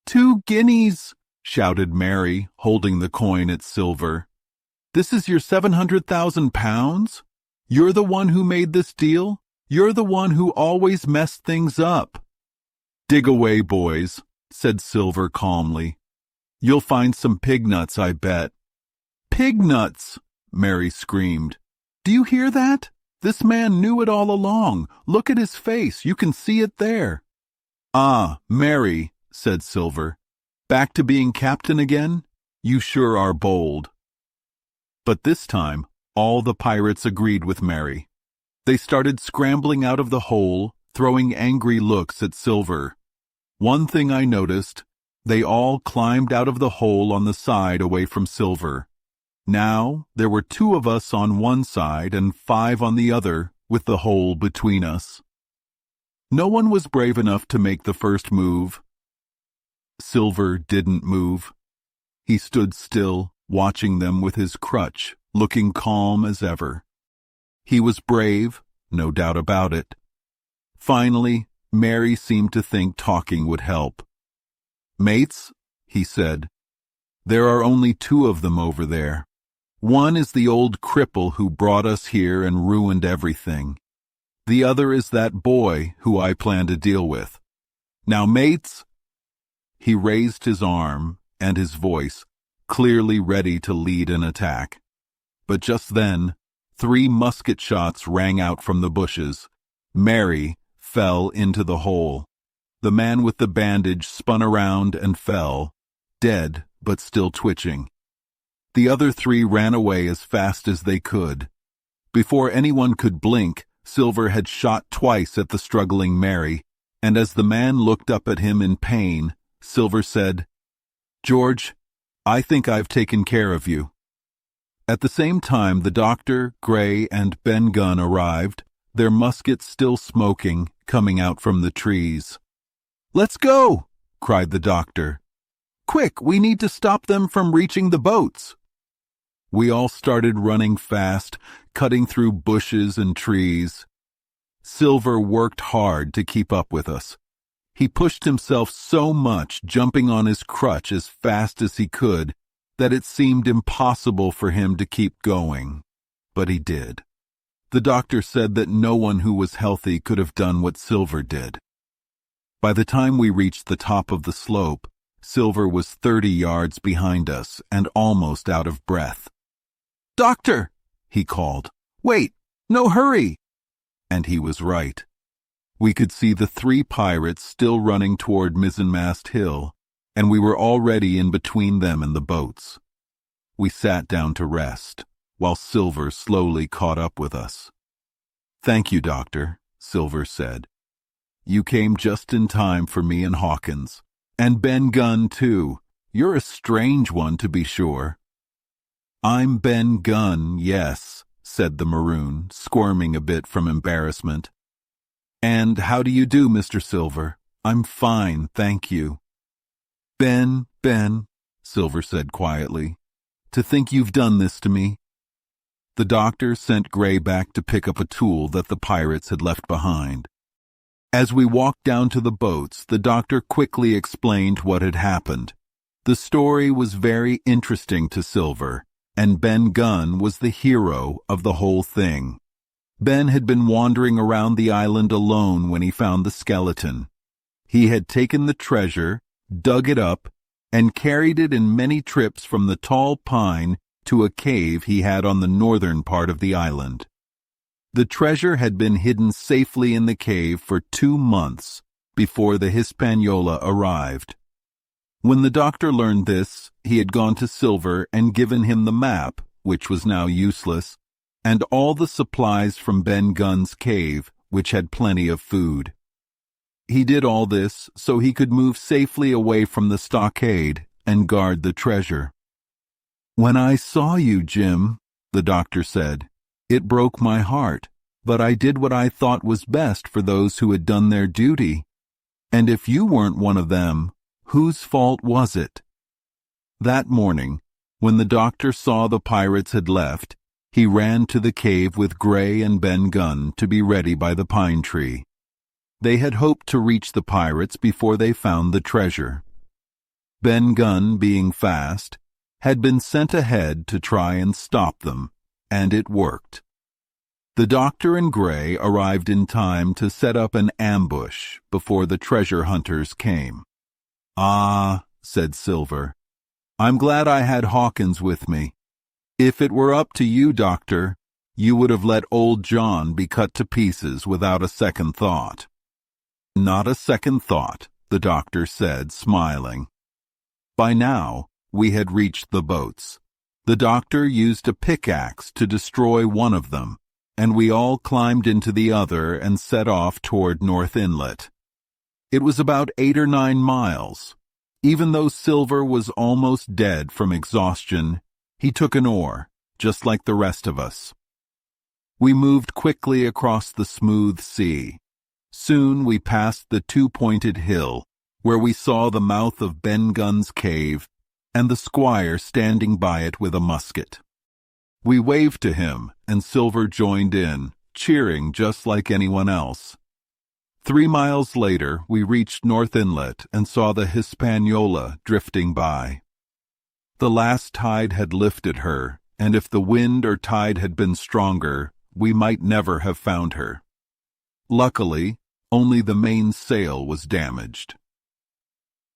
A: 2 guineas, shouted Mary, holding the coin at Silver. "This is your 700,000 pounds? You're the one who made this deal? You're the one who always messed things up." "Dig away, boys," said Silver calmly. "You'll find some pig nuts, I bet." "Pig nuts!" Mary screamed. "Do you hear that? This man knew it all along. Look at his face. You can see it there." "Ah, Mary," said Silver. "Back to being captain again? You sure are bold." But this time, all the pirates agreed with Mary. They started scrambling out of the hole, throwing angry looks at Silver. One thing I noticed, they all climbed out of the hole on the side away from Silver. Now, there were 2 of us on one side and 5 on the other, with the hole between us. No one was brave enough to make the first move. Silver didn't move. He stood still, watching them with his crutch, looking calm as ever. He was brave, no doubt about it. Finally, Mary seemed to think talking would help. "Mates," he said, "there are only 2 of them over there. One is the old cripple who brought us here and ruined everything. The other is that boy who I plan to deal with. Now, mates—" He raised his arm and his voice, clearly ready to lead an attack. But just then, 3 musket shots rang out from the bushes. Mary fell into the hole. The man with the bandage spun around and fell, dead but still twitching. The other 3 ran away as fast as they could. Before anyone could blink, Silver had shot twice at the struggling Mary, and as the man looked up at him in pain, Silver said, "George, I think I've taken care of you." At the same time, the doctor, Gray, and Ben Gunn arrived, their muskets still smoking, coming out from the trees. "Let's go!" cried the doctor. "Quick, we need to stop them from reaching the boats." We all started running fast, cutting through bushes and trees. Silver worked hard to keep up with us. He pushed himself so much, jumping on his crutch as fast as he could, that it seemed impossible for him to keep going. But he did. The doctor said that no one who was healthy could have done what Silver did. By the time we reached the top of the slope, Silver was 30 yards behind us and almost out of breath. "Doctor!" he called. "Wait! No, hurry!" And he was right. We could see the 3 pirates still running toward Mizzenmast Hill, and we were already in between them and the boats. We sat down to rest, while Silver slowly caught up with us. "Thank you, Doctor," Silver said. "You came just in time for me and Hawkins. And Ben Gunn, too. You're a strange one, to be sure." "I'm Ben Gunn, yes," said the maroon, squirming a bit from embarrassment. "And how do you do, Mr. Silver? I'm fine, thank you." Ben, Silver said quietly, "to think you've done this to me." The doctor sent Gray back to pick up a tool that the pirates had left behind. As we walked down to the boats, the doctor quickly explained what had happened. The story was very interesting to Silver, and Ben Gunn was the hero of the whole thing. Ben had been wandering around the island alone when he found the skeleton. He had taken the treasure, dug it up, and carried it in many trips from the tall pine to a cave he had on the northern part of the island. The treasure had been hidden safely in the cave for 2 months before the Hispaniola arrived. When the doctor learned this, he had gone to Silver and given him the map, which was now useless, and all the supplies from Ben Gunn's cave, which had plenty of food. He did all this so he could move safely away from the stockade and guard the treasure. "When I saw you, Jim," the doctor said, "it broke my heart, but I did what I thought was best for those who had done their duty. And if you weren't one of them, whose fault was it?" That morning, when the doctor saw the pirates had left, he ran to the cave with Gray and Ben Gunn to be ready by the pine tree. They had hoped to reach the pirates before they found the treasure. Ben Gunn, being fast, had been sent ahead to try and stop them, and it worked. The doctor and Gray arrived in time to set up an ambush before the treasure hunters came. "Ah," said Silver, "I'm glad I had Hawkins with me. If it were up to you, Doctor, you would have let old John be cut to pieces without a second thought." "Not a second thought," the doctor said, smiling. By now, we had reached the boats. The doctor used a pickaxe to destroy one of them, and we all climbed into the other and set off toward North Inlet. It was about 8 or 9 miles. Even though Silver was almost dead from exhaustion, he took an oar, just like the rest of us. We moved quickly across the smooth sea. Soon we passed the 2-pointed hill, where we saw the mouth of Ben Gunn's cave and the squire standing by it with a musket. We waved to him, and Silver joined in, cheering just like anyone else. 3 miles later, we reached North Inlet and saw the Hispaniola drifting by. The last tide had lifted her, and if the wind or tide had been stronger, we might never have found her. Luckily, only the main sail was damaged.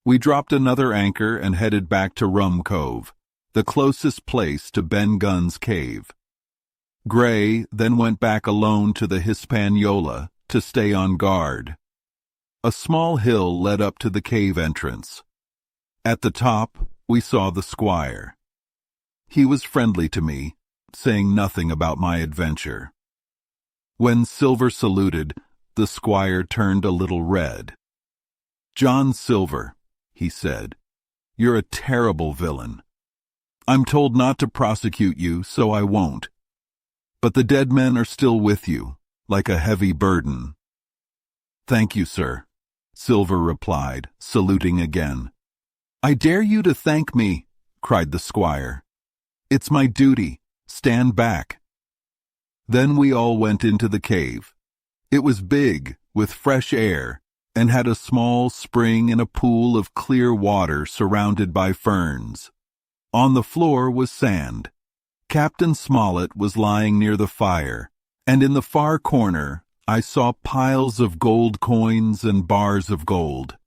A: We dropped another anchor and headed back to Rum Cove, the closest place to Ben Gunn's cave. Gray then went back alone to the Hispaniola to stay on guard. A small hill led up to the cave entrance. At the top, we saw the squire. He was friendly to me, saying nothing about my adventure. When Silver saluted, the squire turned a little red. "John Silver," he said, "you're a terrible villain. I'm told not to prosecute you, so I won't. But the dead men are still with you, like a heavy burden." "Thank you, sir," Silver replied, saluting again. "I dare you to thank me," cried the squire. "It's my duty. Stand back." Then we all went into the cave. It was big, with fresh air, and had a small spring and a pool of clear water surrounded by ferns. On the floor was sand. Captain Smollett was lying near the fire, and in the far corner I saw piles of gold coins and bars of gold.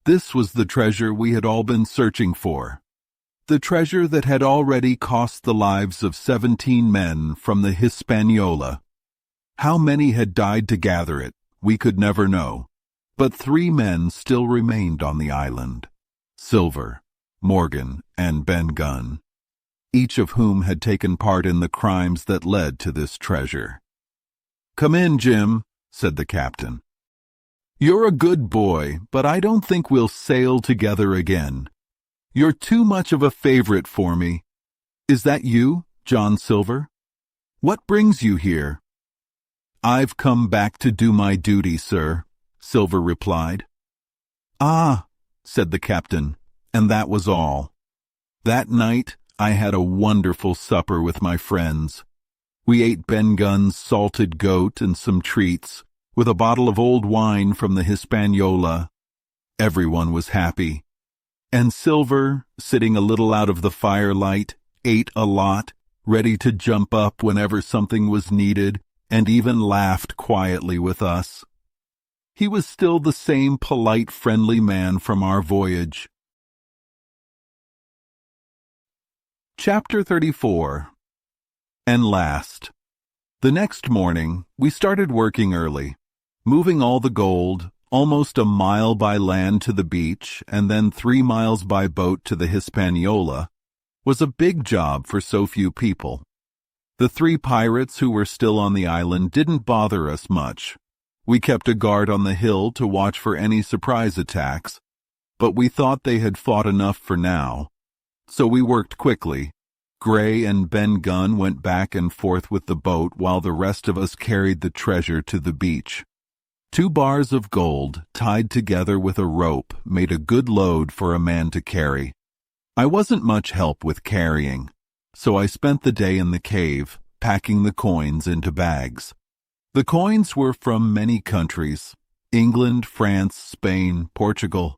A: This was the treasure we had all been searching for. The treasure that had already cost the lives of 17 men from the Hispaniola. How many had died to gather it, we could never know. But 3 men still remained on the island: Silver, Morgan, and Ben Gunn, each of whom had taken part in the crimes that led to this treasure. "Come in, Jim," said the captain. "You're a good boy, but I don't think we'll sail together again. You're too much of a favorite for me. Is that you, John Silver?" "What brings you here?" "I've come back to do my duty, sir," Silver replied. "Ah," said the captain, and that was all. That night, I had a wonderful supper with my friends. We ate Ben Gunn's salted goat and some treats, with a bottle of old wine from the Hispaniola. Everyone was happy. And Silver, sitting a little out of the firelight, ate a lot, ready to jump up whenever something was needed, and even laughed quietly with us. He was still the same polite, friendly man from our voyage. Chapter 34. And last. The next morning, we started working early, moving all the gold, almost a mile by land to the beach and then 3 miles by boat to the Hispaniola, was a big job for so few people. The 3 pirates who were still on the island didn't bother us much. We kept a guard on the hill to watch for any surprise attacks, but we thought they had fought enough for now. So we worked quickly. Gray and Ben Gunn went back and forth with the boat while the rest of us carried the treasure to the beach. 2 bars of gold, tied together with a rope, made a good load for a man to carry. I wasn't much help with carrying, so I spent the day in the cave, packing the coins into bags. The coins were from many countries: England, France, Spain, Portugal.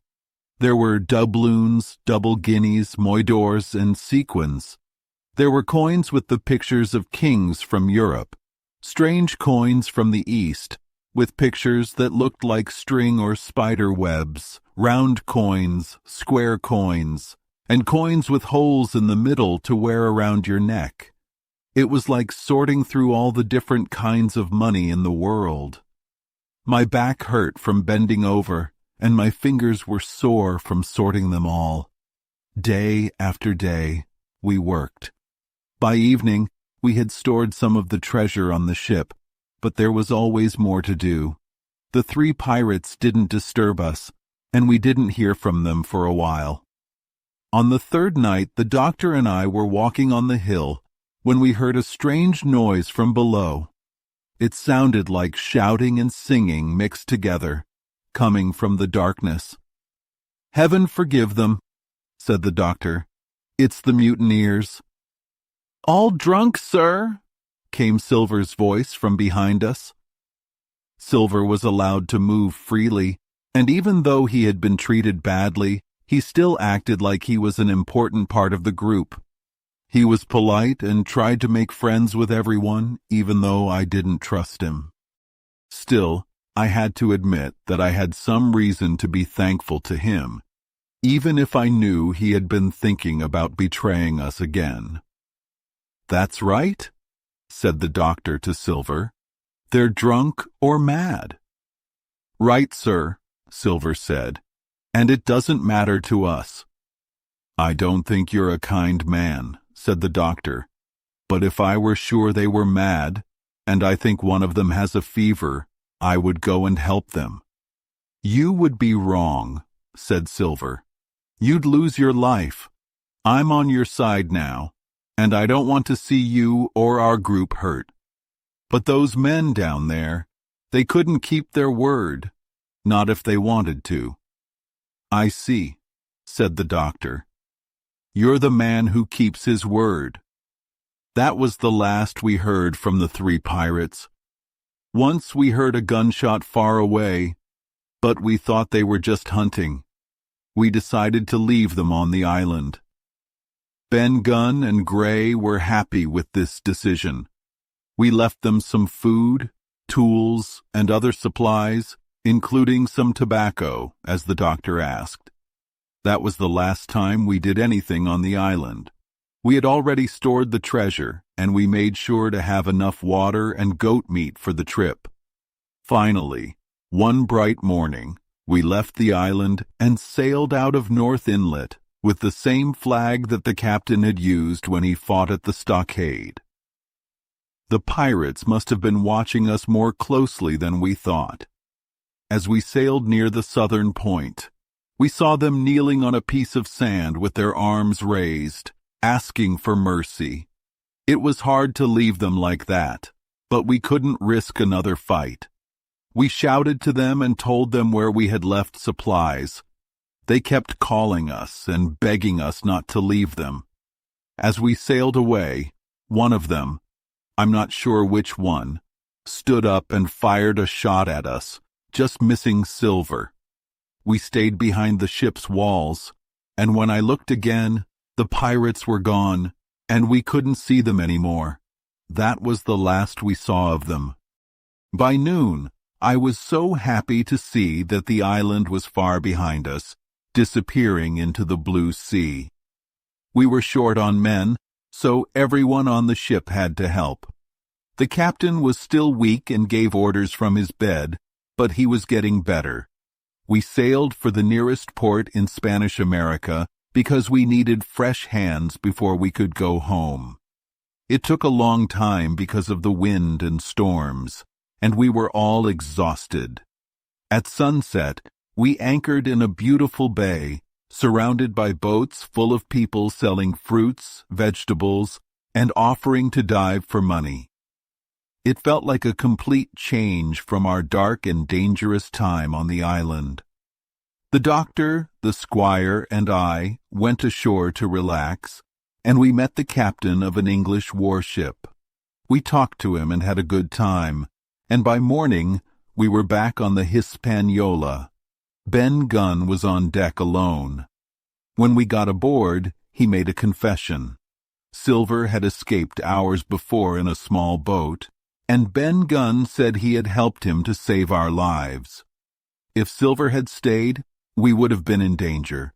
A: There were doubloons, double guineas, moidores, and sequins. There were coins with the pictures of kings from Europe, strange coins from the East, with pictures that looked like string or spider webs, round coins, square coins, and coins with holes in the middle to wear around your neck. It was like sorting through all the different kinds of money in the world. My back hurt from bending over, and my fingers were sore from sorting them all. Day after day, we worked. By evening, we had stored some of the treasure on the ship, but there was always more to do. The 3 pirates didn't disturb us, and we didn't hear from them for a while. On the 3rd night, the doctor and I were walking on the hill when we heard a strange noise from below. It sounded like shouting and singing mixed together, coming from the darkness. "Heaven forgive them," said the doctor. "It's the mutineers." "All drunk, sir," came Silver's voice from behind us. Silver was allowed to move freely, and even though he had been treated badly, he still acted like he was an important part of the group. He was polite and tried to make friends with everyone, even though I didn't trust him. Still, I had to admit that I had some reason to be thankful to him, even if I knew he had been thinking about betraying us again. "That's right," said the doctor to Silver. "They're drunk or mad." "Right, sir," Silver said, "and it doesn't matter to us." "I don't think you're a kind man," said the doctor, "but if I were sure they were mad, and I think one of them has a fever, I would go and help them." "You would be wrong," said Silver. "You'd lose your life. I'm on your side now, and I don't want to see you or our group hurt. But those men down there, they couldn't keep their word, not if they wanted to." "I see," said the doctor. "You're the man who keeps his word." That was the last we heard from the 3 pirates. Once we heard a gunshot far away, but we thought they were just hunting. We decided to leave them on the island. Ben Gunn and Gray were happy with this decision. We left them some food, tools, and other supplies, including some tobacco, as the doctor asked. That was the last time we did anything on the island. We had already stored the treasure, and we made sure to have enough water and goat meat for the trip. Finally, one bright morning, we left the island and sailed out of North Inlet with the same flag that the captain had used when he fought at the stockade. The pirates must have been watching us more closely than we thought. As we sailed near the southern point, we saw them kneeling on a piece of sand with their arms raised, asking for mercy. It was hard to leave them like that, but we couldn't risk another fight. We shouted to them and told them where we had left supplies. They kept calling us and begging us not to leave them. As we sailed away, one of them, I'm not sure which one, stood up and fired a shot at us, just missing Silver. We stayed behind the ship's walls, and when I looked again, the pirates were gone, and we couldn't see them anymore. That was the last we saw of them. By noon, I was so happy to see that the island was far behind us, disappearing into the blue sea. We were short on men, so everyone on the ship had to help. The captain was still weak and gave orders from his bed, but he was getting better. We sailed for the nearest port in Spanish America because we needed fresh hands before we could go home. It took a long time because of the wind and storms, and we were all exhausted. At sunset, we anchored in a beautiful bay, surrounded by boats full of people selling fruits, vegetables, and offering to dive for money. It felt like a complete change from our dark and dangerous time on the island. The doctor, the squire, and I went ashore to relax, and we met the captain of an English warship. We talked to him and had a good time, and by morning we were back on the Hispaniola. Ben Gunn was on deck alone. When we got aboard, he made a confession. Silver had escaped hours before in a small boat, and Ben Gunn said he had helped him to save our lives. If Silver had stayed, we would have been in danger.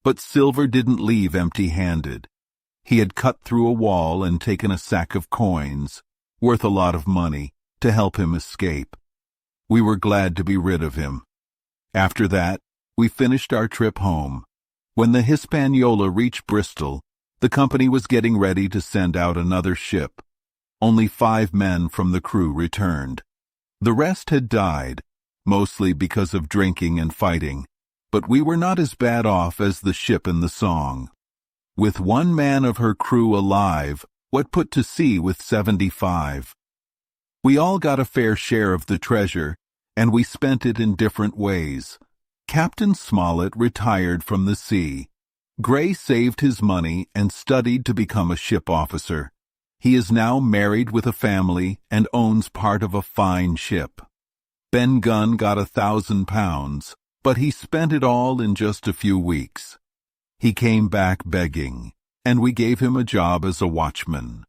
A: But Silver didn't leave empty-handed. He had cut through a wall and taken a sack of coins, worth a lot of money, to help him escape. We were glad to be rid of him. After that, we finished our trip home. When the Hispaniola reached Bristol, the company was getting ready to send out another ship. Only 5 men from the crew returned. The rest had died, mostly because of drinking and fighting, but we were not as bad off as the ship in the song. With 1 man of her crew alive, what put to sea with 75? We all got a fair share of the treasure, and we spent it in different ways. Captain Smollett retired from the sea. Gray saved his money and studied to become a ship officer. He is now married with a family and owns part of a fine ship. Ben Gunn got £1,000, but he spent it all in just a few weeks. He came back begging, and we gave him a job as a watchman.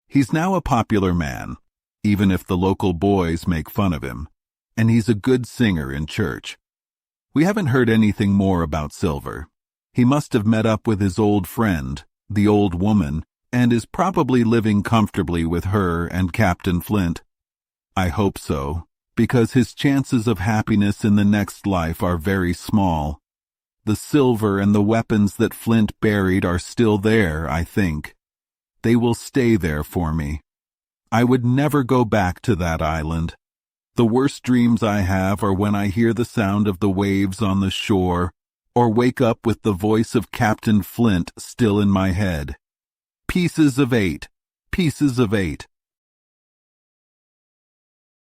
A: He's now a popular man, even if the local boys make fun of him, and he's a good singer in church. We haven't heard anything more about Silver. He must have met up with his old friend, the old woman, and is probably living comfortably with her and Captain Flint. I hope so, because his chances of happiness in the next life are very small. The silver and the weapons that Flint buried are still there, I think. They will stay there for me. I would never go back to that island. The worst dreams I have are when I hear the sound of the waves on the shore, or wake up with the voice of Captain Flint still in my head. Pieces of 8, pieces of 8.